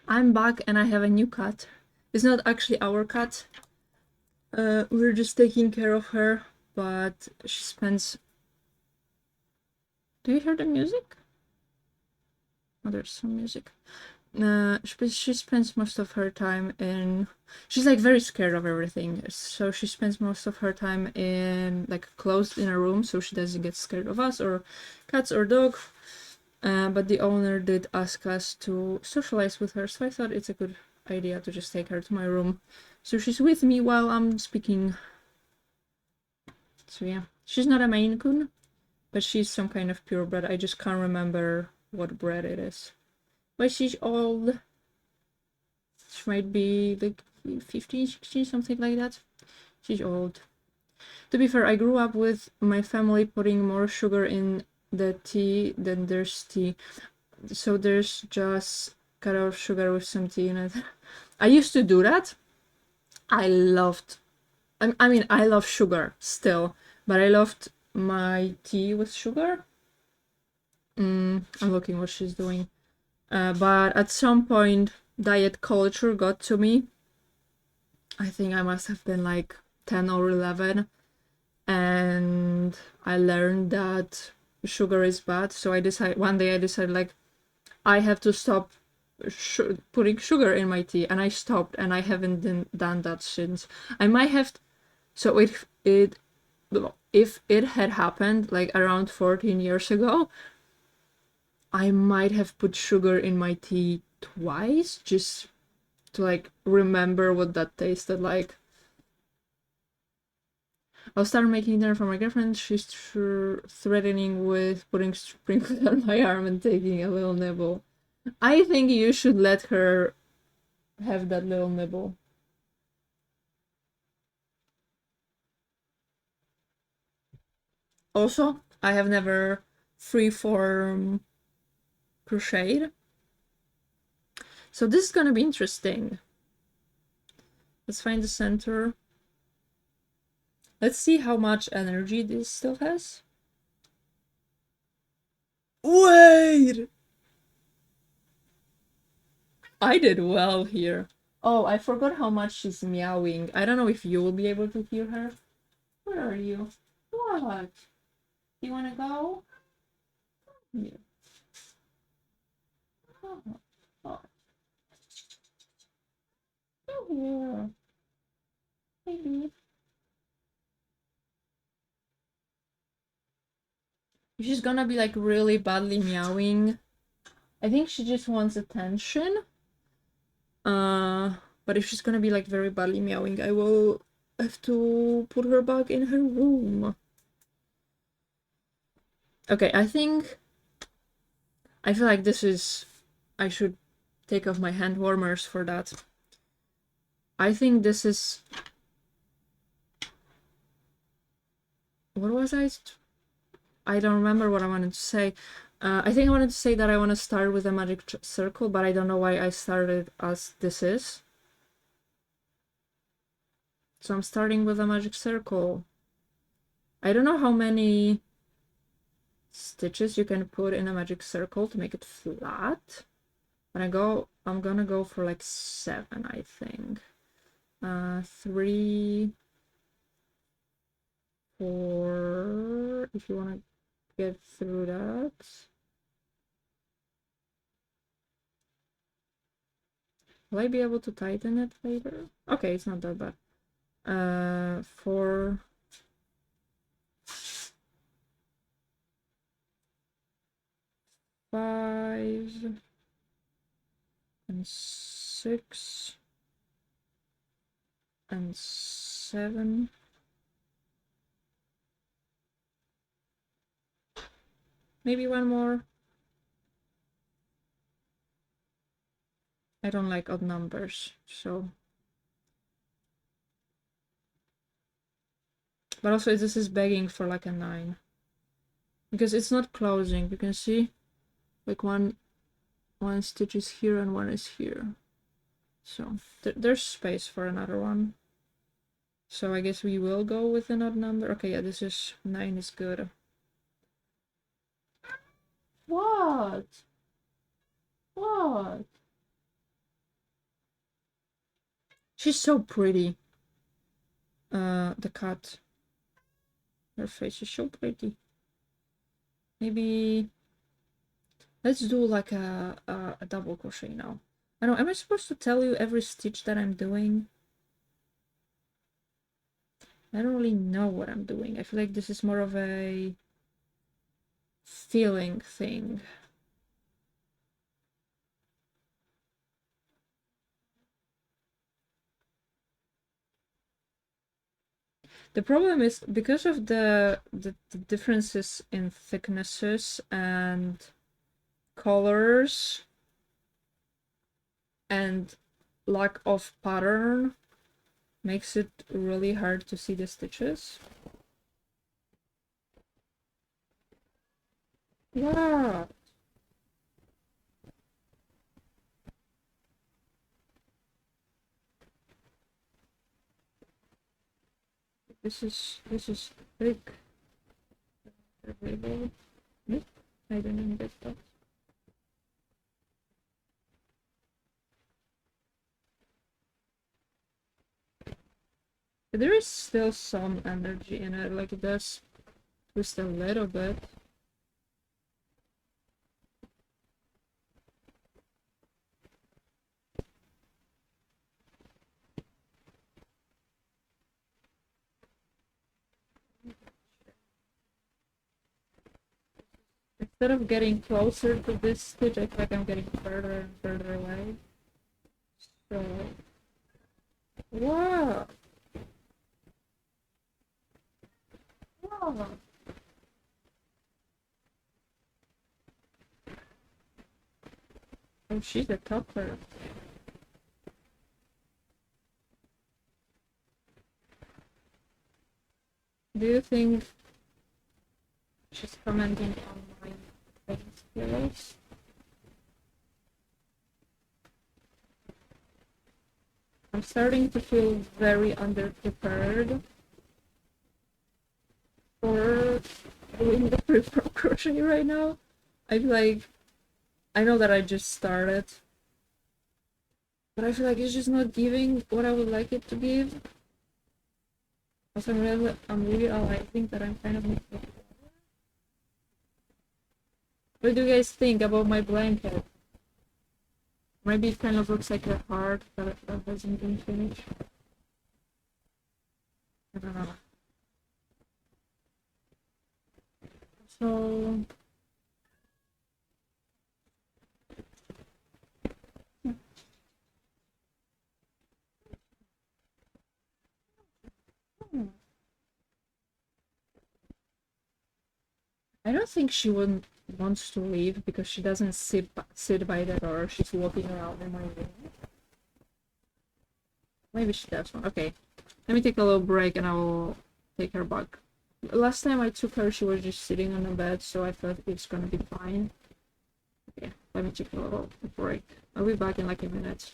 I'm back and I have a new cat. It's not actually our cat. We're just taking care of her, but she spends... Do you hear the music? Oh, there's some music. She spends most of her time in... She's like very scared of everything, so she spends most of her time in like closed in a room, so she doesn't get scared of us or cats or dog. But the owner did ask us to socialize with her, so I thought it's a good idea to just take her to my room. So she's with me while I'm speaking. So yeah, she's not a Maine Coon, but she's some kind of purebred. I just can't remember what breed it is. But she's old. She might be like 15, 16, something like that. She's old. To be fair, I grew up with my family putting more sugar in the tea than there's tea. So there's just cut off sugar with some tea in it. I used to do that. I mean, I love sugar still, but I loved my tea with sugar. I'm looking what she's doing. But at some point, diet culture got to me. I think I must have been like 10 or 11. And I learned that sugar is bad. So one day I decided like, I have to stop putting sugar in my tea, and I stopped, and I haven't done that since. I might have... So if it had happened like around 14 years ago, I might have put sugar in my tea twice just to like remember what that tasted like. I'll start making dinner for my girlfriend. She's threatening with putting sprinkles on my arm and taking a little nibble. I think you should let her have that little nibble. Also, I have never freeform crocheted. So this is gonna be interesting. Let's find the center. Let's see how much energy this still has. Wait! I did well here. Oh, I forgot how much she's meowing. I don't know if you will be able to hear her. Where are you? What? You wanna go? Yeah. Oh, oh. Come here. Baby. She's gonna be like really badly meowing. I think she just wants attention. But if she's gonna be like very badly meowing, I will have to put her back in her room. Okay, I feel like this is... I should take off my hand warmers for that. I think this is... What was I don't remember what I wanted to say. I think I wanted to say that I want to start with a magic circle, but I don't know why I started as this is. So I'm starting with a magic circle. I don't know how many stitches you can put in a magic circle to make it flat. But I'm gonna go for like 7, I think. 3, 4, if you want to get through that. Will I be able to tighten it later? Okay, it's not that bad. 4, 5, and 6, and 7. Maybe one more. I don't like odd numbers, so... But also this is begging for like a 9. Because it's not closing, you can see? Like one stitch is here and one is here. So there's space for another one. So I guess we will go with an odd number. Okay, yeah, this is 9 is good. What? What? She's so pretty. The cat. Her face is so pretty. Maybe let's do like a double crochet now. I don't know, am I supposed to tell you every stitch that I'm doing? I don't really know what I'm doing. I feel like this is more of a feeling thing. The problem is because of the differences in thicknesses and colors and lack of pattern makes it really hard to see the stitches. Yeah. This is big. I don't even get that. There is still some energy in it, like it does twist a little bit. Instead of getting closer to this stitch, I feel like I'm getting further and further away. So, wow. Wow. Oh, she's a topper. Do you think she's commenting on my writing skills? I'm starting to feel very underprepared for doing the freeform crochet right now. I feel like I know that I just started, but I feel like it's just not giving what I would like it to give. Also, I'm realizing that I'm kind of making. What do you guys think about my blanket? Maybe it kind of looks like a heart that hasn't been finished. I don't know. So I don't think she would wants to leave because she doesn't sit by the door. She's walking around in my room. Maybe she does one. Okay, let me take a little break and I will take her back. Last time I took her, she was just sitting on the bed, so I thought it's gonna be fine. Okay, let me take a little break. I'll be back in like a minute.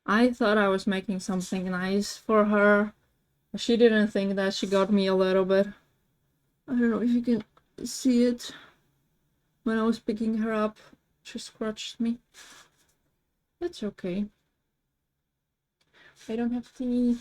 I thought I was making something nice for her. She didn't think that. She got me a little bit. I don't know if you can see it. When I was picking her up, she scratched me. That's okay. I don't have tea.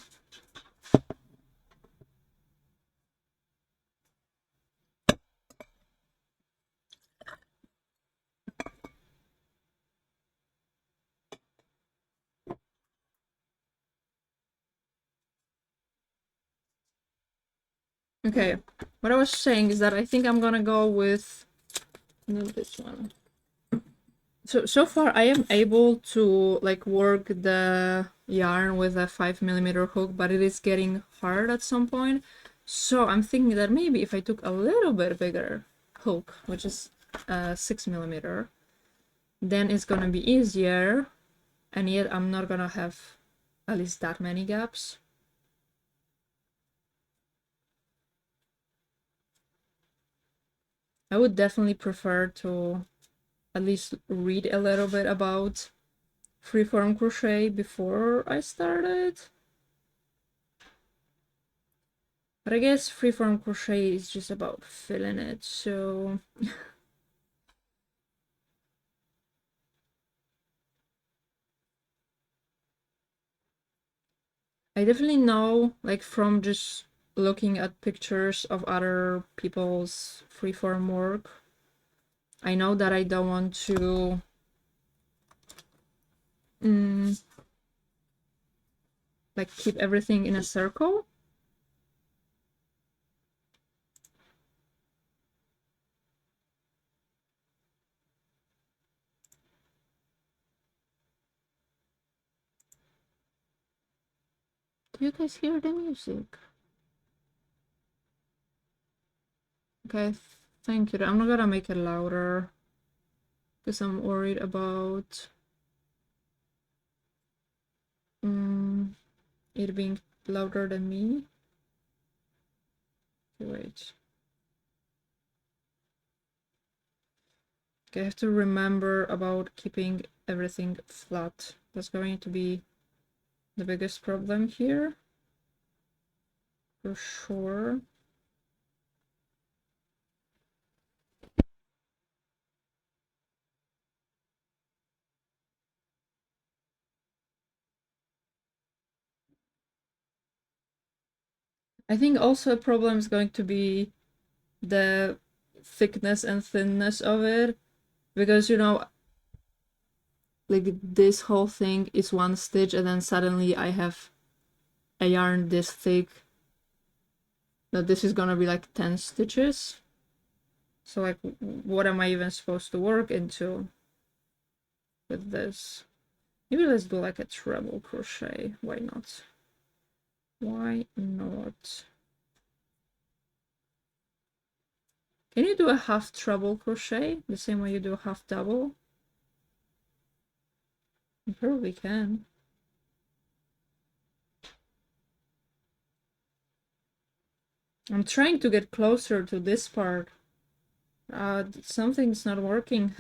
Okay, what I was saying is that I think I'm gonna go with this one. So far I am able to like work the yarn with a 5mm hook, but it is getting hard at some point. So I'm thinking that maybe if I took a little bit bigger hook, which is 6mm, then it's gonna be easier, and yet I'm not gonna have at least that many gaps. I would definitely prefer to at least read a little bit about freeform crochet before I started. But I guess freeform crochet is just about filling it, so... I definitely know, like, from just looking at pictures of other people's freeform work, I know that I don't want to like keep everything in a circle. Do you guys hear the music? Okay, thank you. I'm not gonna make it louder because I'm worried about it being louder than me. Okay, wait. Okay, I have to remember about keeping everything flat. That's going to be the biggest problem here, for sure. I think also a problem is going to be the thickness and thinness of it, because, you know, like this whole thing is one stitch and then suddenly I have a yarn this thick that this is gonna be like 10 stitches. So like, what am I even supposed to work into with this? Maybe let's do like a treble crochet. Why not? Why not? Can you do a half treble crochet the same way you do a half double? You probably can. I'm trying to get closer to this part. Something's not working.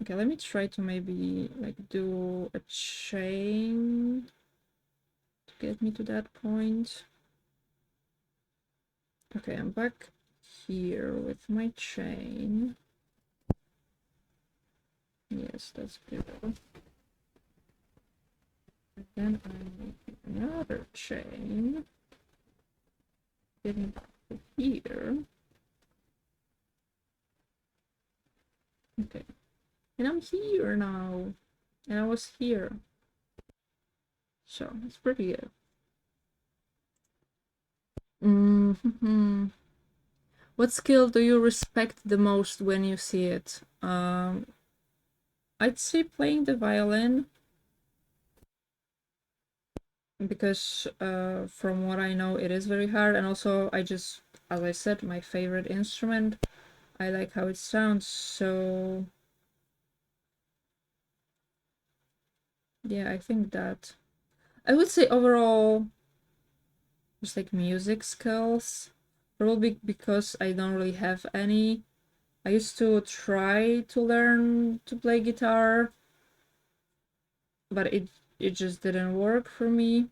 Okay, let me try to maybe like do a chain to get me to that point. Okay, I'm back here with my chain. Yes, that's good. And then I make another chain. Getting back to here. Okay. And I'm here now. And I was here. So, it's pretty good. What skill do you respect the most when you see it? I'd say playing the violin. Because from what I know, it is very hard. And also, as I said, my favorite instrument. I like how it sounds, so... Yeah, I think that... I would say overall, just like music skills. Probably because I don't really have any. I used to try to learn to play guitar, but it just didn't work for me.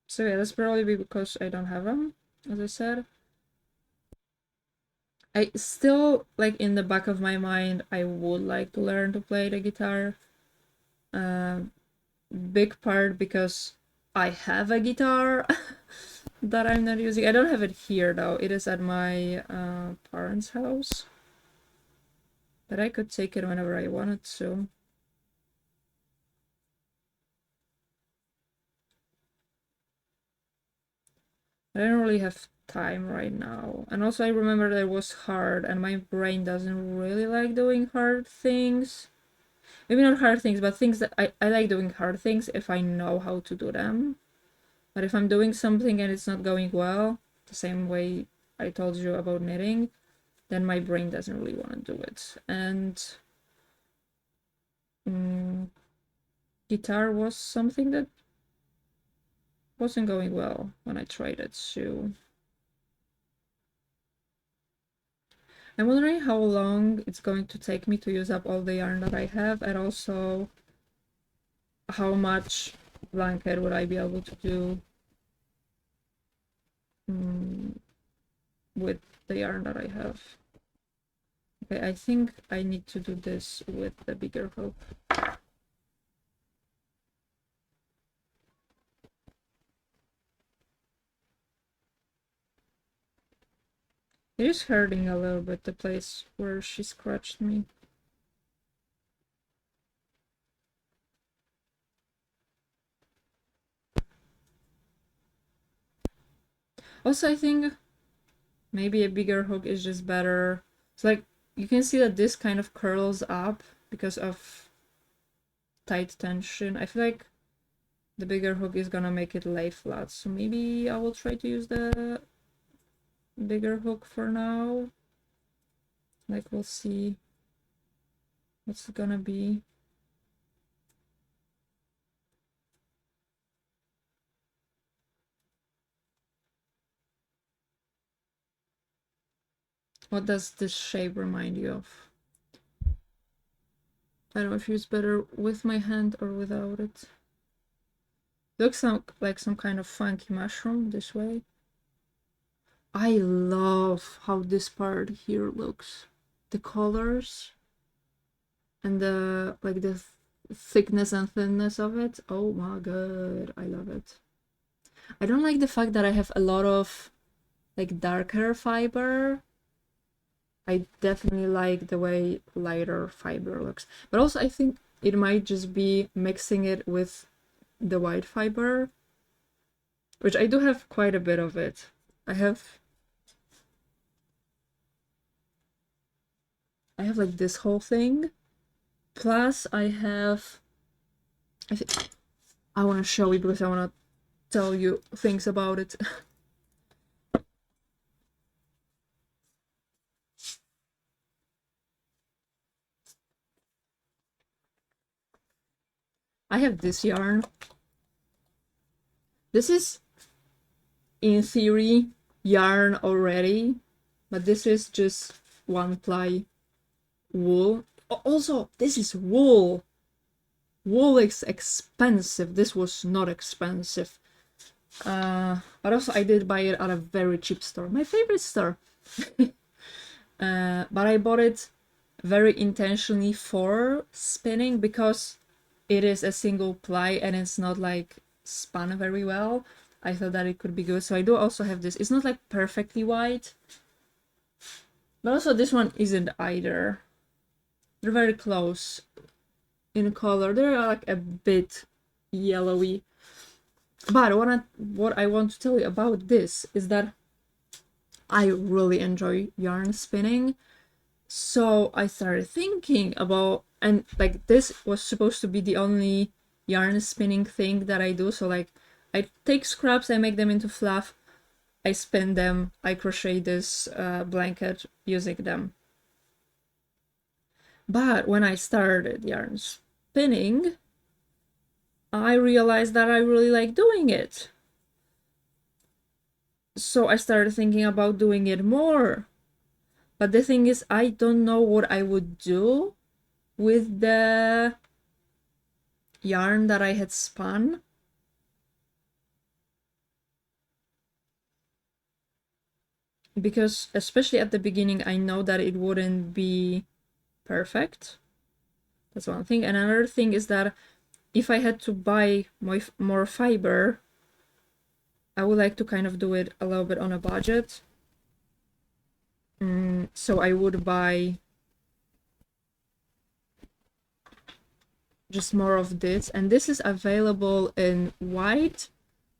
So yeah, that's probably because I don't have them, as I said. I still, like, in the back of my mind, I would like to learn to play the guitar. Big part because I have a guitar that I'm not using. I don't have it here though. It is at my parents' house. But I could take it whenever I wanted to. I don't really have time right now. And also I remember that it was hard and my brain doesn't really like doing hard things. Maybe not hard things, but things that I like doing hard things if I know how to do them. But if I'm doing something and it's not going well, the same way I told you about knitting, then my brain doesn't really want to do it. And guitar was something that wasn't going well when I tried it, so I'm wondering how long it's going to take me to use up all the yarn that I have, and also how much blanket would I be able to do with the yarn that I have. Okay, I think I need to do this with the bigger hook. It is hurting a little bit, the place where she scratched me. Also, I think maybe a bigger hook is just better. It's like, you can see that this kind of curls up because of tight tension. I feel like the bigger hook is gonna make it lay flat, so maybe I will try to use the bigger hook for now. Like, we'll see what's it gonna be. What does this shape remind you of? I don't know if it's better with my hand or without it. Looks like some kind of funky mushroom this way. I love how this part here looks. The colors and the like the thickness and thinness of it. Oh my god, I love it. I don't like the fact that I have a lot of like darker fiber. I definitely like the way lighter fiber looks. But also I think it might just be mixing it with the white fiber, which I do have quite a bit of it. I have like this whole thing. Plus I have, I want to show you because I want to tell you things about it. I have this yarn. This is, in theory, yarn already, but this is just one ply wool. Also, this is wool. Wool is expensive. This was not expensive. But also I did buy it at a very cheap store. My favorite store. But I bought it very intentionally for spinning because it is a single ply and it's not like spun very well. I thought that it could be good. So I do also have this. It's not like perfectly white. But also this one isn't either. They're very close in color. They're like a bit yellowy. But what I want to tell you about this is that I really enjoy yarn spinning. So I started thinking about, and like this was supposed to be the only yarn spinning thing that I do. So like I take scraps, I make them into fluff, I spin them, I crochet this blanket using them. But when I started yarn spinning, I realized that I really like doing it. So I started thinking about doing it more. But the thing is, I don't know what I would do with the yarn that I had spun. Because especially at the beginning, I know that it wouldn't be perfect. That's one thing. And another thing is that if I had to buy more fiber, I would like to kind of do it a little bit on a budget. So I would buy just more of this, and this is available in white,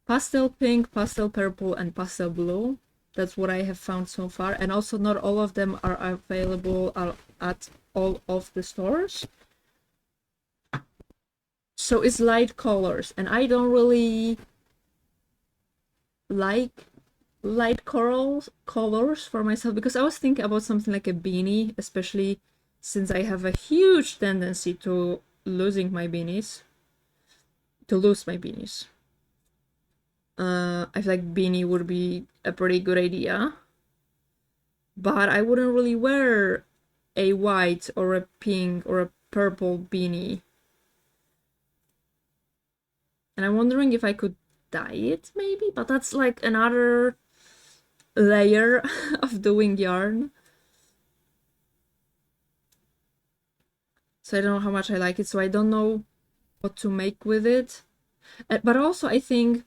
pastel pink, pastel purple, and pastel blue. That's what I have found so far, and also not all of them are available at all of the stores. So it's light colors, and I don't really like light colors for myself, because I was thinking about something like a beanie, especially since I have a huge tendency to lose my beanies. I feel like beanie would be a pretty good idea, but I wouldn't really wear a white or a pink or a purple beanie. And I'm wondering if I could dye it maybe, but that's like another layer of doing yarn. So I don't know how much I like it, so I don't know what to make with it. But also I think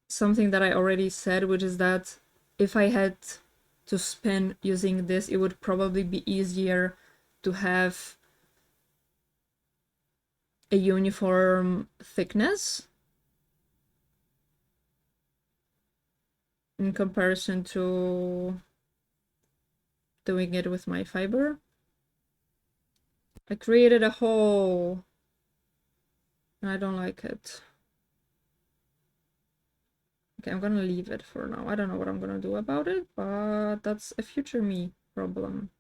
something that I already said, which is that if I had to spin using this, it would probably be easier to have a uniform thickness in comparison to doing it with my fiber. I created a hole and I don't like it. Okay, I'm gonna leave it for now. I don't know what I'm gonna do about it, but that's a future me problem.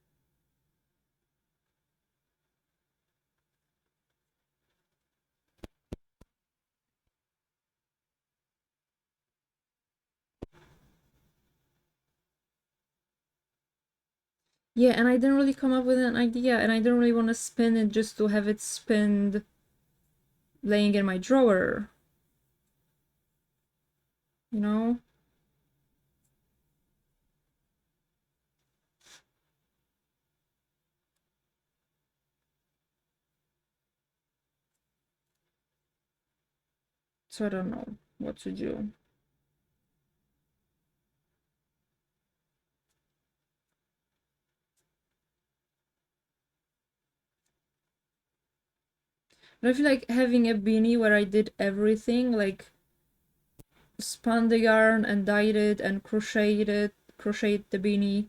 Yeah, and I didn't really come up with an idea, and I didn't really want to spin it just to have it spinned laying in my drawer. You know? So I don't know what to do. But I feel like having a beanie where I did everything, like spun the yarn and dyed it and crocheted the beanie,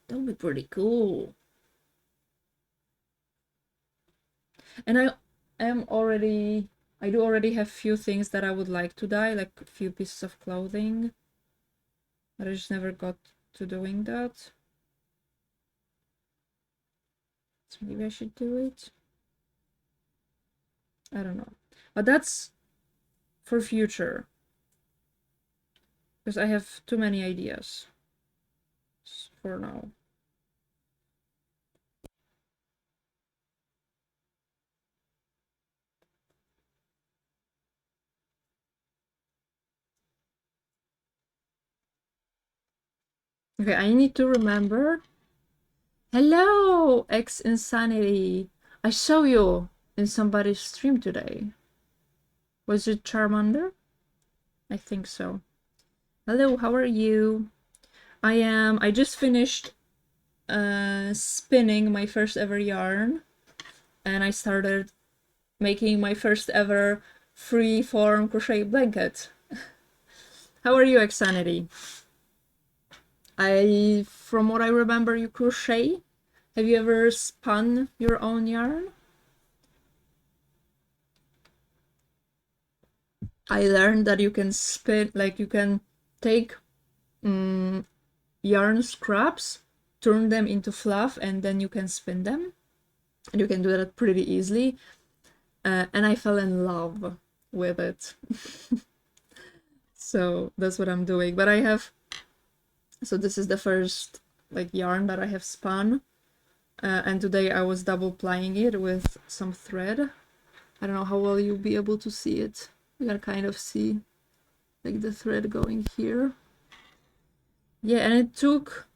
that would be pretty cool. And I do already have few things that I would like to dye, like a few pieces of clothing. But I just never got to doing that. So maybe I should do it. I don't know. But that's for future. Because I have too many ideas for now. Okay, I need to remember. Hello, X Insanity. I saw you in somebody's stream today. Was it Charmander? I think so. Hello, how are you? I just finished spinning my first ever yarn, and I started making my first ever free-form crochet blanket. How are you, Xanity? From what I remember, you crochet. Have you ever spun your own yarn? I learned that you can spin, like you can take yarn scraps, turn them into fluff, and then you can spin them. And you can do that pretty easily. And I fell in love with it. So that's what I'm doing. But so this is the first like yarn that I have spun. And today I was double plying it with some thread. I don't know how well you'll be able to see it. You can kind of see like the thread going here. Yeah, and it took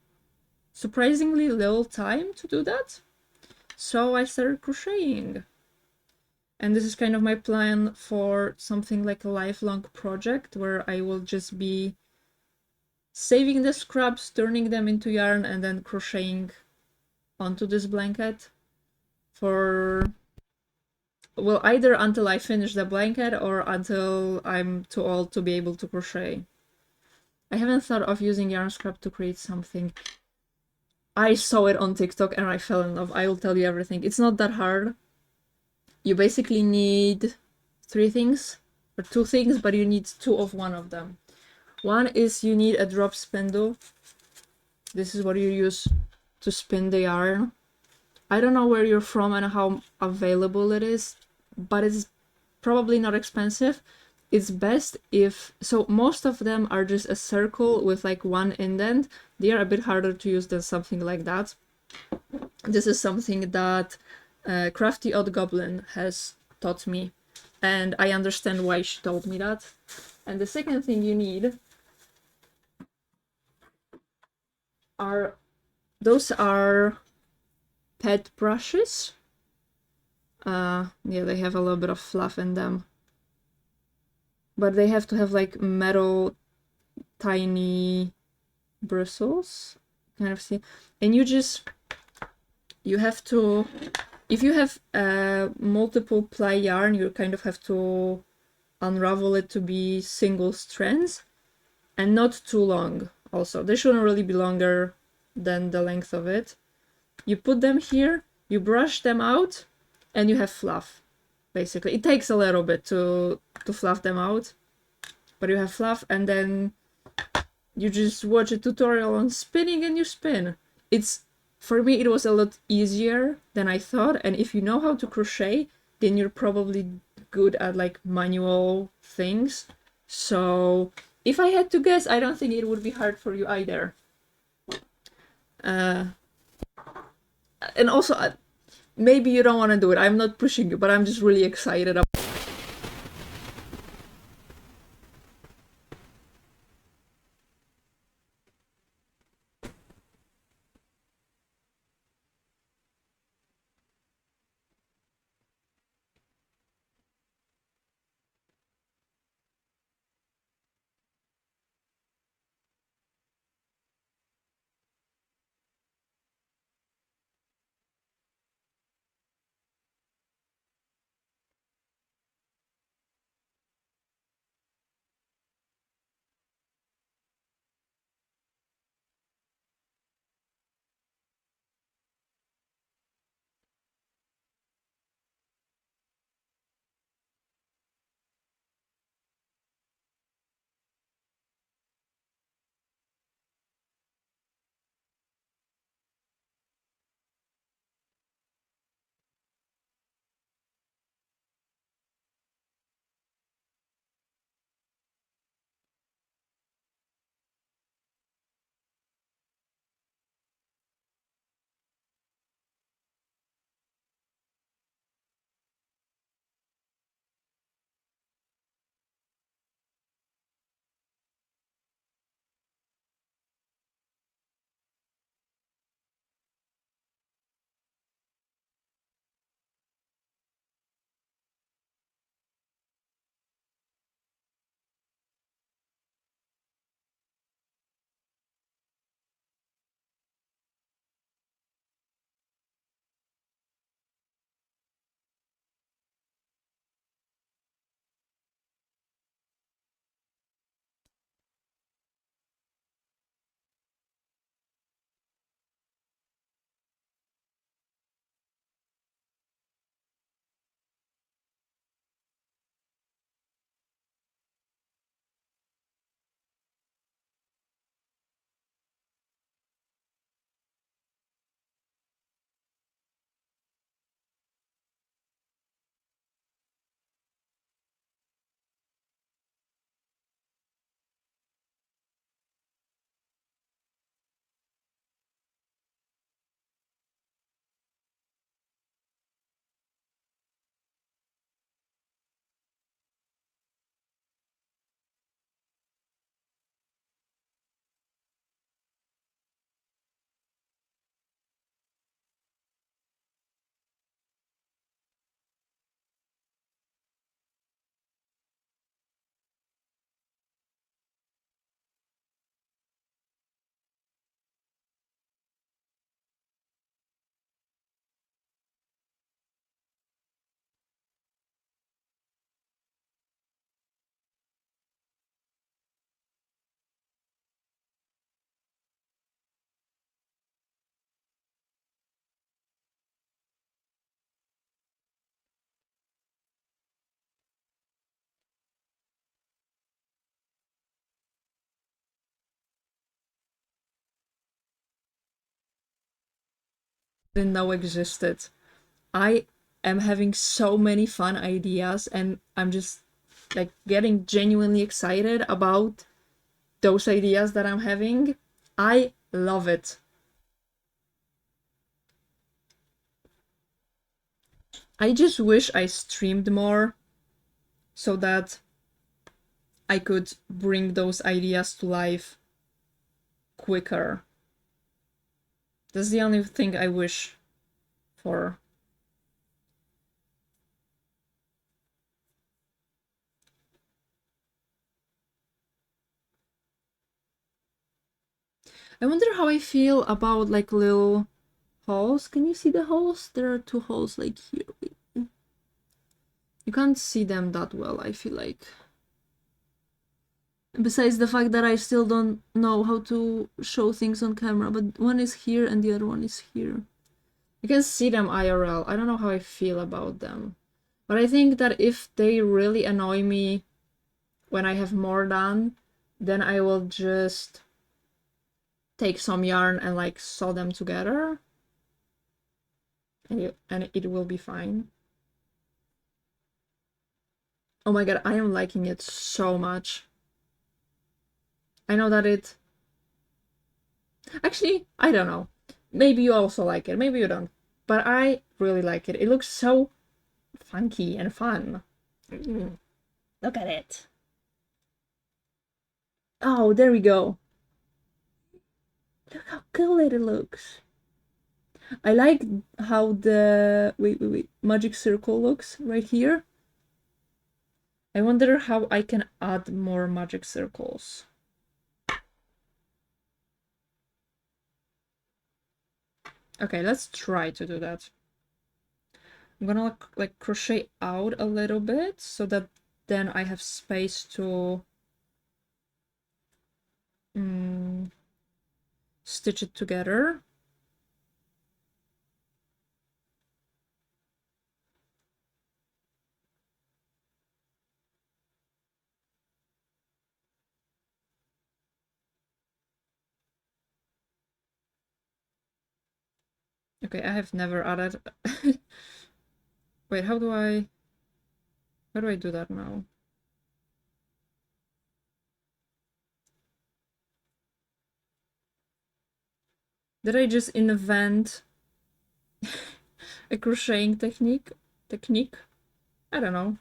surprisingly little time to do that. So I started crocheting. And this is kind of my plan for something like a lifelong project where I will just be saving the scraps, turning them into yarn, and then crocheting onto this blanket for well, either until I finish the blanket or until I'm too old to be able to crochet. I haven't thought of using yarn scrap to create something. I saw it on TikTok and I fell in love. I will tell you everything. It's not that hard. You basically need 3 things or 2 things, but you need 2 of one of them. One is you need a drop spindle. This is what you use to spin the yarn. I don't know where you're from and how available it is, but it's probably not expensive. It's best if, so most of them are just a circle with like one indent. They are a bit harder to use than something like that. This is something that Crafty Odd Goblin has taught me, and I understand why she told me that. And the second thing you need are, those are pet brushes. Yeah, they have a little bit of fluff in them, but they have to have like metal tiny bristles, kind of see. And you have to, if you have multiple ply yarn, you kind of have to unravel it to be single strands and not too long. Also, they shouldn't really be longer than the length of it. You put them here, you brush them out, and you have fluff. Basically, it takes a little bit to fluff them out, but you have fluff, and then you just watch a tutorial on spinning and you spin. It's, for me, it was a lot easier than I thought, and if you know how to crochet, then you're probably good at like manual things. So if I had to guess, I don't think it would be hard for you either. And also, maybe you don't want to do it. I'm not pushing you, but I'm just really excited about. didn't know existed. I am having so many fun ideas, and I'm just like getting genuinely excited about those ideas that I'm having. I love it. I just wish I streamed more so that I could bring those ideas to life quicker. That's the only thing I wish for. I wonder how I feel about like little holes. Can you see the holes? There are two holes like here. You can't see them that well, I feel like. Besides the fact that I still don't know how to show things on camera, but one is here and the other one is here. You can see them IRL. I don't know how I feel about them. But I think that if they really annoy me when I have more done, then I will just take some yarn and like sew them together. And it will be fine. Oh my god, I am liking it so much. I know that it... Actually, I don't know. Maybe you also like it, maybe you don't. But I really like it. It looks so funky and fun. Look at it. Oh, there we go. Look how cool it looks. I like how the... Wait. Magic circle looks right here. I wonder how I can add more magic circles. Okay, let's try to do that. I'm gonna like crochet out a little bit so that then I have space to stitch it together. Okay, I have never added... Wait, how do I do that now? Did I just invent a crocheting technique? I don't know.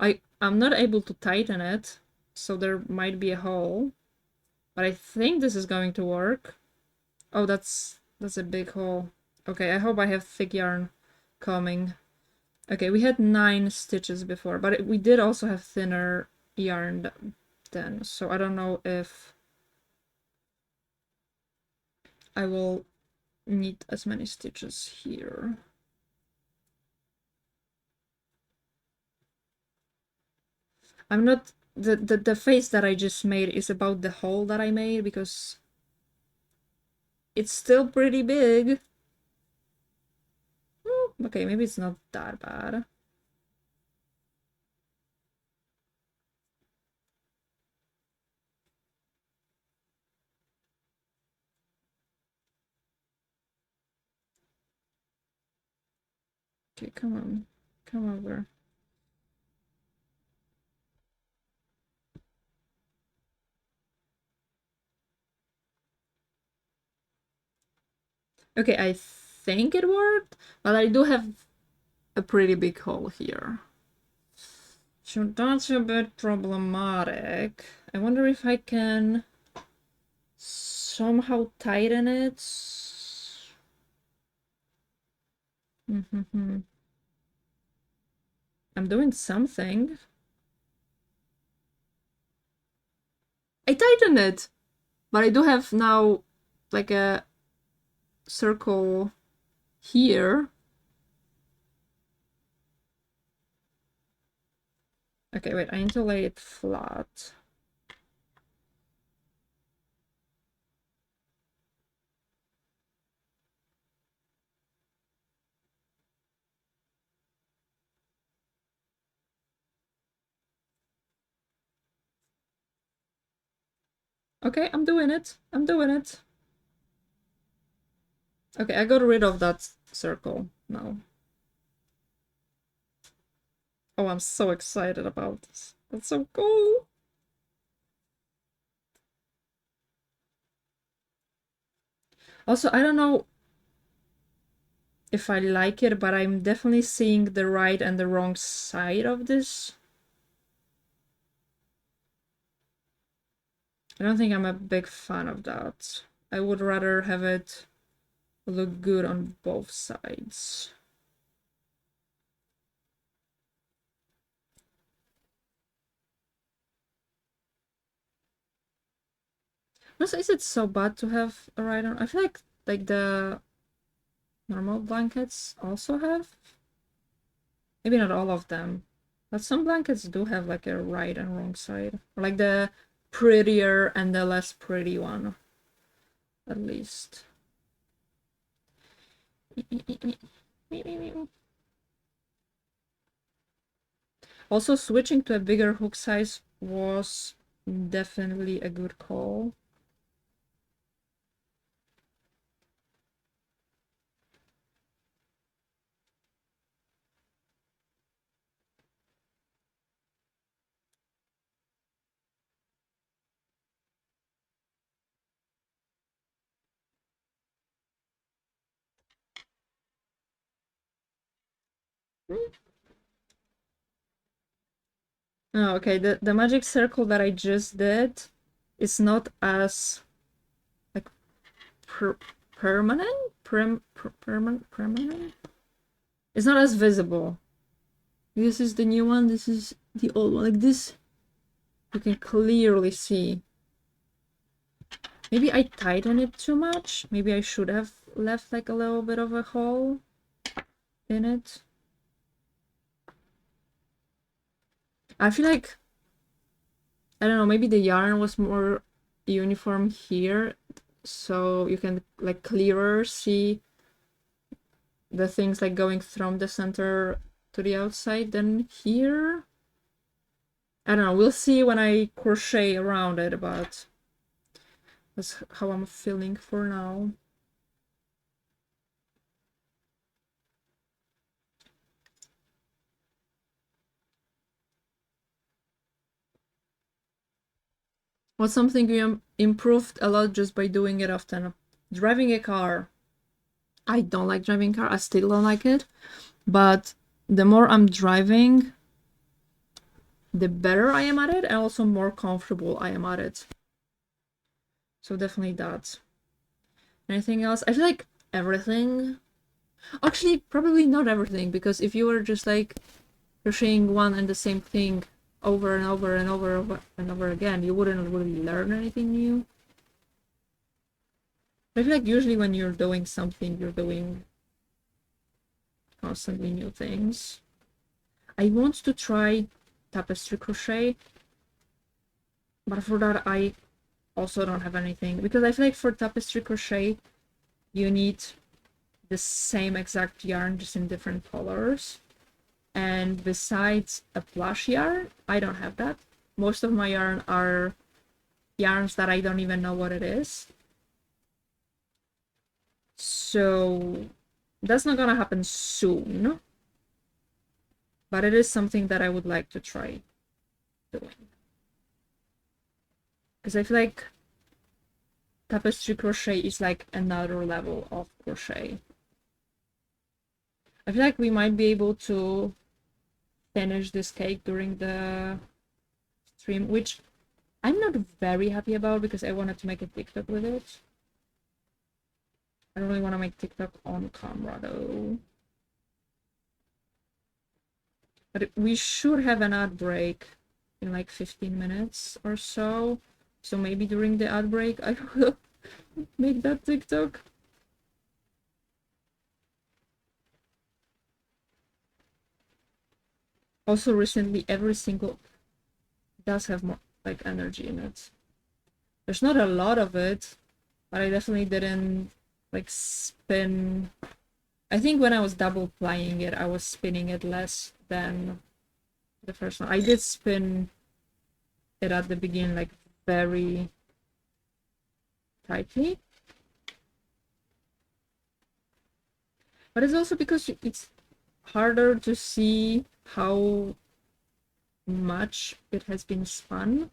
I'm not able to tighten it, so there might be a hole. But I think this is going to work. Oh, that's a big hole. Okay, I hope I have thick yarn coming. Okay, we had 9 stitches before, but we did also have thinner yarn then, so I don't know if I will need as many stitches here. I'm not... The face that I just made is about the hole that I made, because it's still pretty big. Okay, maybe it's not that bad. Okay, come on. Come over. Okay, I think it worked, but I do have a pretty big hole here. So that's a bit problematic. I wonder if I can somehow tighten it. I'm doing something. I tightened it! But I do have now like a circle here. Okay, wait, I need to lay it flat. Okay, I'm doing it. I'm doing it. Okay, I got rid of that circle now. Oh, I'm so excited about this. That's so cool. Also, I don't know if I like it, but I'm definitely seeing the right and the wrong side of this. I don't think I'm a big fan of that. I would rather have it look good on both sides. Also, is it so bad to have a right arm? I feel like the normal blankets also have. Maybe not all of them, but some blankets do have like a right and wrong side. Or like the prettier and the less pretty one, at least. Also, switching to a bigger hook size was definitely a good call. Oh, okay, the magic circle that I just did is not as like permanent? Permanent? It's not as visible. This is the new one, this is the old one. Like this, you can clearly see. Maybe I tighten it too much. Maybe I should have left like a little bit of a hole in it. I feel like, I don't know, maybe the yarn was more uniform here, so you can like clearer see the things like going from the center to the outside than here. I don't know, we'll see when I crochet around it, but that's how I'm feeling for now. What's something you improved a lot just by doing it often? Driving a car. I don't like driving car. I still don't like it. But the more I'm driving, the better I am at it, and also more comfortable I am at it. So definitely that. Anything else? I feel like everything. Actually, probably not everything, because if you were just like crocheting one and the same thing over and over and over and over again, you wouldn't really learn anything new. I feel like usually when you're doing something, you're doing constantly new things. I want to try tapestry crochet, but for that I also don't have anything, because I feel like for tapestry crochet you need the same exact yarn just in different colors, and besides a plush yarn, I don't have that. Most of my yarn are yarns that I don't even know what it is, so that's not gonna happen soon, but it is something that I would like to try doing, because I feel like tapestry crochet is like another level of crochet. I feel like we might be able to finish this cake during the stream, which I'm not very happy about because I wanted to make a TikTok with it. I don't really want to make TikTok on camera though. But we should have an ad break in like 15 minutes or so. So maybe during the ad break I will make that TikTok. Also recently every single does have more like energy in it. There's not a lot of it, but I definitely didn't like spin. I think when I was double plying it, I was spinning it less than the first one. I did spin it at the beginning like very tightly. But it's also because it's harder to see how much it has been spun.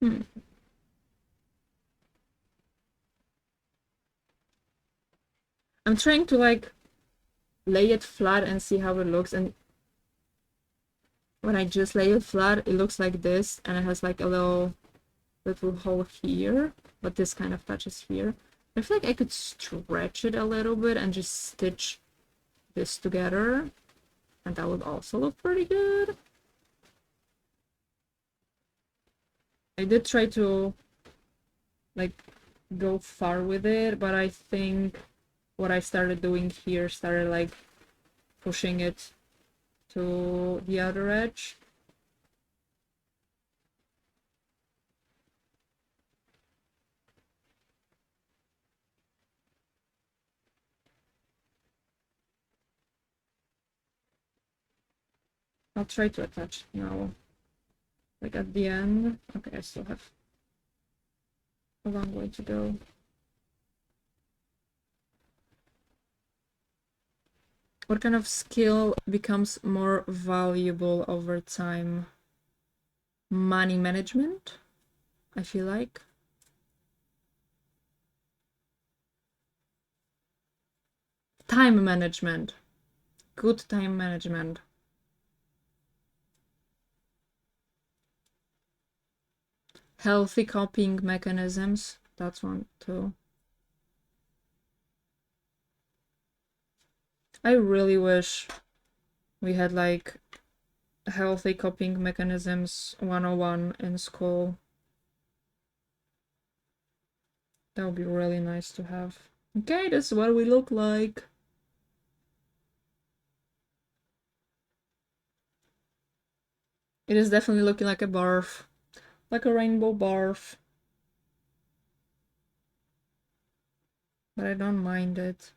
Hmm. I'm trying to like lay it flat and see how it looks, and when I just lay it flat, it looks like this, and it has like a little hole here, but this kind of touches here. I feel like I could stretch it a little bit and just stitch this together, and that would also look pretty good. I did try to like go far with it, but I think what I started doing here started like pushing it to the other edge. I'll try to attach it now, like at the end. Okay, I still have a long way to go. What kind of skill becomes more valuable over time? Money management, I feel like. Time management. Good time management. Healthy coping mechanisms. That's one too. I really wish we had like healthy coping mechanisms 101 in school. That would be really nice to have. Okay, this is what we look like. It is definitely looking like a barf. Like a rainbow barf. But I don't mind it.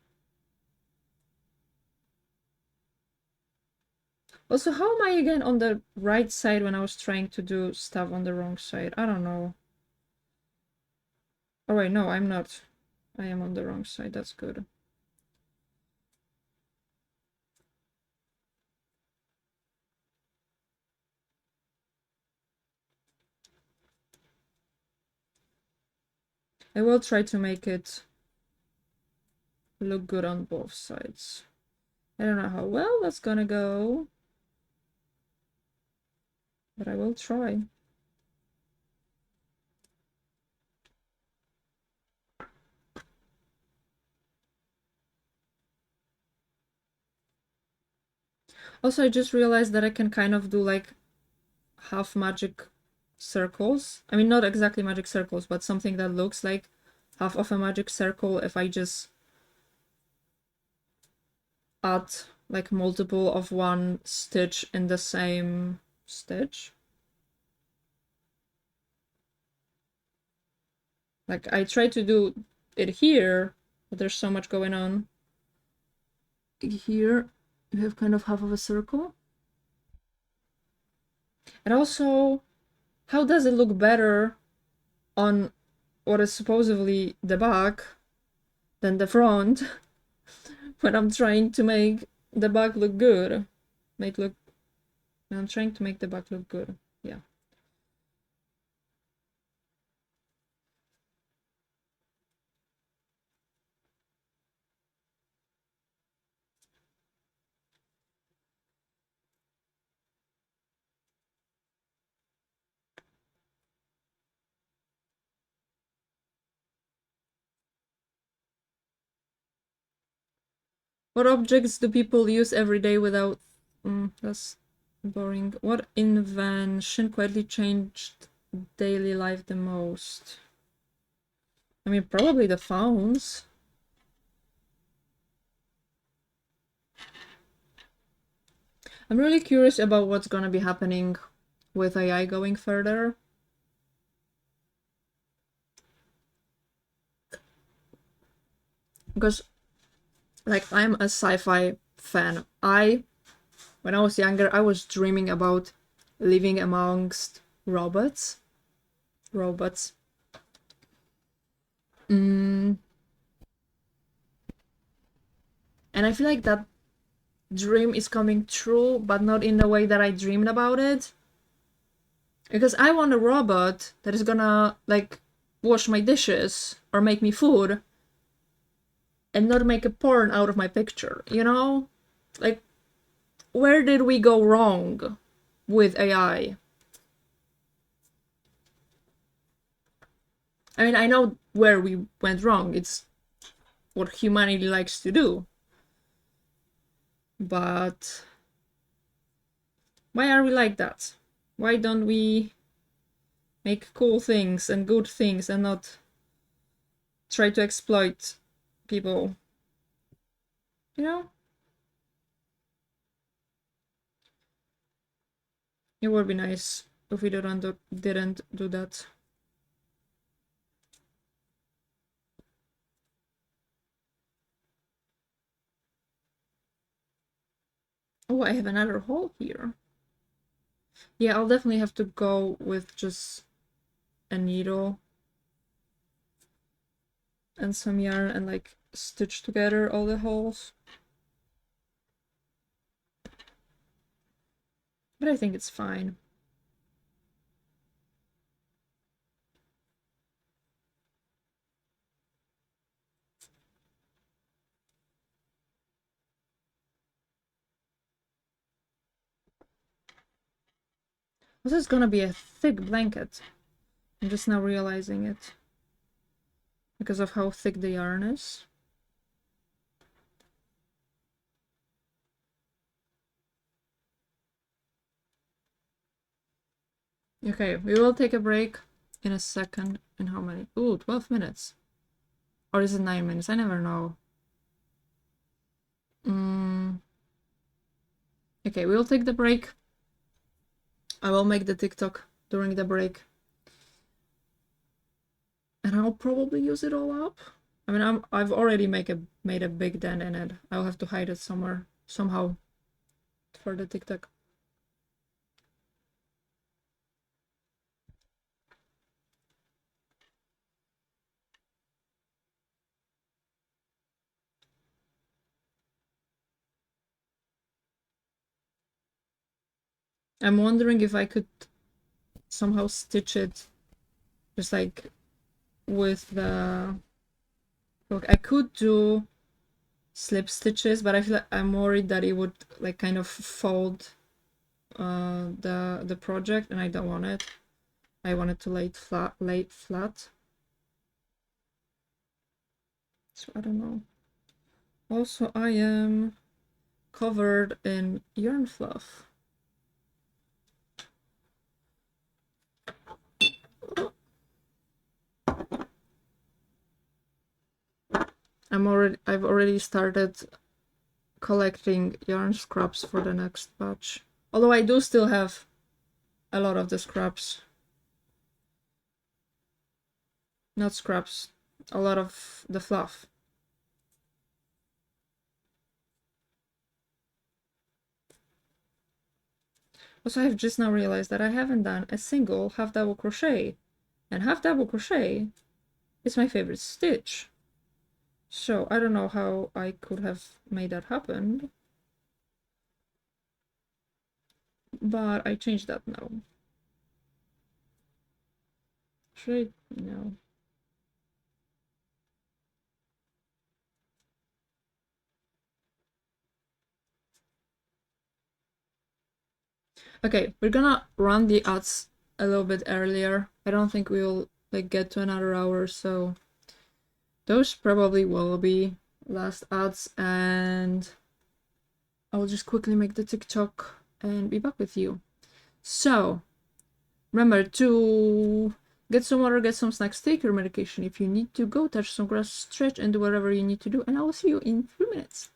Also, how am I again on the right side when I was trying to do stuff on the wrong side? I don't know. Oh wait, no, I'm not. I am on the wrong side, that's good. I will try to make it look good on both sides. I don't know how well that's gonna go, but I will try. Also, I just realized that I can kind of do like half magic circles. I mean, not exactly magic circles, but something that looks like half of a magic circle if I just add like multiple of one stitch in the same stitch. Like I try to do it here, but there's so much going on. Here you have kind of half of a circle. And also, how does it look better on what is supposedly the back than the front when I'm trying to make the back look good? I'm trying to make the back look good. Yeah. What objects do people use every day without... that's boring. What invention quietly changed daily life the most? I mean, probably the phones. I'm really curious about what's gonna be happening with AI going further. because like I'm a sci-fi fan. When I was younger, I was dreaming about living amongst robots. Robots. And I feel like that dream is coming true, but not in the way that I dreamed about it. Because I want a robot that is gonna, like, wash my dishes or make me food and not make a porn out of my picture, you know? Like, where did we go wrong with AI? I mean, I know where we went wrong. It's what humanity likes to do. But why are we like that? Why don't we make cool things and good things and not try to exploit people? You know? It would be nice if we didn't do that. Oh, I have another hole here. Yeah, I'll definitely have to go with just a needle and some yarn and like stitch together all the holes. But I think it's fine. This is gonna be a thick blanket. I'm just now realizing it. Because of how thick the yarn is. Okay, we will take a break in a second. In how many? Ooh, 12 minutes. Or is it 9 minutes? I never know. Okay, we'll take the break. I will make the TikTok during the break. And I'll probably use it all up. I mean, I've already made a big dent in it. I'll have to hide it somewhere, somehow, for the TikTok. I'm wondering if I could somehow stitch it just like with the... Look, I could do slip stitches, but I feel like I'm worried that it would like kind of fold the project, and I don't want it. I want it to lay flat. So I don't know. Also, I am covered in yarn fluff. I've already started collecting yarn scraps for the next batch. Although I do still have a lot of the scraps. Not scraps, a lot of the fluff. Also, I've just now realized that I haven't done a single half double crochet. And half double crochet is my favorite stitch. So I don't know how I could have made that happen. But I changed that now. Should I? No. Okay, we're gonna run the ads a little bit earlier. I don't think we'll like get to another hour, so those probably will be last ads, and I'll just quickly make the TikTok and be back with you. So remember to get some water, get some snacks, take your medication if you need to, go touch some grass, stretch, and do whatever you need to do, and I will see you in 3 minutes.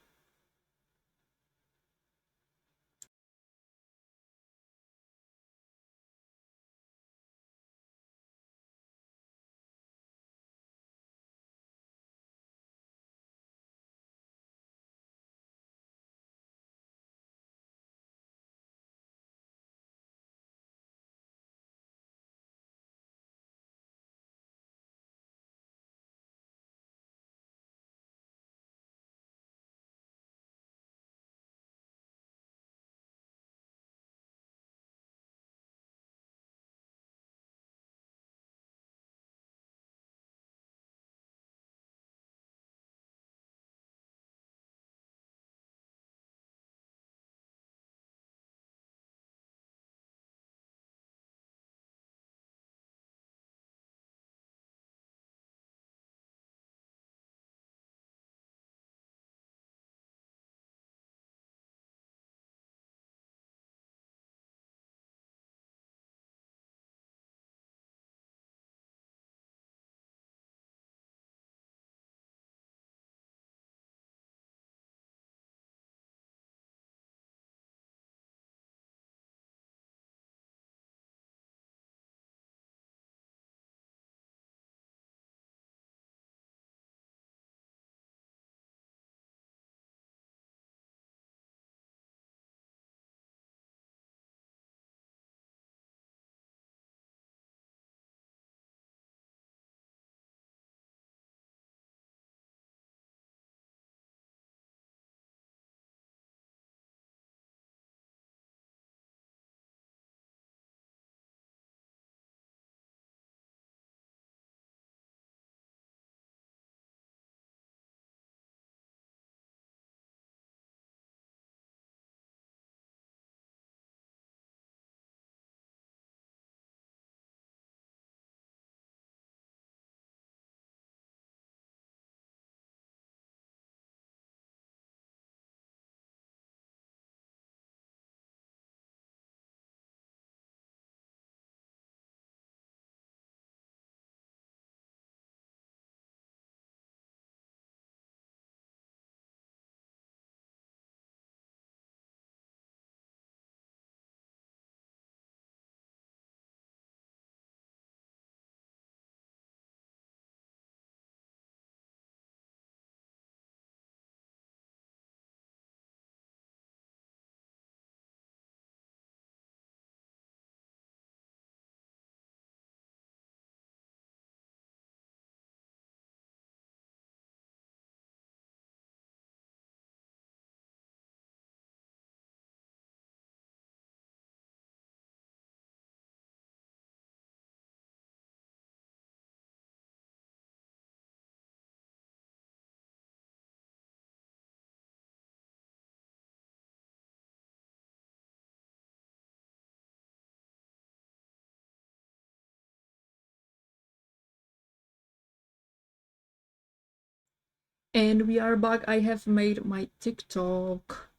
And we are back. I have made my TikTok.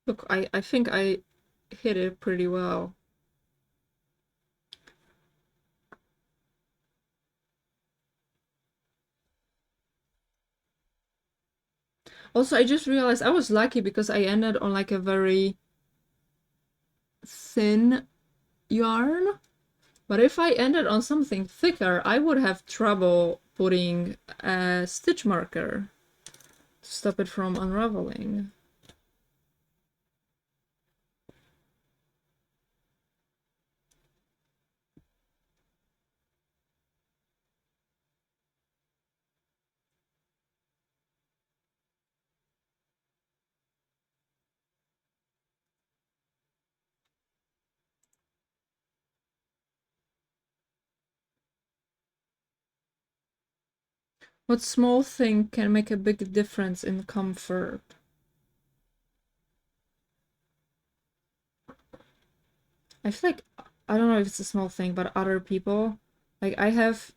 Look, I think I hit it pretty well. Also, I just realized I was lucky because I ended on like a very thin yarn. But if I ended on something thicker, I would have trouble putting a stitch marker to stop it from unraveling. What small thing can make a big difference in comfort? I feel like, I don't know if it's a small thing, but other people, like I have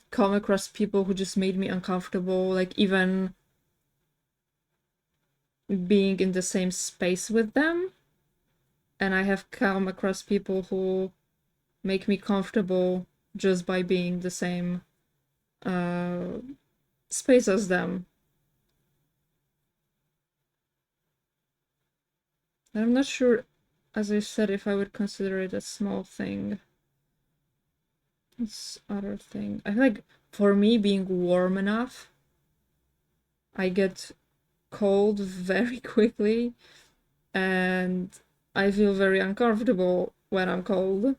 come across people who just made me uncomfortable, like even being in the same space with them. And I have come across people who make me comfortable just by being the same uh, space as them. And I'm not sure, as I said, if I would consider it a small thing. It's other thing. I feel like for me, being warm enough, I get cold very quickly, and I feel very uncomfortable when I'm cold.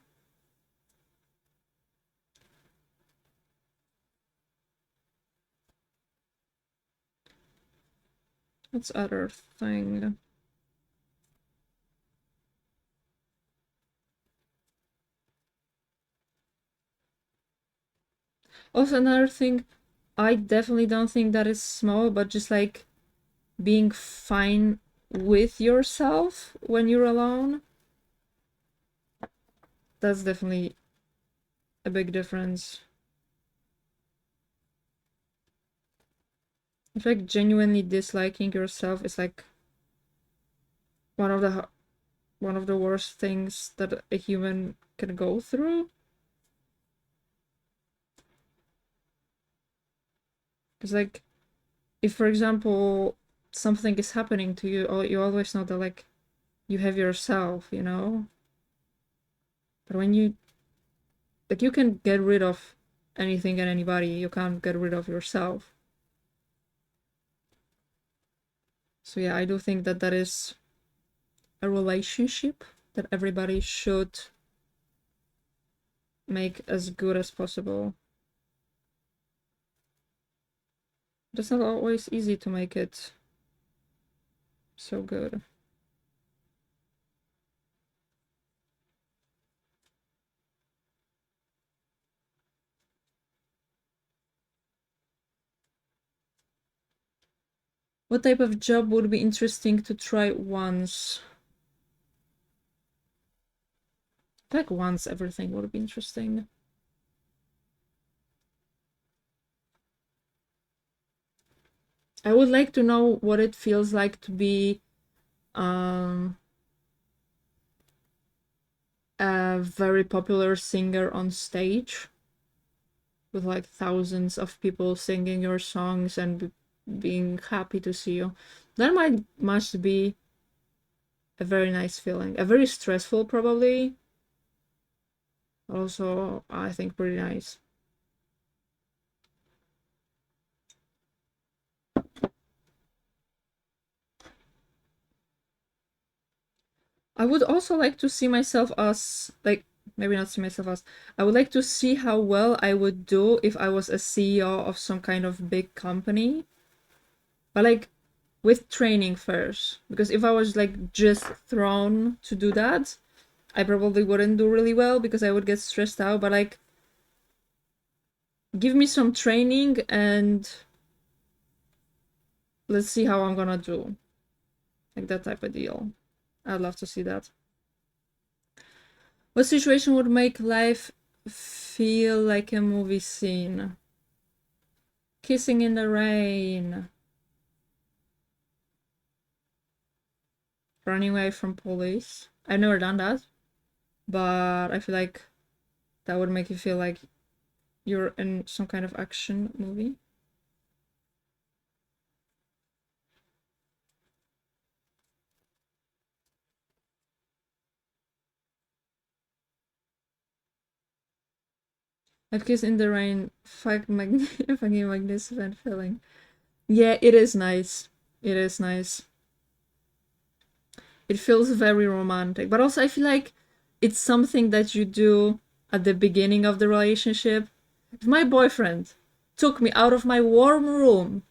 That's other thing. Also, another thing, I definitely don't think that is small, but just like being fine with yourself when you're alone. That's definitely a big difference. I feel like genuinely disliking yourself is like one of the worst things that a human can go through. Because like, if for example something is happening to you, you always know that like you have yourself, you know. But when you like, you can get rid of anything and anybody, you can't get rid of yourself. So yeah, I do think that that is a relationship that everybody should make as good as possible. It's not always easy to make it so good. What type of job would be interesting to try once? I feel like once everything would be interesting. I would like to know what it feels like to be a very popular singer on stage with like thousands of people singing your songs and being happy to see you. That must be a very nice feeling. A very stressful probably. Also, I think pretty nice. I would also like to see myself as, like, maybe not see myself as, I would like to see how well I would do if I was a CEO of some kind of big company. But like, with training first. Because if I was like just thrown to do that, I probably wouldn't do really well because I would get stressed out. But like, give me some training and let's see how I'm gonna do. Like that type of deal. I'd love to see that. What situation would make life feel like a movie scene? Kissing in the rain. Running away from police. I've never done that, but I feel like that would make you feel like you're in some kind of action movie. I've kissed in the rain. Fucking magnificent feeling. Yeah, it is nice. It is nice. It feels very romantic, but also I feel like it's something that you do at the beginning of the relationship. If my boyfriend took me out of my warm room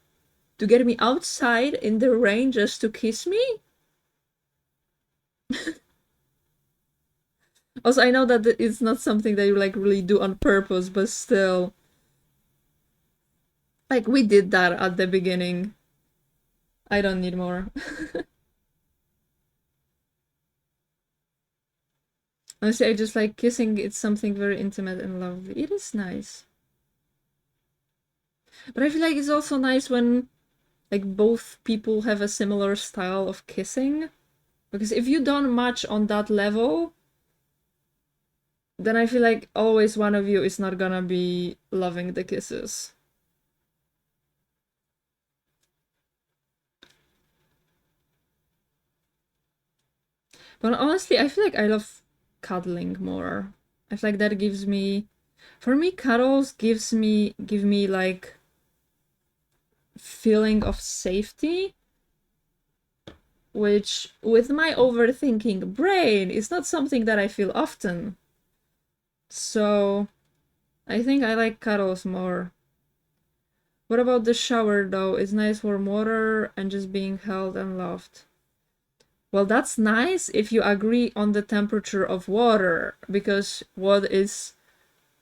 to get me outside in the rain just to kiss me. Also, I know that it's not something that you like really do on purpose, but still, like we did that at the beginning. I don't need more. Honestly, I just like kissing. It's something very intimate and lovely. It is nice. But I feel like it's also nice when like both people have a similar style of kissing. Because if you don't match on that level, then I feel like always one of you is not gonna be loving the kisses. But honestly, I feel like I love cuddling more. I feel like that gives me, for me, cuddles give me like feeling of safety, which with my overthinking brain is not something that I feel often. So I think I like cuddles more. What about the shower though? It's nice warm water and just being held and loved. Well, that's nice if you agree on the temperature of water, because what is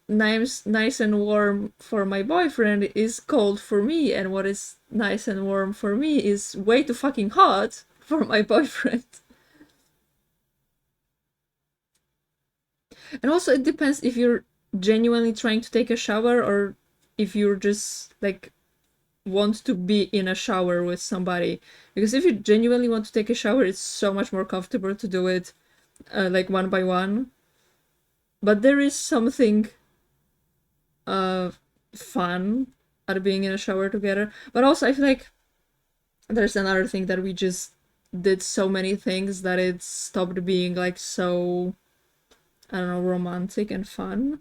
nice and warm for my boyfriend is cold for me, and what is nice and warm for me is way too fucking hot for my boyfriend. And also it depends if you're genuinely trying to take a shower or if you're just like want to be in a shower with somebody. Because if you genuinely want to take a shower, it's so much more comfortable to do it like one by one. But there is something fun at being in a shower together. But also I feel like there's another thing that we just did so many things that it stopped being like so, I don't know, romantic and fun.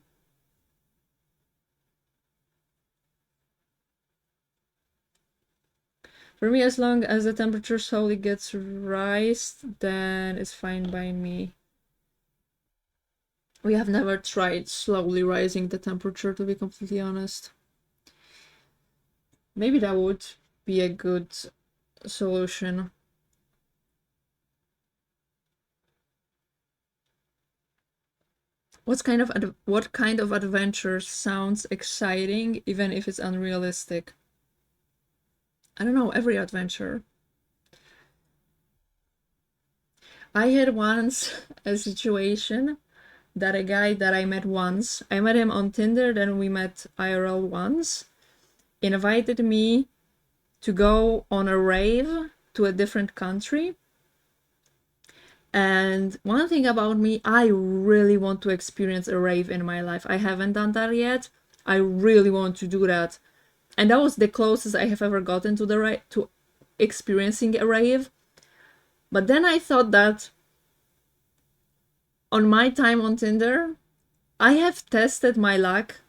For me, as long as the temperature slowly gets raised, then it's fine by me. We have never tried slowly rising the temperature, to be completely honest. Maybe that would be a good solution. What kind of adventure sounds exciting, even if it's unrealistic? I don't know, every adventure. I had once a situation that a guy that I met once, I met him on Tinder, then we met IRL once, invited me to go on a rave to a different country. And one thing about me, I really want to experience a rave in my life. I haven't done that yet. I really want to do that. And that was the closest I have ever gotten to to experiencing a rave. But then I thought that on my time on Tinder, I have tested my luck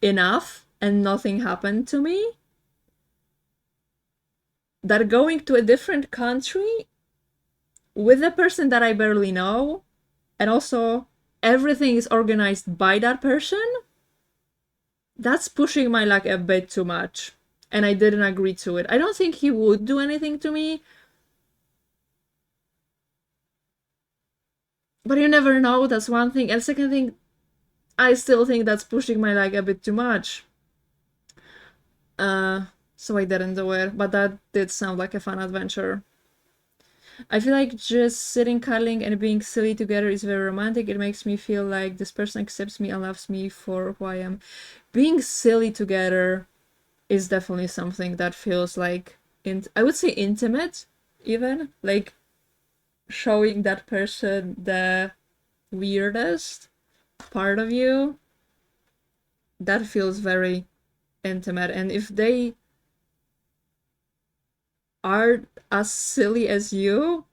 enough and nothing happened to me. That going to a different country with a person that I barely know, and also everything is organized by that person, that's pushing my luck a bit too much. And I didn't agree to it. I don't think he would do anything to me, but you never know. That's one thing. And second thing, I still think that's pushing my luck a bit too much. So I didn't do it, but that did sound like a fun adventure. I feel like just sitting, cuddling, and being silly together is very romantic. It makes me feel like this person accepts me and loves me for who I am. Being silly together is definitely something that feels like, I would say intimate, even, like showing that person the weirdest part of you. That feels very intimate. And if they are as silly as you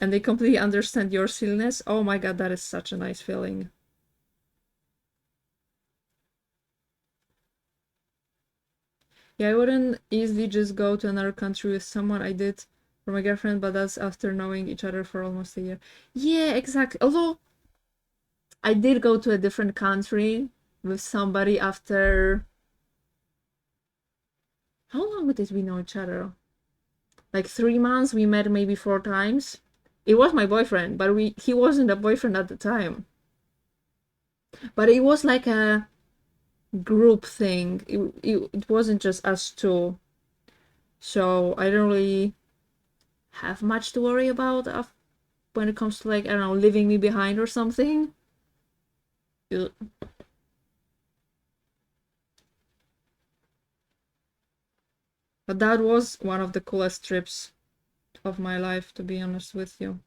and they completely understand your silliness, oh my god, that is such a nice feeling. Yeah, I wouldn't easily just go to another country with someone. I did for my girlfriend, but that's after knowing each other for almost a year. Yeah, exactly. Although I did go to a different country with somebody after, how long did we know each other? Like 3 months. We met maybe 4 times. It was my boyfriend, but he wasn't a boyfriend at the time. But it was like a group thing. It wasn't just us two. So I don't really have much to worry about when it comes to, like, I don't know, leaving me behind or something. Ugh. But that was one of the coolest trips of my life, to be honest with you.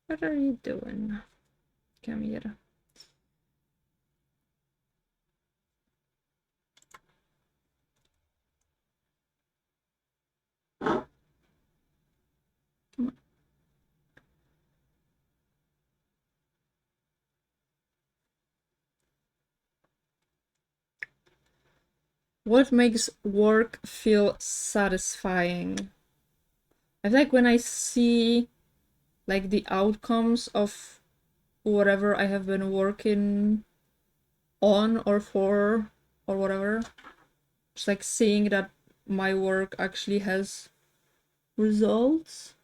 What are you doing? Come here. Come on. What makes work feel satisfying? I feel like when I see like the outcomes of whatever I have been working on or for or whatever, just like seeing that my work actually has results,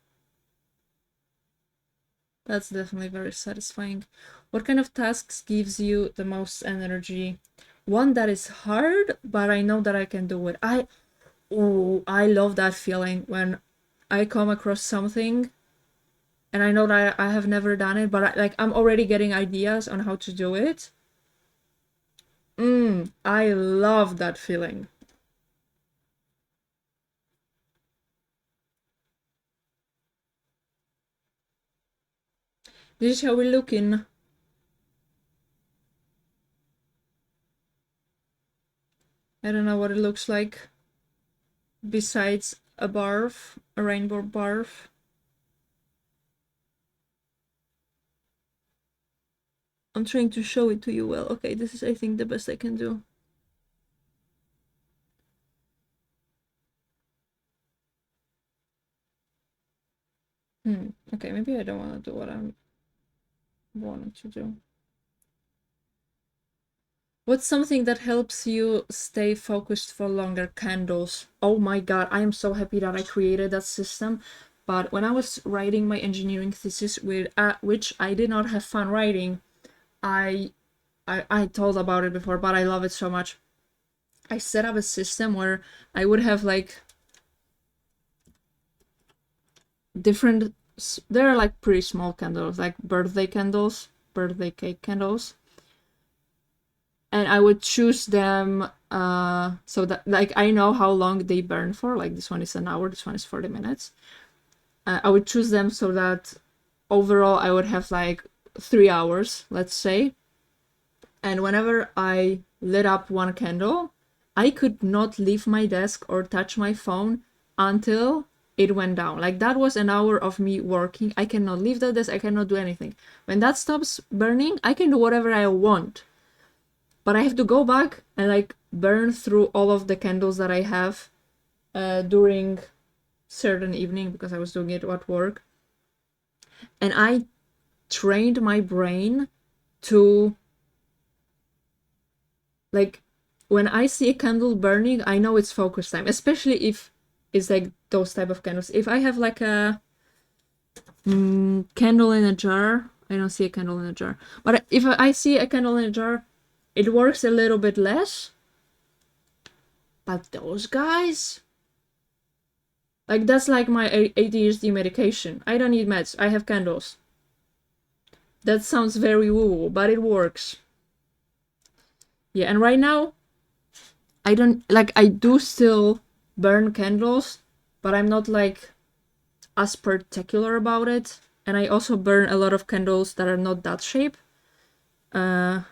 that's definitely very satisfying. What kind of tasks gives you the most energy? One that is hard, but I know that I can do it. I love that feeling when I come across something and I know that I have never done it, but I'm already getting ideas on how to do it. I love that feeling. This is how we're looking. I don't know what it looks like besides a barf, a rainbow barf. I'm trying to show it to you well. Okay, this is, I think, the best I can do. Okay, maybe I don't want to do what I wanted to do. What's something that helps you stay focused for longer? Candles. Oh my god, I am so happy that I created that system. But when I was writing my engineering thesis, which I did not have fun writing, I told about it before, but I love it so much. I set up a system where I would have like different, they're like pretty small candles, like birthday candles, birthday cake candles. And I would choose them so that, like, I know how long they burn for. Like, this one is an hour, this one is 40 minutes. I would choose them so that overall I would have like 3 hours, let's say. And whenever I lit up one candle, I could not leave my desk or touch my phone until it went down. Like, that was an hour of me working. I cannot leave the desk, I cannot do anything. When that stops burning, I can do whatever I want. But I have to go back and like burn through all of the candles that I have during certain evening, because I was doing it at work. And I trained my brain to, like, when I see a candle burning, I know it's focus time, especially if it's like those type of candles. If I have like a candle in a jar, I don't see a candle in a jar, but if I see a candle in a jar, it works a little bit less. But those guys, Like, that's like my ADHD medication. I don't need meds. I have candles. That sounds very woo, but it works. Yeah, and right now, I don't, like, I do still burn candles, but I'm not, like, as particular about it. And I also burn a lot of candles that are not that shape. But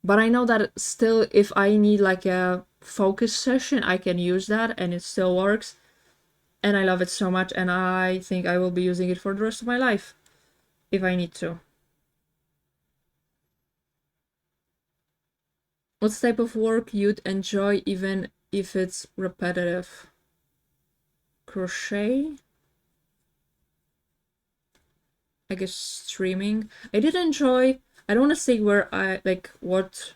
I know that still, if I need, like, a focus session, I can use that, and it still works. And I love it so much, and I think I will be using it for the rest of my life, if I need to. What type of work you'd enjoy even if it's repetitive? Crochet? I guess streaming. I did enjoy, I don't want to say where I, like, what...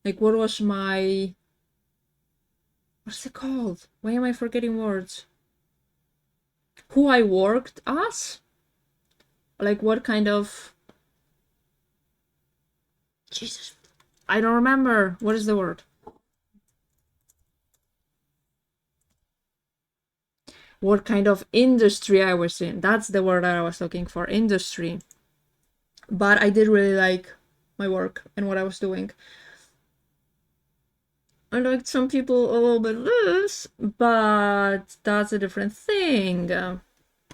like, what was my... What's it called? Why am I forgetting words? Who I worked as? Like, what kind of... Jesus. I don't remember. What is the word? What kind of industry I was in. That's the word that I was looking for. Industry. But I did really like my work and what I was doing. I liked some people a little bit less, but that's a different thing.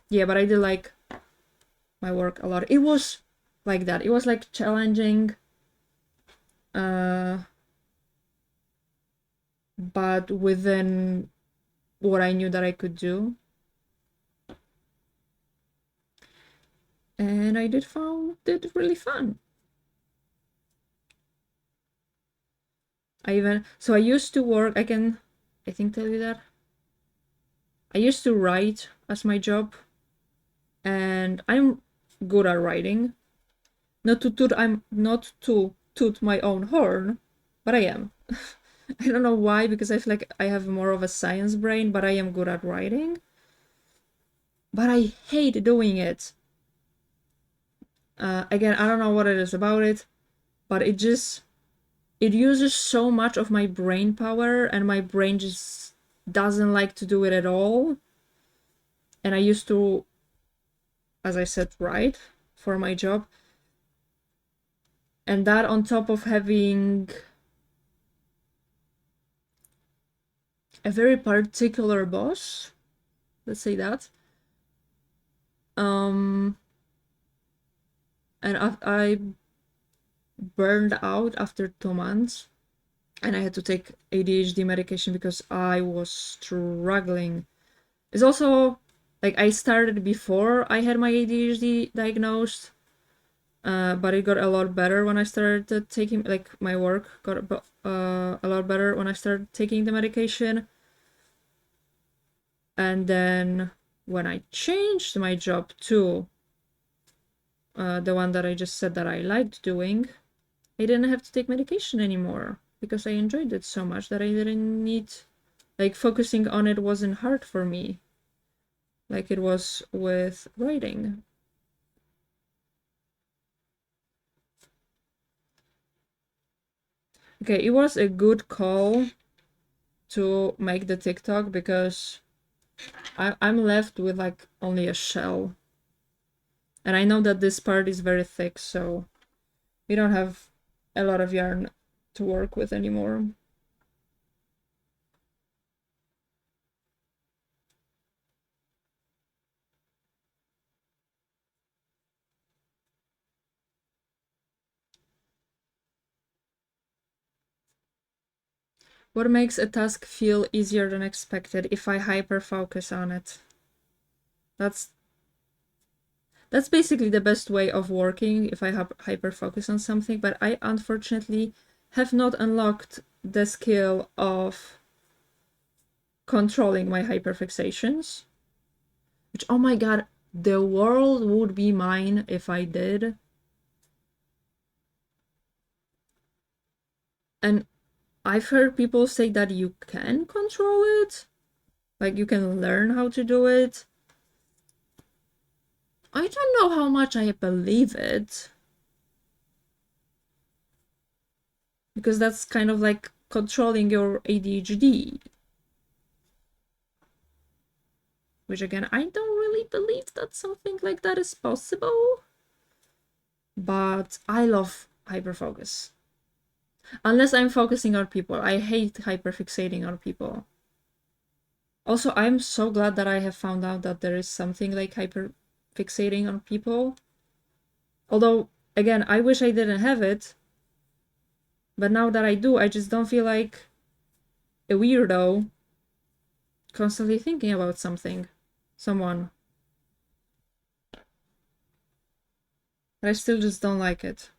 Yeah, but I did like my work a lot. It was like that. It was like challenging, but within what I knew that I could do. And I found it really fun. So I used to work, I think tell you that. I used to write as my job, and I'm good at writing. I'm not to toot my own horn, but I am. I don't know why, because I feel like I have more of a science brain, but I am good at writing. But I hate doing it. Again, I don't know what it is about it, but it uses so much of my brain power, and my brain just doesn't like to do it at all. And I used to, as I said, write for my job. And that on top of having a very particular boss, let's say that. And I burned out after 2 months, and I had to take ADHD medication because I was struggling. It's also like I started before I had my ADHD diagnosed, but it got a lot better when I started taking, like, my work got a lot better when I started taking the medication. And then when I changed my job to the one that I just said that I liked doing, I didn't have to take medication anymore because I enjoyed it so much that I didn't need, like, focusing on it wasn't hard for me like it was with writing. Okay, it was a good call to make the TikTok because I'm left with, like, only a shell. And I know that this part is very thick, so we don't have a lot of yarn to work with anymore. What makes a task feel easier than expected if I hyper focus on it? That's basically the best way of working if I hyper focus on something, but I unfortunately have not unlocked the skill of controlling my hyperfixations. Which, oh my god, the world would be mine if I did. And I've heard people say that you can control it. Like, you can learn how to do it. I don't know how much I believe it. Because that's kind of like controlling your ADHD. Which again, I don't really believe that something like that is possible. But I love hyperfocus. Unless I'm focusing on people. I hate hyperfixating on people. Also, I'm so glad that I have found out that there is something like hyperfixating on people. Although, again, I wish I didn't have it. But now that I do, I just don't feel like a weirdo constantly thinking about someone. But I still just don't like it.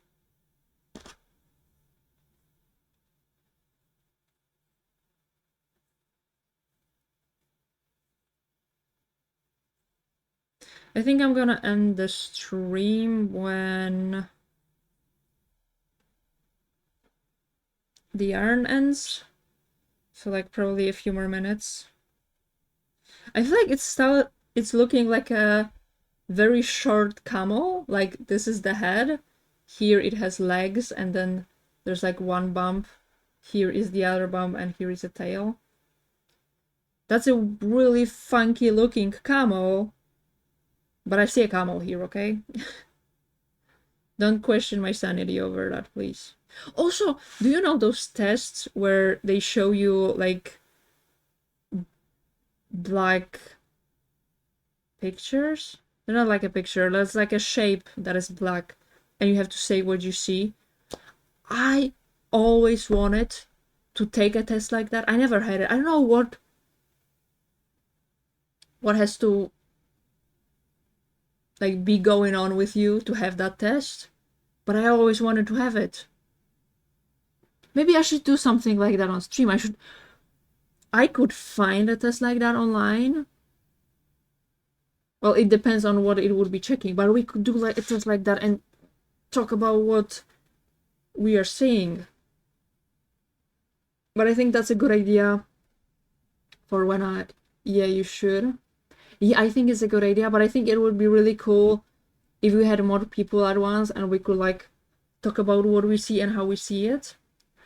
I think I'm gonna end the stream when the yarn ends. So like probably a few more minutes. I feel like it's looking like a very short camel. Like this is the head. Here it has legs and then there's like one bump. Here is the other bump and here is a tail. That's a really funky looking camel. But I see a camel here, okay? Don't question my sanity over that, please. Also, do you know those tests where they show you like black pictures? They're not like a picture, that's like a shape that is black and you have to say what you see. I always wanted to take a test like that. I never had it. I don't know what has to like be going on with you to have that test, but I always wanted to have it. Maybe I should do something like that on stream. I could find a test like that online. Well, it depends on what it would be checking, but we could do like a test like that and talk about what we are seeing. But I think that's a good idea for when yeah, you should. Yeah, I think it's a good idea, but I think it would be really cool if we had more people at once and we could like talk about what we see and how we see it.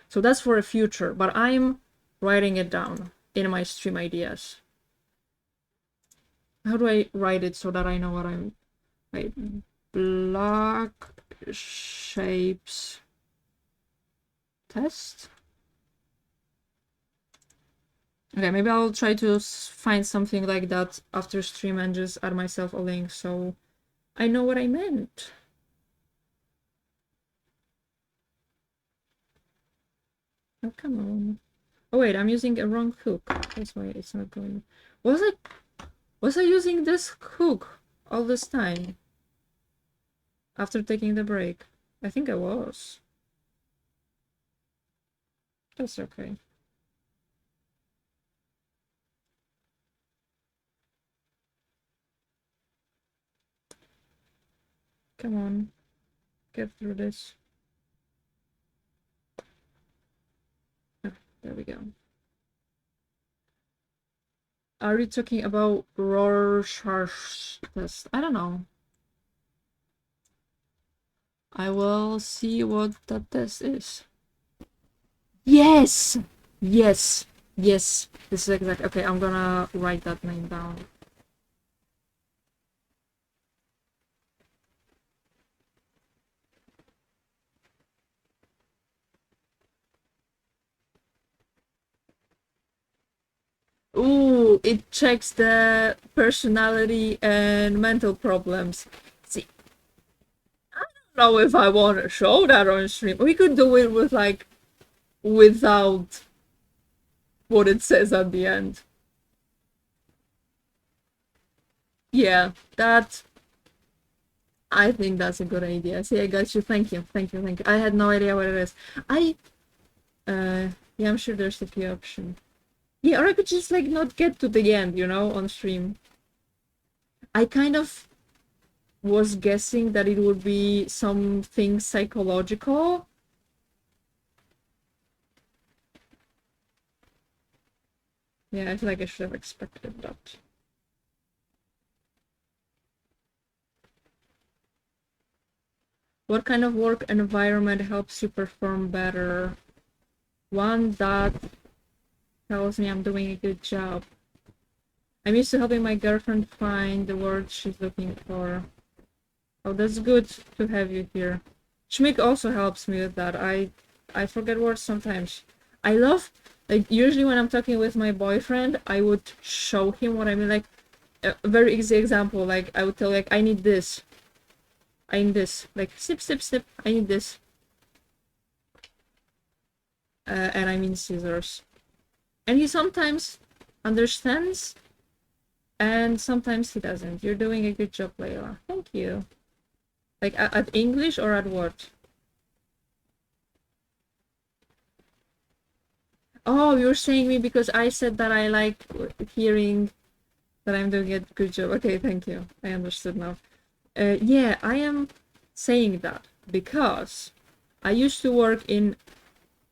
So that's for a future, but I'm writing it down in my stream ideas. How do I write it so that I know what I'm... Wait, block shapes test? Okay, maybe I'll try to find something like that after stream and just add myself a link so I know what I meant. Oh, come on. Oh wait, I'm using a wrong hook. That's why it's not going. Was I using this hook all this time? After taking the break? I think I was. That's okay. Come on. Get through this. Oh, there we go. Are you talking about Rorschach test? I don't know. I will see what that test is. Yes! Yes! Yes! This is exact. Okay, I'm gonna write that name down. Ooh, it checks the personality and mental problems. See, I don't know if I want to show that on stream. We could do it with like, without what it says at the end. Yeah, I think that's a good idea. See, I got you. Thank you. Thank you. Thank you. I had no idea what it is. Yeah, I'm sure there's a few options. Yeah, or I could just like not get to the end, you know, on stream. I kind of was guessing that it would be something psychological. Yeah, I feel like I should have expected that. What kind of work environment helps you perform better? one that tells me I'm doing a good job. I'm used to helping my girlfriend find the word she's looking for. Oh, that's good to have you here. Schmick also helps me with that. I forget words sometimes. I love, like, usually when I'm talking with my boyfriend, I would show him what I mean. Like, a very easy example, like, I would tell, like, I need this. I need this. Like, snip, snip, snip. I need this. And I mean scissors. And he sometimes understands, and sometimes he doesn't. You're doing a good job, Layla. Thank you. Like, at English or at what? Oh, you're saying me because I said that I like hearing that I'm doing a good job. Okay, thank you. I understood now. Yeah, I am saying that because I used to work in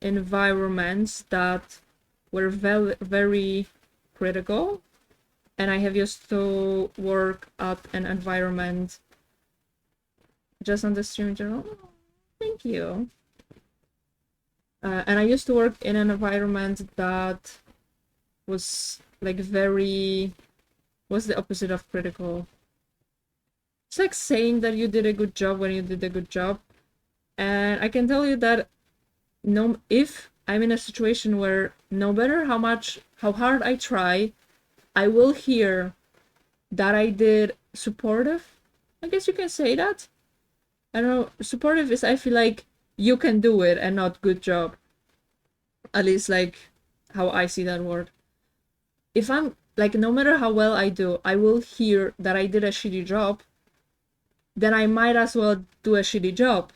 environments that were very critical, and I have used to work at an environment just on the stream in general. Oh, thank you. And I used to work in an environment that was like very, what's the opposite of critical? It's like saying that you did a good job when you did a good job. And I can tell you that if I'm in a situation where no matter how hard I try, I will hear that I did supportive. I guess you can say that. I don't know. Supportive is, I feel like you can do it and not good job. At least like how I see that word. If I'm like, no matter how well I do, I will hear that I did a shitty job, then I might as well do a shitty job.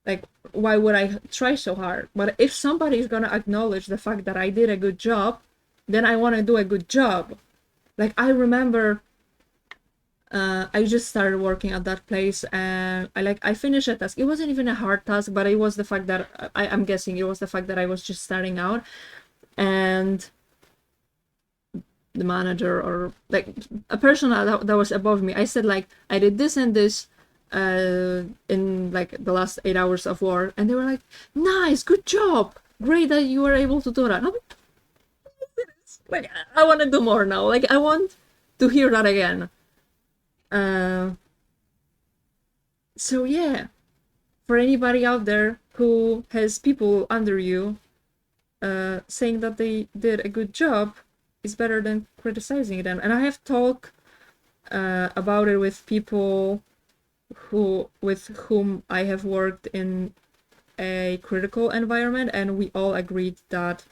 Like, why would I try so hard? But if somebody is gonna acknowledge the fact that I did a good job, then I want to do a good job. Like, I remember I just started working at that place, and I finished a task. It wasn't even a hard task, but it was the fact that I'm guessing it was the fact that I was just starting out, and the manager or like a person that was above me, I said like, I did this and this in like the last 8 hours of work, and they were like, nice, good job, great that you were able to do that. I'm like, I want to do more now. Like, I want to hear that again. So yeah, for anybody out there who has people under you saying that they did a good job, is better than criticizing them. And I have talked about it with people with whom I have worked in a critical environment, and we all agreed that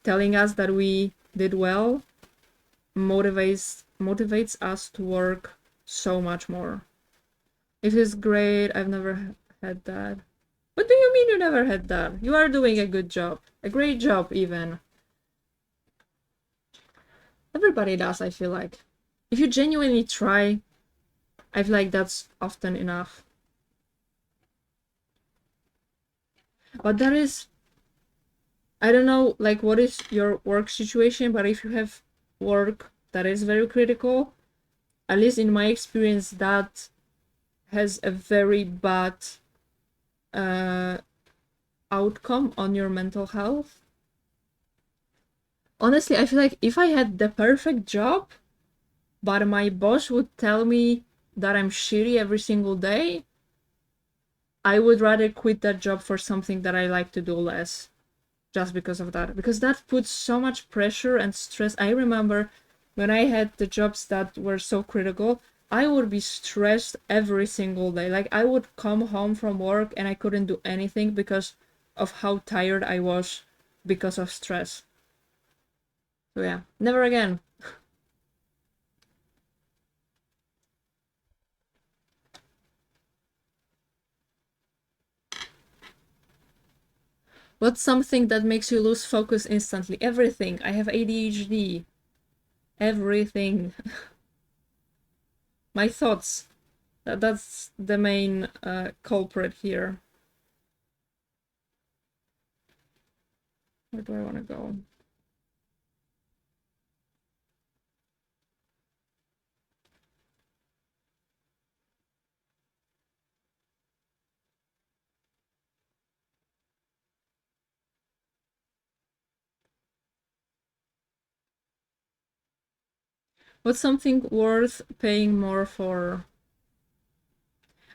telling us that we did well motivates us to work so much more. It is great. I've never had that. What do you mean you never had that? You are doing a good job. A great job, even. Everybody does, I feel like. If you genuinely try, I feel like that's often enough. But that is, I don't know, like, what is your work situation, but if you have work that is very critical, at least in my experience, that has a very bad outcome on your mental health. Honestly, I feel like if I had the perfect job, but my boss would tell me that I'm shitty every single day, I would rather quit that job for something that I like to do less. Just because of that. Because that puts so much pressure and stress. I remember when I had the jobs that were so critical, I would be stressed every single day. Like, I would come home from work and I couldn't do anything because of how tired I was because of stress. So yeah, never again. What's something that makes you lose focus instantly? Everything. I have ADHD. Everything. My thoughts. That's the main culprit here. Where do I want to go? What's something worth paying more for?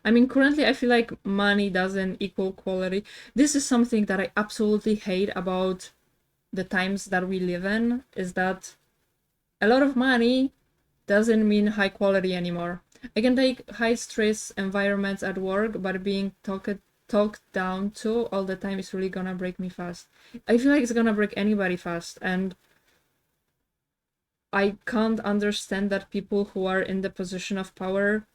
I mean, currently I feel like money doesn't equal quality. This is something that I absolutely hate about the times that we live in, is that a lot of money doesn't mean high quality anymore. I can take high stress environments at work, but being talked down to all the time is really gonna break me fast. I feel like it's gonna break anybody fast, and I can't understand that people who are in the position of power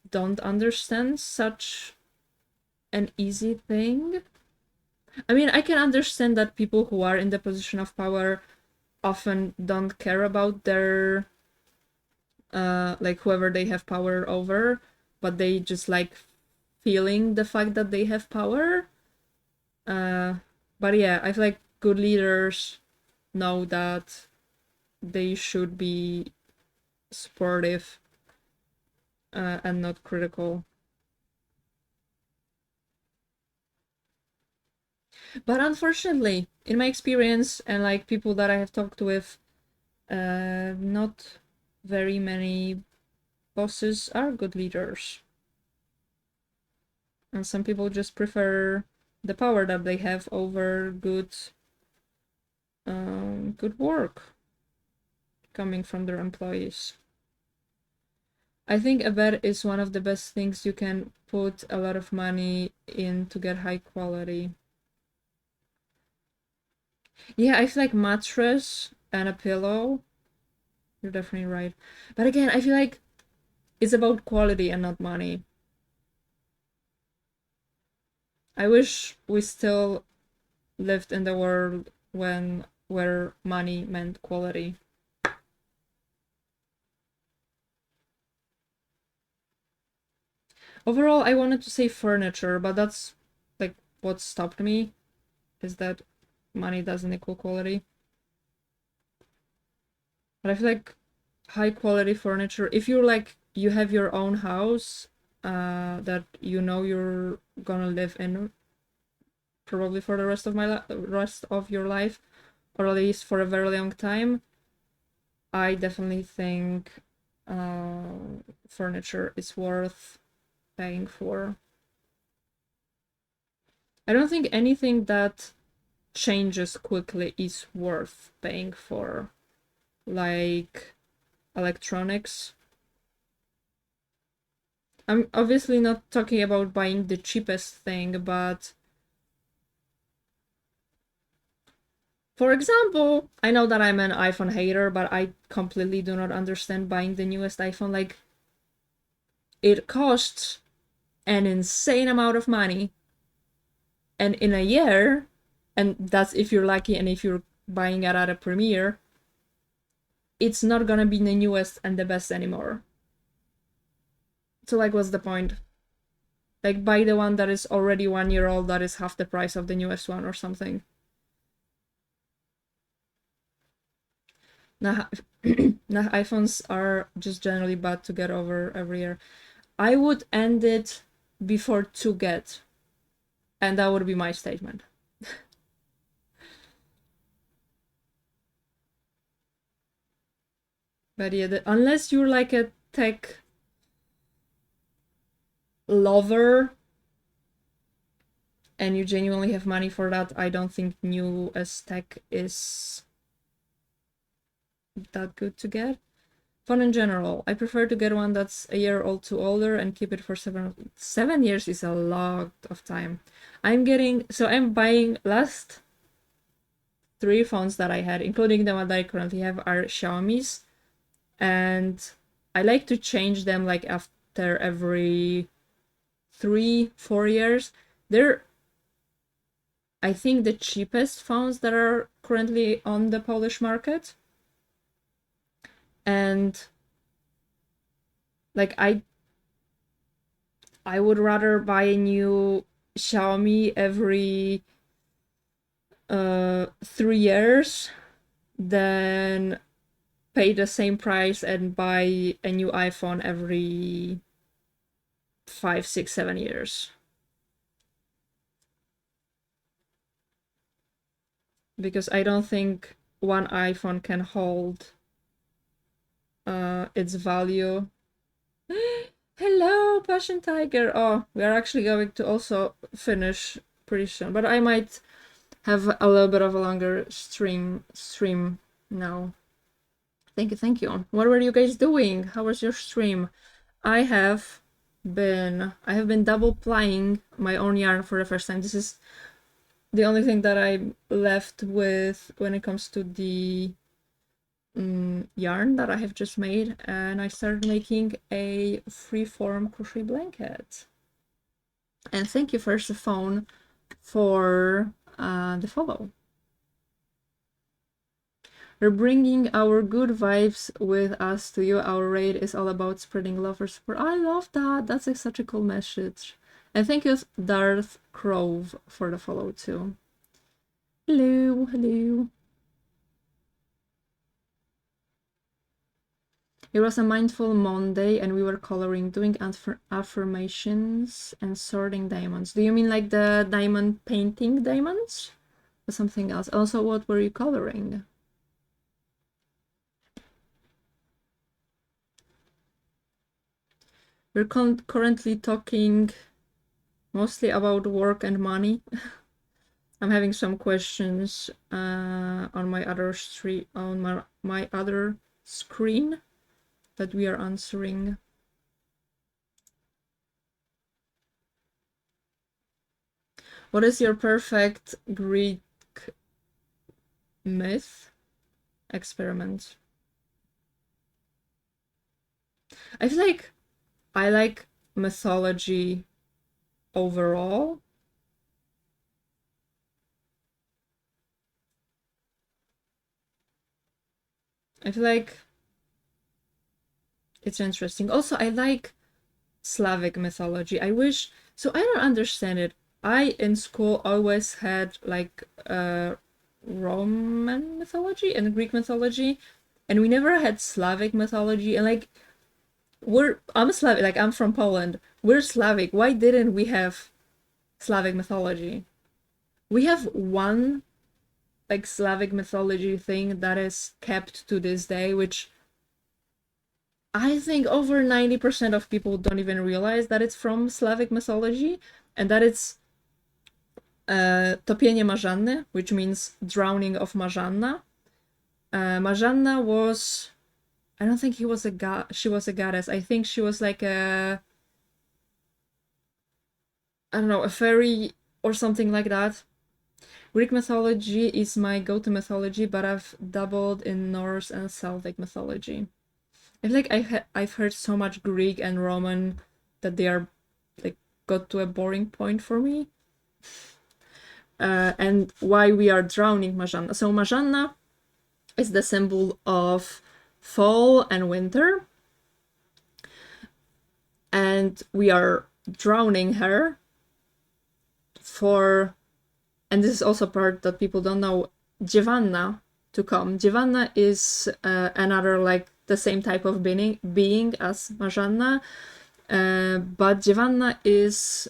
don't understand such an easy thing. I mean, I can understand that people who are in the position of power often don't care about their like whoever they have power over, but they just like feeling the fact that they have power. Uh, but yeah, I feel like good leaders know that they should be supportive and not critical. But unfortunately, in my experience and like people that I have talked with, not very many bosses are good leaders. And some people just prefer the power that they have over good work coming from their employees. I think a bed is one of the best things you can put a lot of money in to get high quality. Yeah, I feel like mattress and a pillow. You're definitely right. But again, I feel like it's about quality and not money. I wish we still lived in the world where money meant quality. Overall, I wanted to say furniture, but that's like what stopped me, is that money doesn't equal quality. But I feel like high quality furniture, if you're like you have your own house that you know you're gonna live in probably for the rest of your life, or at least for a very long time, I definitely think furniture is worth paying for. I don't think anything that changes quickly is worth paying for, like electronics. I'm obviously not talking about buying the cheapest thing, but for example, I know that I'm an iPhone hater, but I completely do not understand buying the newest iPhone. Like, it costs an insane amount of money, and in a year, and that's if you're lucky and if you're buying it at a premiere, it's not gonna be the newest and the best anymore. So, like, what's the point? Like, buy the one that is already 1 year old that is half the price of the newest one or something. Now, now iPhones are just generally bad to get over every year. I would end it before to get, and that would be my statement. But yeah, unless you're like a tech lover and you genuinely have money for that, I don't think new as tech is that good to get. Phone in general, I prefer to get one that's a year old to older and keep it for 7 years is a lot of time. I'm buying last 3 phones that I had, including the one that I currently have, are Xiaomi's, and I like to change them like after every 3-4 years. They're, I think, the cheapest phones that are currently on the Polish market, and like I would rather buy a new Xiaomi every 3 years than pay the same price and buy a new iPhone every 5, 6, 7 years. Because I don't think one iPhone can hold its value. Hello, Passion Tiger. Oh, we are actually going to also finish pretty soon, but I might have a little bit of a longer stream now. Thank you. What were you guys doing? How was your stream? I have been double plying my own yarn for the first time. This is the only thing that I'm left with when it comes to the yarn that I have just made, and I started making a freeform crochet blanket. And thank you, First the Phone, for the follow. We're bringing our good vibes with us to you. Our raid is all about spreading love or support. I love that. That's like such a cool message. And thank you, Darth Crove, for the follow too. Hello, hello. It was a mindful Monday and we were coloring, doing affirmations and sorting diamonds. Do you mean like the diamond painting diamonds? Or something else? Also, what were you coloring? We're currently talking mostly about work and money. I'm having some questions on my other my other screen that we are answering. What is your perfect Greek myth experiment? I feel like I like mythology overall. I feel like it's interesting. Also, I like Slavic mythology. I wish, so I don't understand it. I in school always had like Roman mythology and Greek mythology, and we never had Slavic mythology. And like I'm Slavic, like I'm from Poland. We're Slavic. Why didn't we have Slavic mythology? We have one like Slavic mythology thing that is kept to this day, which I think over 90% of people don't even realize that it's from Slavic mythology, and that it's topienie Marzanny, which means drowning of Marzanna. Marzanna was, I don't think she was a goddess. I think she was like a, I don't know, a fairy or something like that. Greek mythology is my go-to mythology, but I've dabbled in Norse and Celtic mythology. I feel like I've heard so much Greek and Roman that they are like got to a boring point for me. And why we are drowning Marzanna. So Marzanna is the symbol of fall and winter, and we are drowning her for, and this is also part that people don't know, Dziewanna to come. Dziewanna is another like the same type of being as Marzanna, but Dziewanna is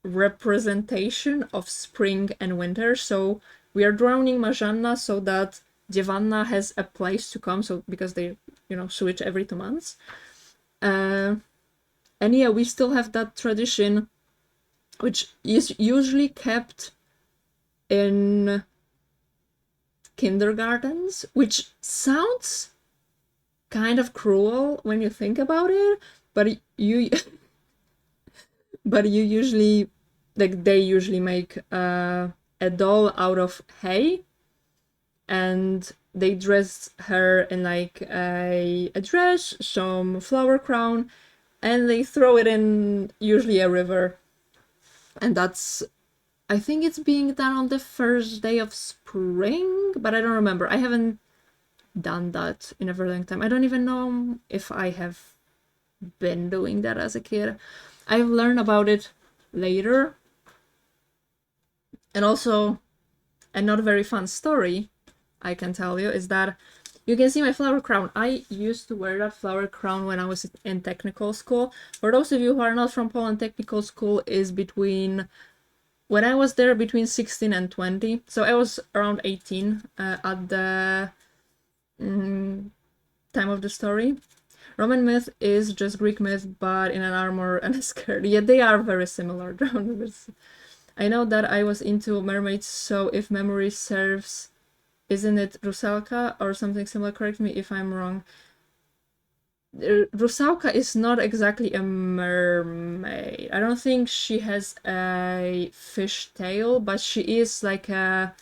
representation of spring and winter. So we are drowning Marzanna so that Dziewanna has a place to come. So because they, switch every 2 months. And yeah, we still have that tradition, which is usually kept in kindergartens, which sounds kind of cruel when you think about it, but you usually, like, they usually make a doll out of hay, and they dress her in like a dress, some flower crown, and they throw it in usually a river. And that's, I think it's being done on the first day of spring, but I don't remember. I haven't done that in a very long time. I don't even know if I have been doing that as a kid. I've learned about it later. And also, a not very fun story I can tell you is that you can see my flower crown. I used to wear that flower crown when I was in technical school. For those of you who are not from Poland, technical school is between, when I was there, between 16 and 20. So I was around 18 at the time of the story. Roman myth is just Greek myth, but in an armor and a skirt. Yeah, they are very similar. I know that I was into mermaids, so if memory serves, isn't it Rusalka or something similar? Correct me if I'm wrong. Rusalka is not exactly a mermaid. I don't think she has a fish tail, but she is like a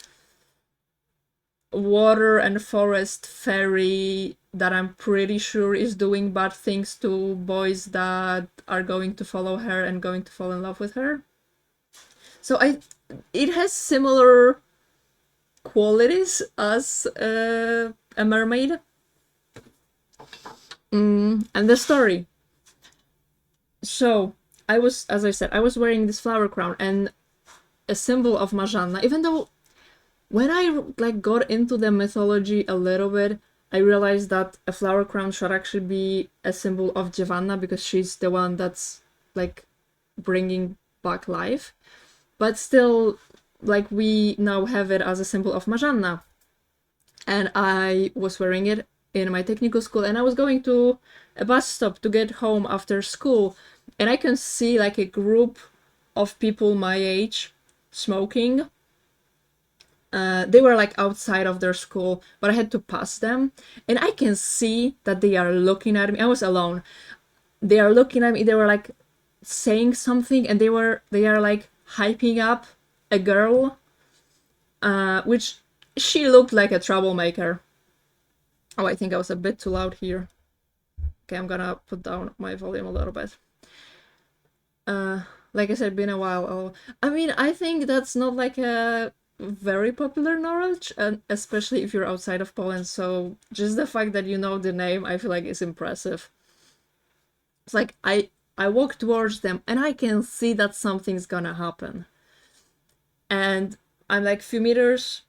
water and forest fairy that I'm pretty sure is doing bad things to boys that are going to follow her and going to fall in love with her. So it has similar qualities as a mermaid. And the story. So I was, as I said, I was wearing this flower crown and a symbol of Marzanna, even though when I like got into the mythology a little bit, I realized that a flower crown should actually be a symbol of Giovanna because she's the one that's like bringing back life. But still, like we now have it as a symbol of Marzanna. And I was wearing it in my technical school and I was going to a bus stop to get home after school and I can see like a group of people my age smoking. They were like outside of their school, but I had to pass them and I can see that they are looking at me. I was alone. They are looking at me. They were like saying something and they are like hyping up a girl, which she looked like a troublemaker. Oh, I think I was a bit too loud here. Okay, I'm gonna put down my volume a little bit. Like I said, been a while. Oh, I mean, I think that's not like a very popular knowledge, and especially if you're outside of Poland. So just the fact that you know the name, I feel like is impressive. It's like I walk towards them and I can see that something's gonna happen, and I'm like a few meters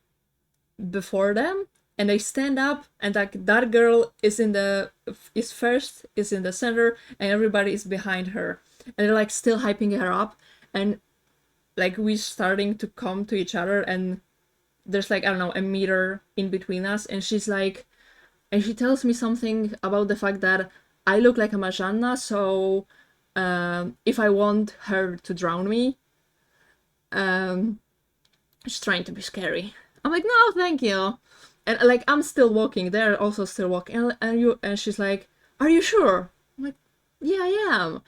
before them and they stand up and like that girl is in the center and everybody is behind her and they're like still hyping her up and like we starting to come to each other and there's like I don't know a meter in between us and she's like and she tells me something about the fact that I look like a Marzanna, so if I want her to drown me, she's trying to be scary. I'm like, no, thank you. And like I'm still walking, they're also still walking, and she's like, are you sure? I'm like, yeah, I am.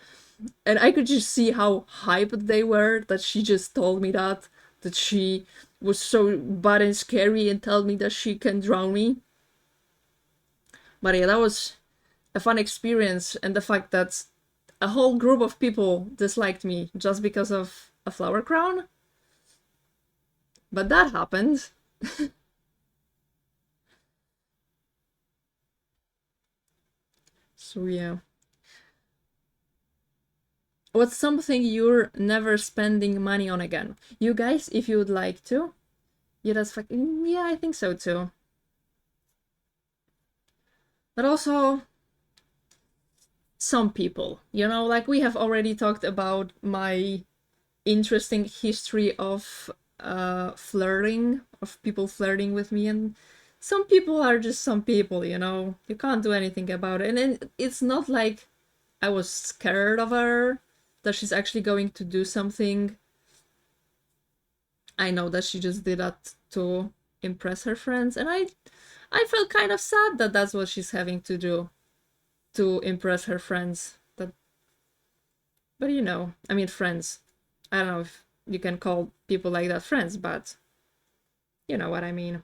And I could just see how hyped they were that she just told me that she was so bad and scary and told me that she can drown me. But yeah, that was a fun experience, and the fact that a whole group of people disliked me just because of a flower crown. But that happened. So yeah. What's something you're never spending money on again? You guys, if you would like to. Yeah, that's fucking. Yeah, I think so too. But also, some people, you know, like we have already talked about my interesting history of flirting, of people flirting with me, and some people are just some people, you know, you can't do anything about it. And then it's not like I was scared of her, that she's actually going to do something. I know that she just did that to impress her friends, and I felt kind of sad that that's what she's having to do to impress her friends. But you know, I mean, friends. I don't know if you can call people like that friends, but you know what I mean.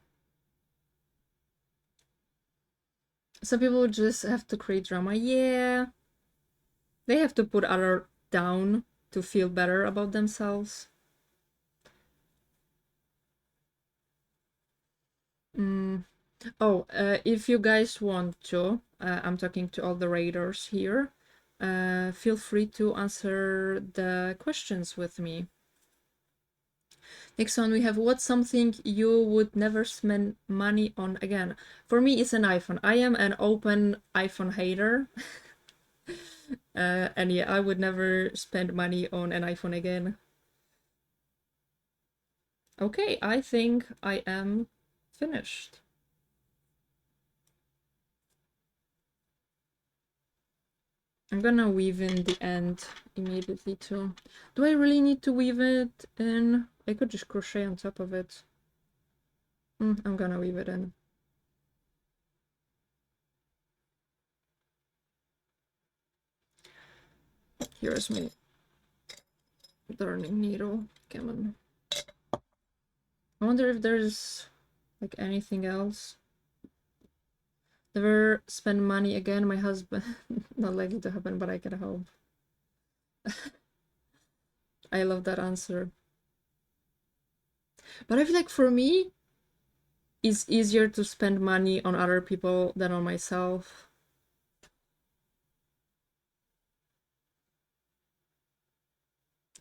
Some people just have to create drama. Yeah, they have to put other down to feel better about themselves. Oh, if you guys want to, I'm talking to all the raiders here. Feel free to answer the questions with me. Next one we have, what's something you would never spend money on again? For me, it's an iPhone. I am an open iPhone hater. And yeah, I would never spend money on an iPhone again. Okay, I think I am finished. I'm gonna weave in the end immediately too. Do I really need to weave it in? I could just crochet on top of it. I'm gonna weave it in. Here's my darning needle. Come on. I wonder if there's like anything else. Never spend money again, my husband. Not likely to happen, but I can hope. I love that answer. But I feel like for me, it's easier to spend money on other people than on myself.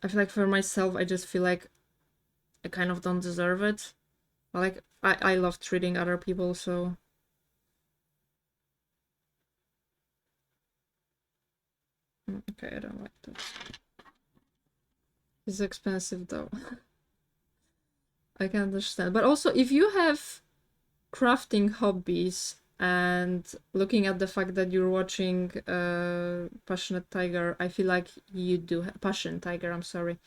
I feel like for myself, I just feel like I kind of don't deserve it. But like, I love treating other people, so... Okay, I don't like that. It's expensive though. I can understand. But also, if you have crafting hobbies and looking at the fact that you're watching Passionate Tiger, I feel like you do have... Passion Tiger, I'm sorry.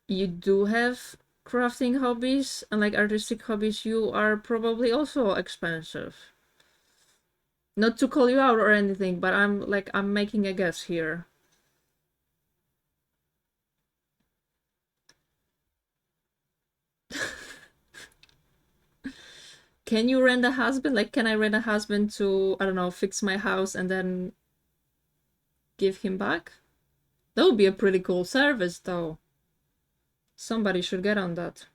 You do have crafting hobbies and like artistic hobbies, you are probably also expensive. Not to call you out or anything, but I'm making a guess here. Can you rent a husband? Like, can I rent a husband to, I don't know, fix my house and then give him back? That would be a pretty cool service, though. Somebody should get on that.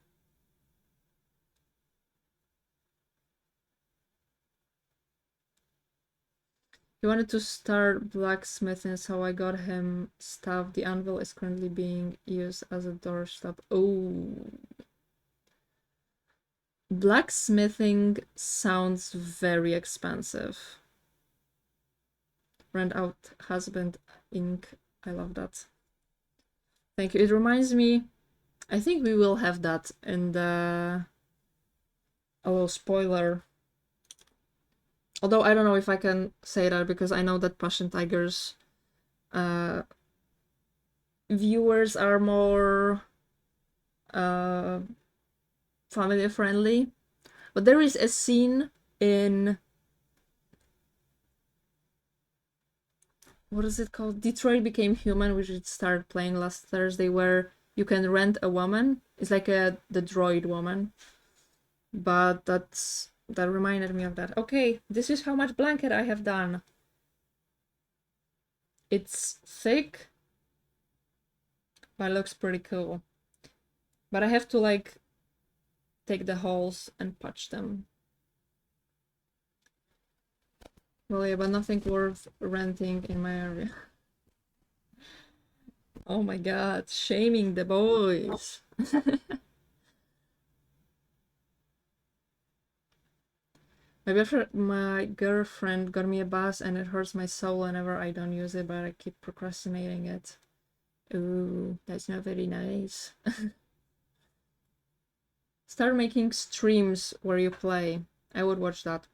He wanted to start blacksmithing, so I got him stuff. The anvil is currently being used as a doorstop. Oh. Blacksmithing sounds very expensive. Rent out husband ink. I love that. Thank you. It reminds me, I think we will have that in the... A little spoiler. Although I don't know if I can say that because I know that Passion Tiger's viewers are more family friendly. But there is a scene in... What is it called? Detroit Became Human, which it started playing last Thursday, where you can rent a woman. It's like the droid woman. But that reminded me of that. Okay, this is how much blanket I have done. It's thick, but it looks pretty cool. But I have to like take the holes and patch them. Well, yeah, but nothing worth renting in my area. Oh my god, shaming the boys. My girlfriend got me a bus and it hurts my soul whenever I don't use it, but I keep procrastinating it. Ooh, that's not very nice. Start making streams where you play. I would watch that.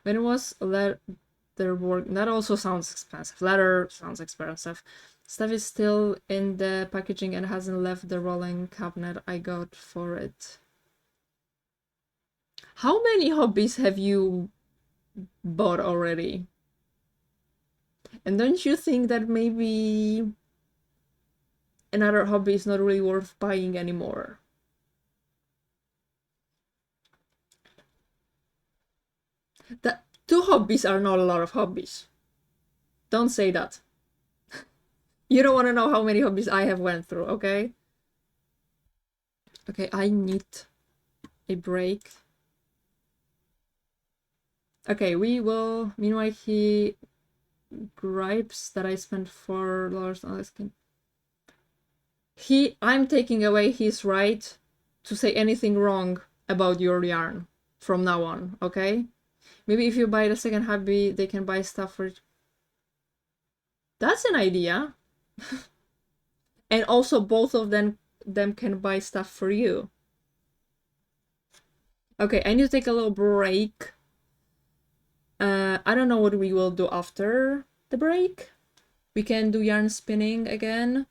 When it was Leatherwork, that also sounds expensive. Leather sounds expensive. Stuff is still in the packaging and hasn't left the rolling cabinet I got for it. How many hobbies have you bought already? And don't you think that maybe another hobby is not really worth buying anymore? That 2 hobbies are not a lot of hobbies. Don't say that. You don't want to know how many hobbies I have went through, okay? Okay, I need a break. Okay, we will... Meanwhile, he gripes that I spent $4 on this skin. I'm taking away his right to say anything wrong about your yarn from now on, okay? Maybe if you buy the second hobby, they can buy stuff for... That's an idea. And also both of them can buy stuff for you. Okay, I need to take a little break. I don't know what we will do after the break. We can do yarn spinning again.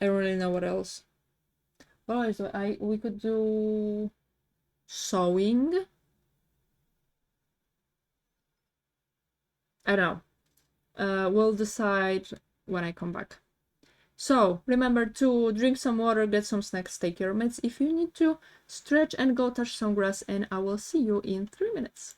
I don't really know what else. Well, so we could do sewing. I don't know. We'll decide when I come back. So remember to drink some water, get some snacks, take your meds if you need to, stretch and go touch some grass, and I will see you in 3 minutes.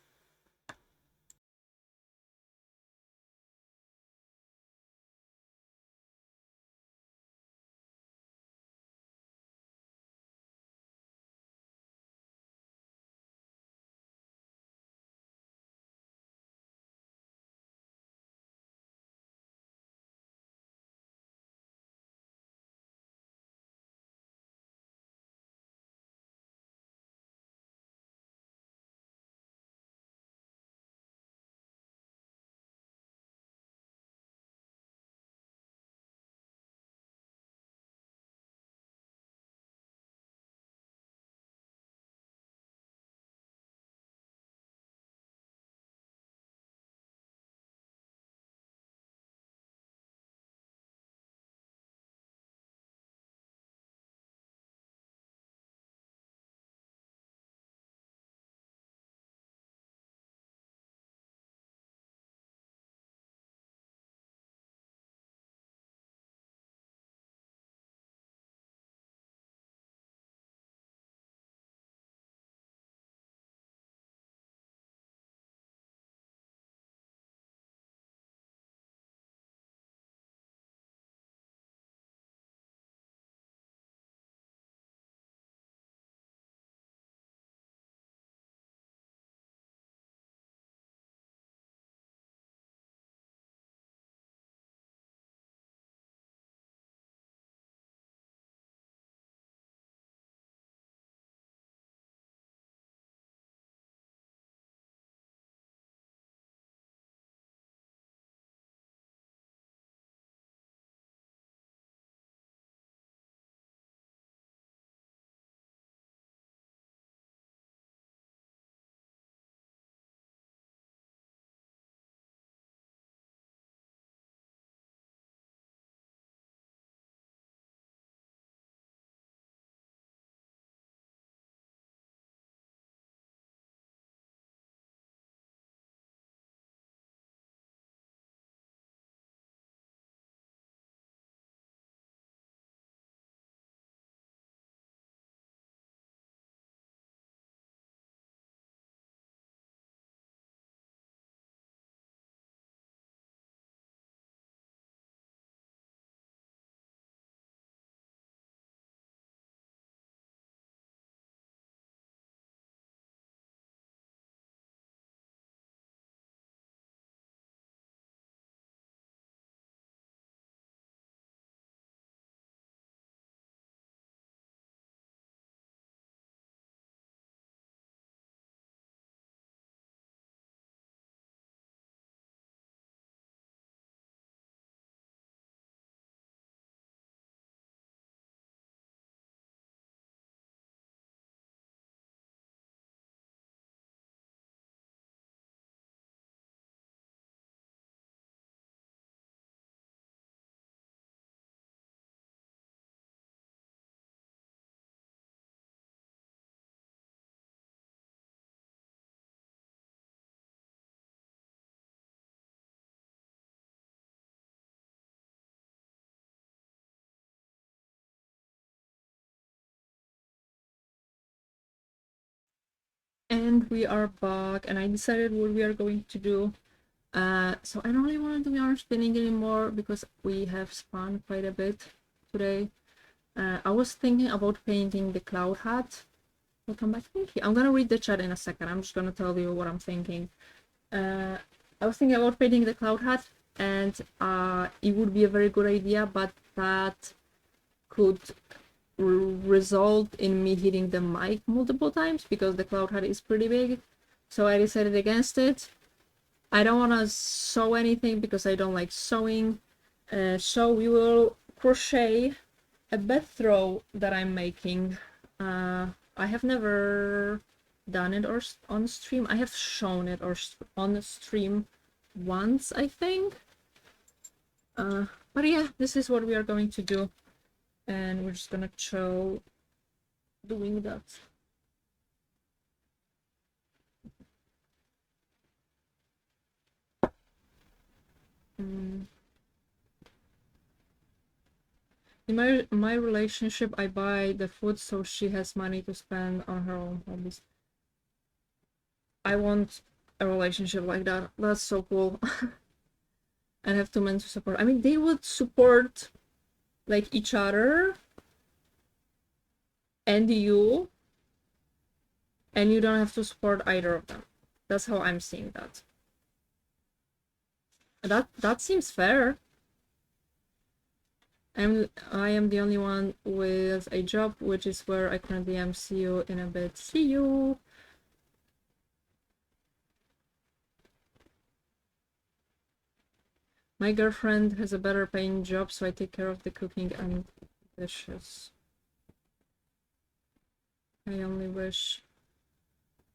And we are back, and I decided what we are going to do. So I don't really want to do yarn spinning anymore because we have spun quite a bit today. I was thinking about painting the cloud hat. Welcome back. Thank you. I'm gonna read the chat in a second. I'm just gonna tell you what I'm thinking. I was thinking about painting the cloud hat, and it would be a very good idea, but that could result in me hitting the mic multiple times because the cloud hat is pretty big. So I decided against it. I don't want to sew anything because I don't like sewing. So we will crochet a bed throw that I'm making. I have never done it or on stream. I have shown it or on the stream once, I think. But yeah, this is what we are going to do, and we're just gonna chill doing that. In my relationship, I buy the food so she has money to spend on her own hobbies. I want a relationship like that. That's so cool. And have two men to support. I mean, they would support like each other and you don't have to support either of them. That's how I'm seeing that. That seems fair. I am the only one with a job, which is where I currently am. See you in a bit. See you. My girlfriend has a better paying job, so I take care of the cooking and dishes. I only wish.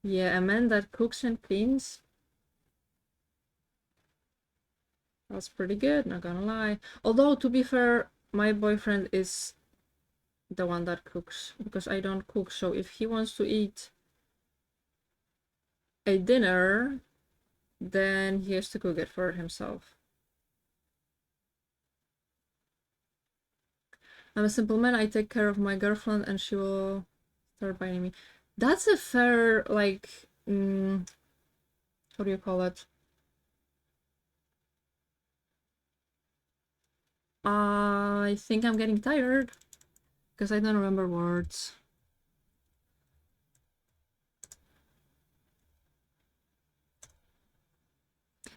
Yeah, a man that cooks and cleans. That's pretty good, not gonna lie. Although, to be fair, my boyfriend is the one that cooks, because I don't cook. So if he wants to eat a dinner, then he has to cook it for himself. I'm a simple man. I take care of my girlfriend and she will start buying me. That's a fair, like, what do you call it? I think I'm getting tired because I don't remember words.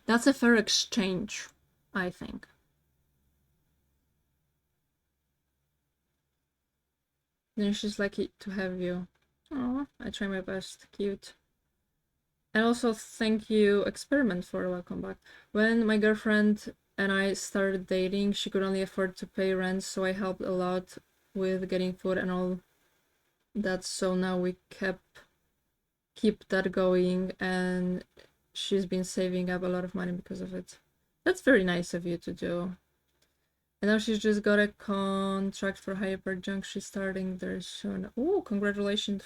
That's a fair exchange, I think. Then she's lucky to have you. Oh, I try my best. Cute. And also, thank you, Experiment, for welcome back. When my girlfriend and I started dating, she could only afford to pay rent, so I helped a lot with getting food and all that. So now we keep that going, and she's been saving up a lot of money because of it. That's very nice of you to do. And now she's just got a contract for Hyperjunk. She's starting there soon. Oh, congratulations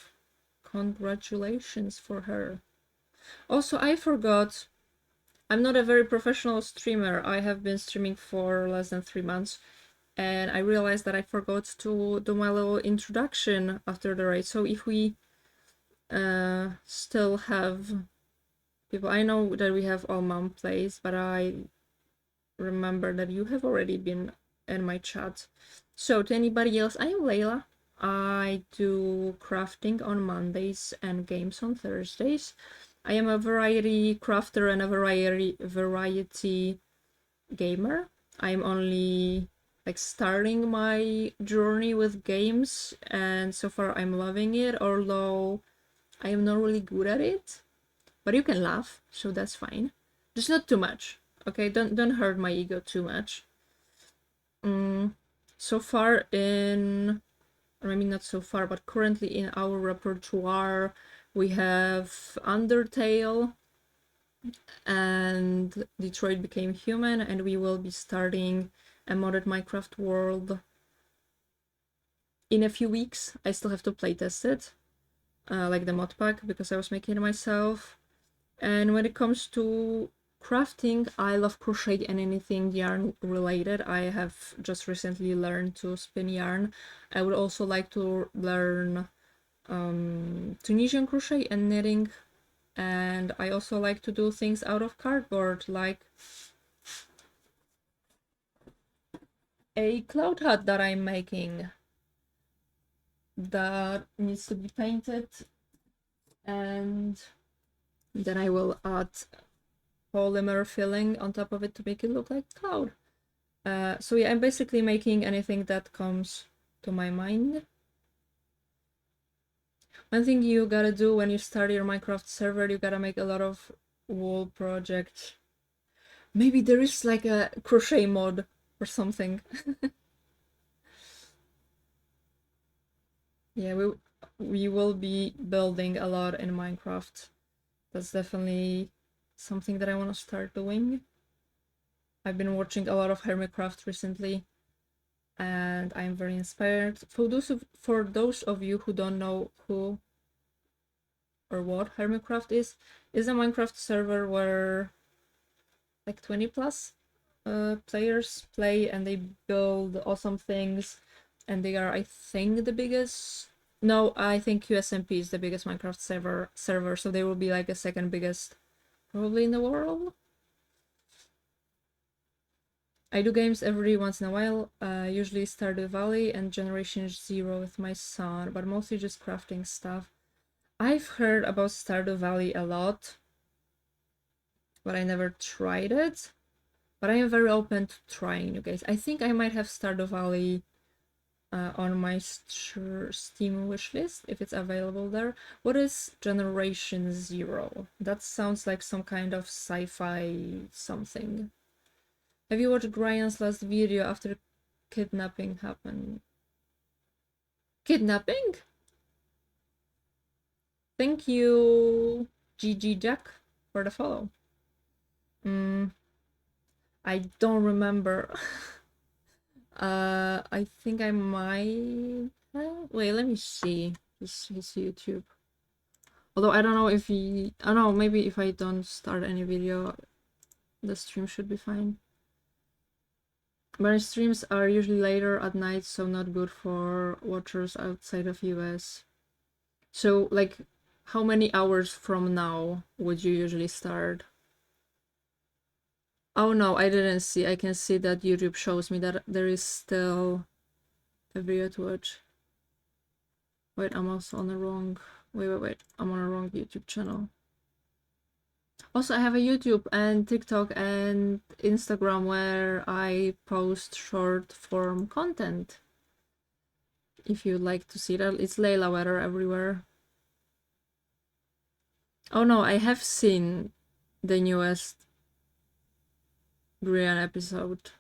for her. Also, I forgot, I'm not a very professional streamer. I have been streaming for less than 3 months, and I realized that I forgot to do my little introduction after the raid. So if we still have people, I know that we have all mom plays, but I remember that you have already been in my chat. So to anybody else, I am Layla. I do crafting on Mondays and games on Thursdays. I am a variety crafter and a variety gamer. I'm only like starting my journey with games, and so far I'm loving it, although I am not really good at it. But you can laugh, so that's fine. Just not too much. Okay, don't hurt my ego too much. So far in, or maybe not so far, but currently in our repertoire, we have Undertale and Detroit Became Human, and we will be starting a modded Minecraft world in a few weeks. I still have to playtest it, like the mod pack, because I was making it myself. And when it comes to crafting, I love crochet and anything yarn related. I have just recently learned to spin yarn. I would also like to learn Tunisian crochet and knitting, and I also like to do things out of cardboard, like a cloud hat that I'm making that needs to be painted, and then I will add polymer filling on top of it to make it look like cloud. So yeah, I'm basically making anything that comes to my mind. One thing you gotta do when you start your Minecraft server, you gotta make a lot of wool projects. Maybe there is like a crochet mod or something. Yeah, we will be building a lot in Minecraft. That's definitely something that I want to start doing. I've been watching a lot of Hermitcraft recently, and I'm very inspired. For those of you who don't know who or what Hermitcraft is a Minecraft server where like 20 plus players play and they build awesome things, and they are, I think, the biggest. No, I think USMP is the biggest Minecraft server, so they will be like the second biggest probably in the world. I do games every once in a while, usually Stardew Valley and Generation Zero with my son, but mostly just crafting stuff. I've heard about Stardew Valley a lot, but I never tried it. But I am very open to trying new games. I think I might have Stardew Valley on my Steam wishlist if it's available there. What is Generation Zero? That sounds like some kind of sci-fi something. Have you watched Ryan's last video after kidnapping happened? Kidnapping? Thank you, GG Jack, for the follow. I don't remember. I think I might have... Wait, let me see his YouTube. Although I don't know if he... I don't know, maybe if I don't start any video, the stream should be fine. My streams are usually later at night, so not good for watchers outside of US. So, like, how many hours from now would you usually start? Oh no, I didn't see. I can see that YouTube shows me that there is still a video to watch. Wait, I'm also on the wrong... Wait. I'm on a wrong YouTube channel. Also, I have a YouTube and TikTok and Instagram where I post short form content. If you'd like to see that, it's Layla Weather everywhere. Oh no, I have seen the newest Brian episode.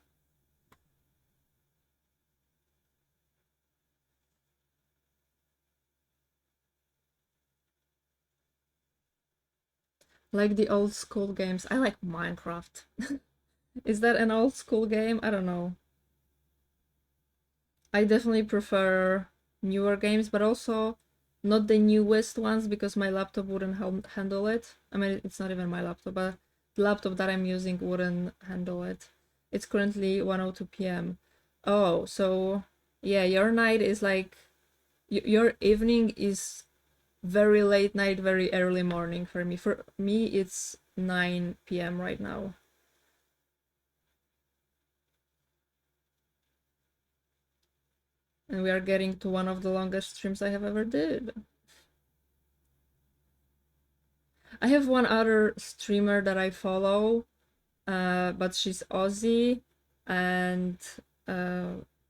Like the old school games. I like Minecraft. Is that an old school game? I don't know. I definitely prefer newer games, but also not the newest ones because my laptop wouldn't handle it. I mean, it's not even my laptop, but the laptop that I'm using wouldn't handle it. It's currently 1:02 p.m. Oh, so yeah, your night is like... Your evening is very late night, very early morning for me. For me, it's 9 p.m. right now. And we are getting to one of the longest streams I have ever did. I have one other streamer that I follow, but she's Aussie, and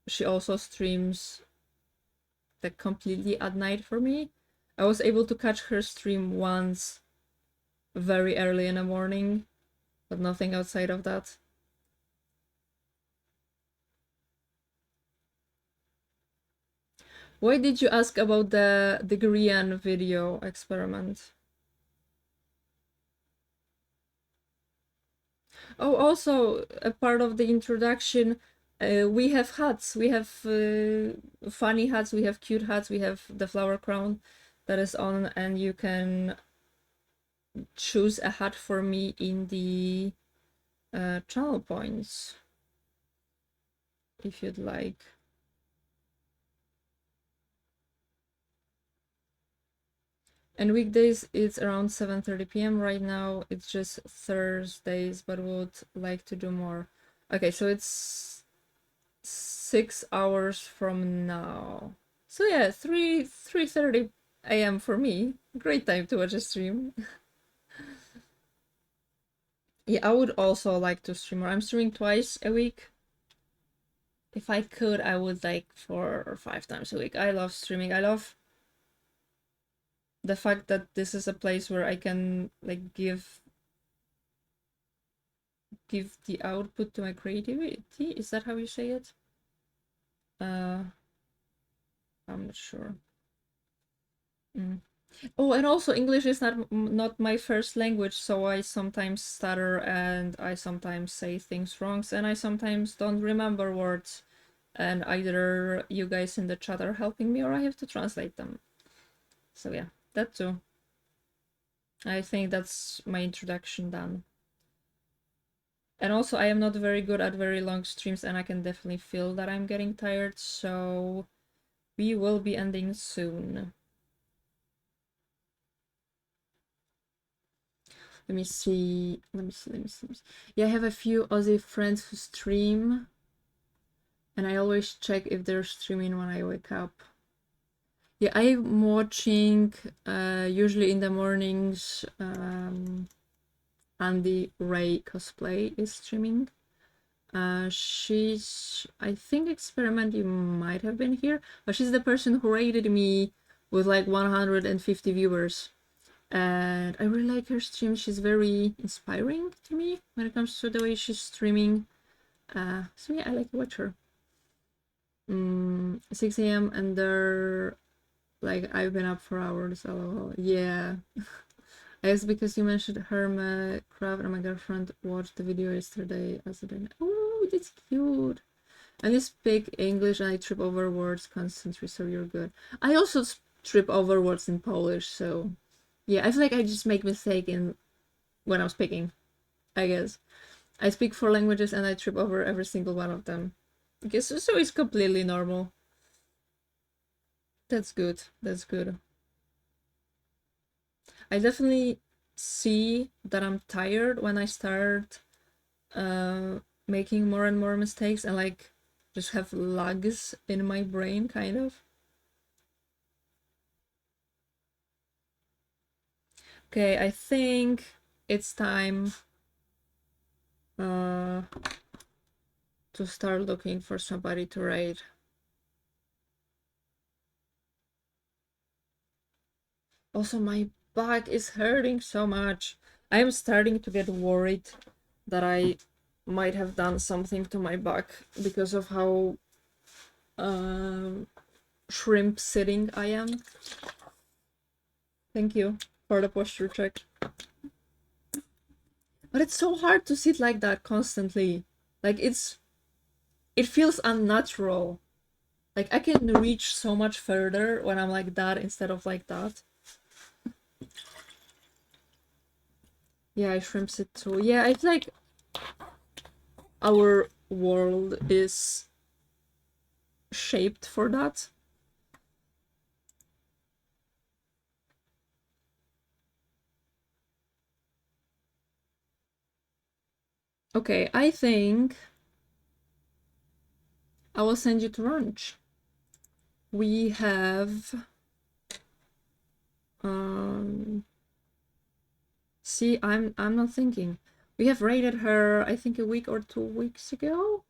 she also streams like completely at night for me. I was able to catch her stream once very early in the morning, but nothing outside of that. Why did you ask about the Grian video experiment? Oh, also, a part of the introduction, we have hats. We have funny hats, we have cute hats, we have the flower crown that is on, and you can choose a hat for me in the channel points, if you'd like. And weekdays, it's around 7:30 p.m. right now. It's just Thursdays, but would like to do more. Okay, so it's 6 hours from now. So yeah, 3:30 a.m. for me. Great time to watch a stream. Yeah, I would also like to stream more. I'm streaming twice a week. If I could, I would like 4 or 5 times a week. I love streaming. I love the fact that this is a place where I can like give the output to my creativity. Is that how you say it? I'm not sure. Oh, and also English is not my first language, so I sometimes stutter and I sometimes say things wrong, and I sometimes don't remember words. And either you guys in the chat are helping me or I have to translate them. So yeah, that too. I think that's my introduction done. And also I am not very good at very long streams and I can definitely feel that I'm getting tired, so we will be ending soon. Let me see. Yeah, I have a few Aussie friends who stream, and I always check if they're streaming when I wake up. Yeah, I'm watching usually in the mornings. Andy Ray Cosplay is streaming. She's, I think, Experiment, you might have been here, but she's the person who rated me with like 150 viewers. And I really like her stream. She's very inspiring to me when it comes to the way she's streaming. So yeah, I like to watch her. 6 a.m. and they're like, I've been up for hours. LOL. Yeah. I guess because you mentioned Hermecraft and my girlfriend watched the video yesterday as a dinner. Oh, that's cute. And you speak English and I trip over words constantly, so you're good. I also trip over words in Polish, so yeah, I feel like I just make mistake when I'm speaking, I guess. I speak 4 languages and I trip over every single one of them. I guess so it's completely normal. That's good. That's good. I definitely see that I'm tired when I start making more and more mistakes and like just have lags in my brain, kind of. Okay, I think it's time to start looking for somebody to raid. Also, my back is hurting so much. I am starting to get worried that I might have done something to my back because of how shrimp sitting I am. Thank you for the posture check. But it's so hard to sit like that constantly. Like it feels unnatural. Like I can reach so much further when I'm like that instead of like that. Yeah, I shrimp sit too. Yeah, I feel like our world is shaped for that. Okay, I think I will send you to lunch. We have see, I'm not thinking. We have rated her, I think, a week or 2 weeks ago.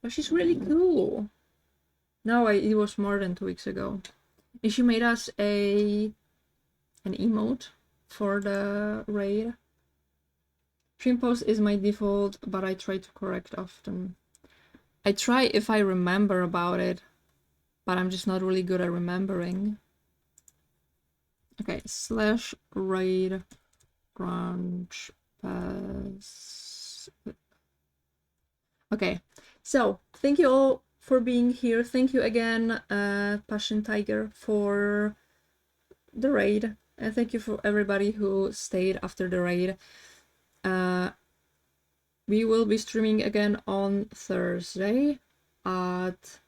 But she's really cool. No, it was more than 2 weeks ago. And she made us an emote for the raid. Stream post is my default, but I try to correct often. I try if I remember about it, but I'm just not really good at remembering. Okay, /raid branch pass. Okay, so thank you all for being here. Thank you again, Passion Tiger, for the raid, and thank you for everybody who stayed after the raid. We will be streaming again on Thursday at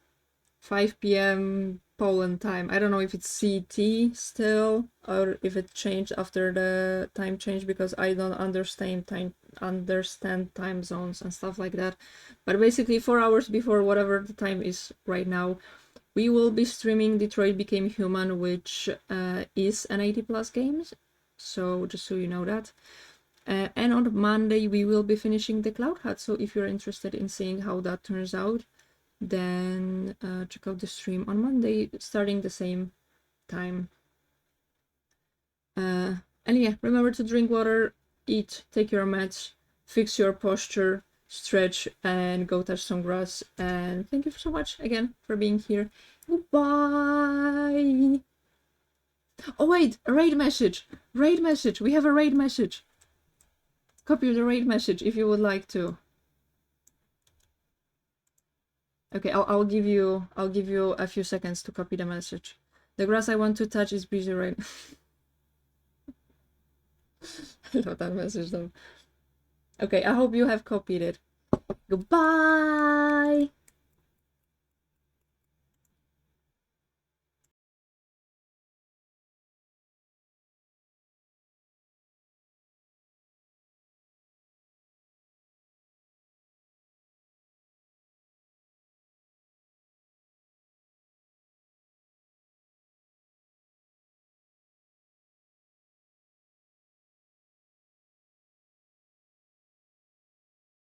5 p.m. Poland time. I don't know if it's CT still or if it changed after the time change, because I don't understand time zones and stuff like that. But basically 4 hours before whatever the time is right now, we will be streaming Detroit Became Human, which is an 80+ games. So just so you know that. And on Monday we will be finishing the Cloud Hut, so if you're interested in seeing how that turns out, then check out the stream on Monday, starting the same time. And yeah, remember to drink water, eat, take your meds, fix your posture, stretch, and go touch some grass. And thank you so much again for being here. Goodbye! Oh wait, a raid message. Raid message. We have a raid message. Copy the raid message if you would like to. Okay, I'll give you a few seconds to copy the message. The grass I want to touch is busy right. I love that message though. Okay, I hope you have copied it. Goodbye.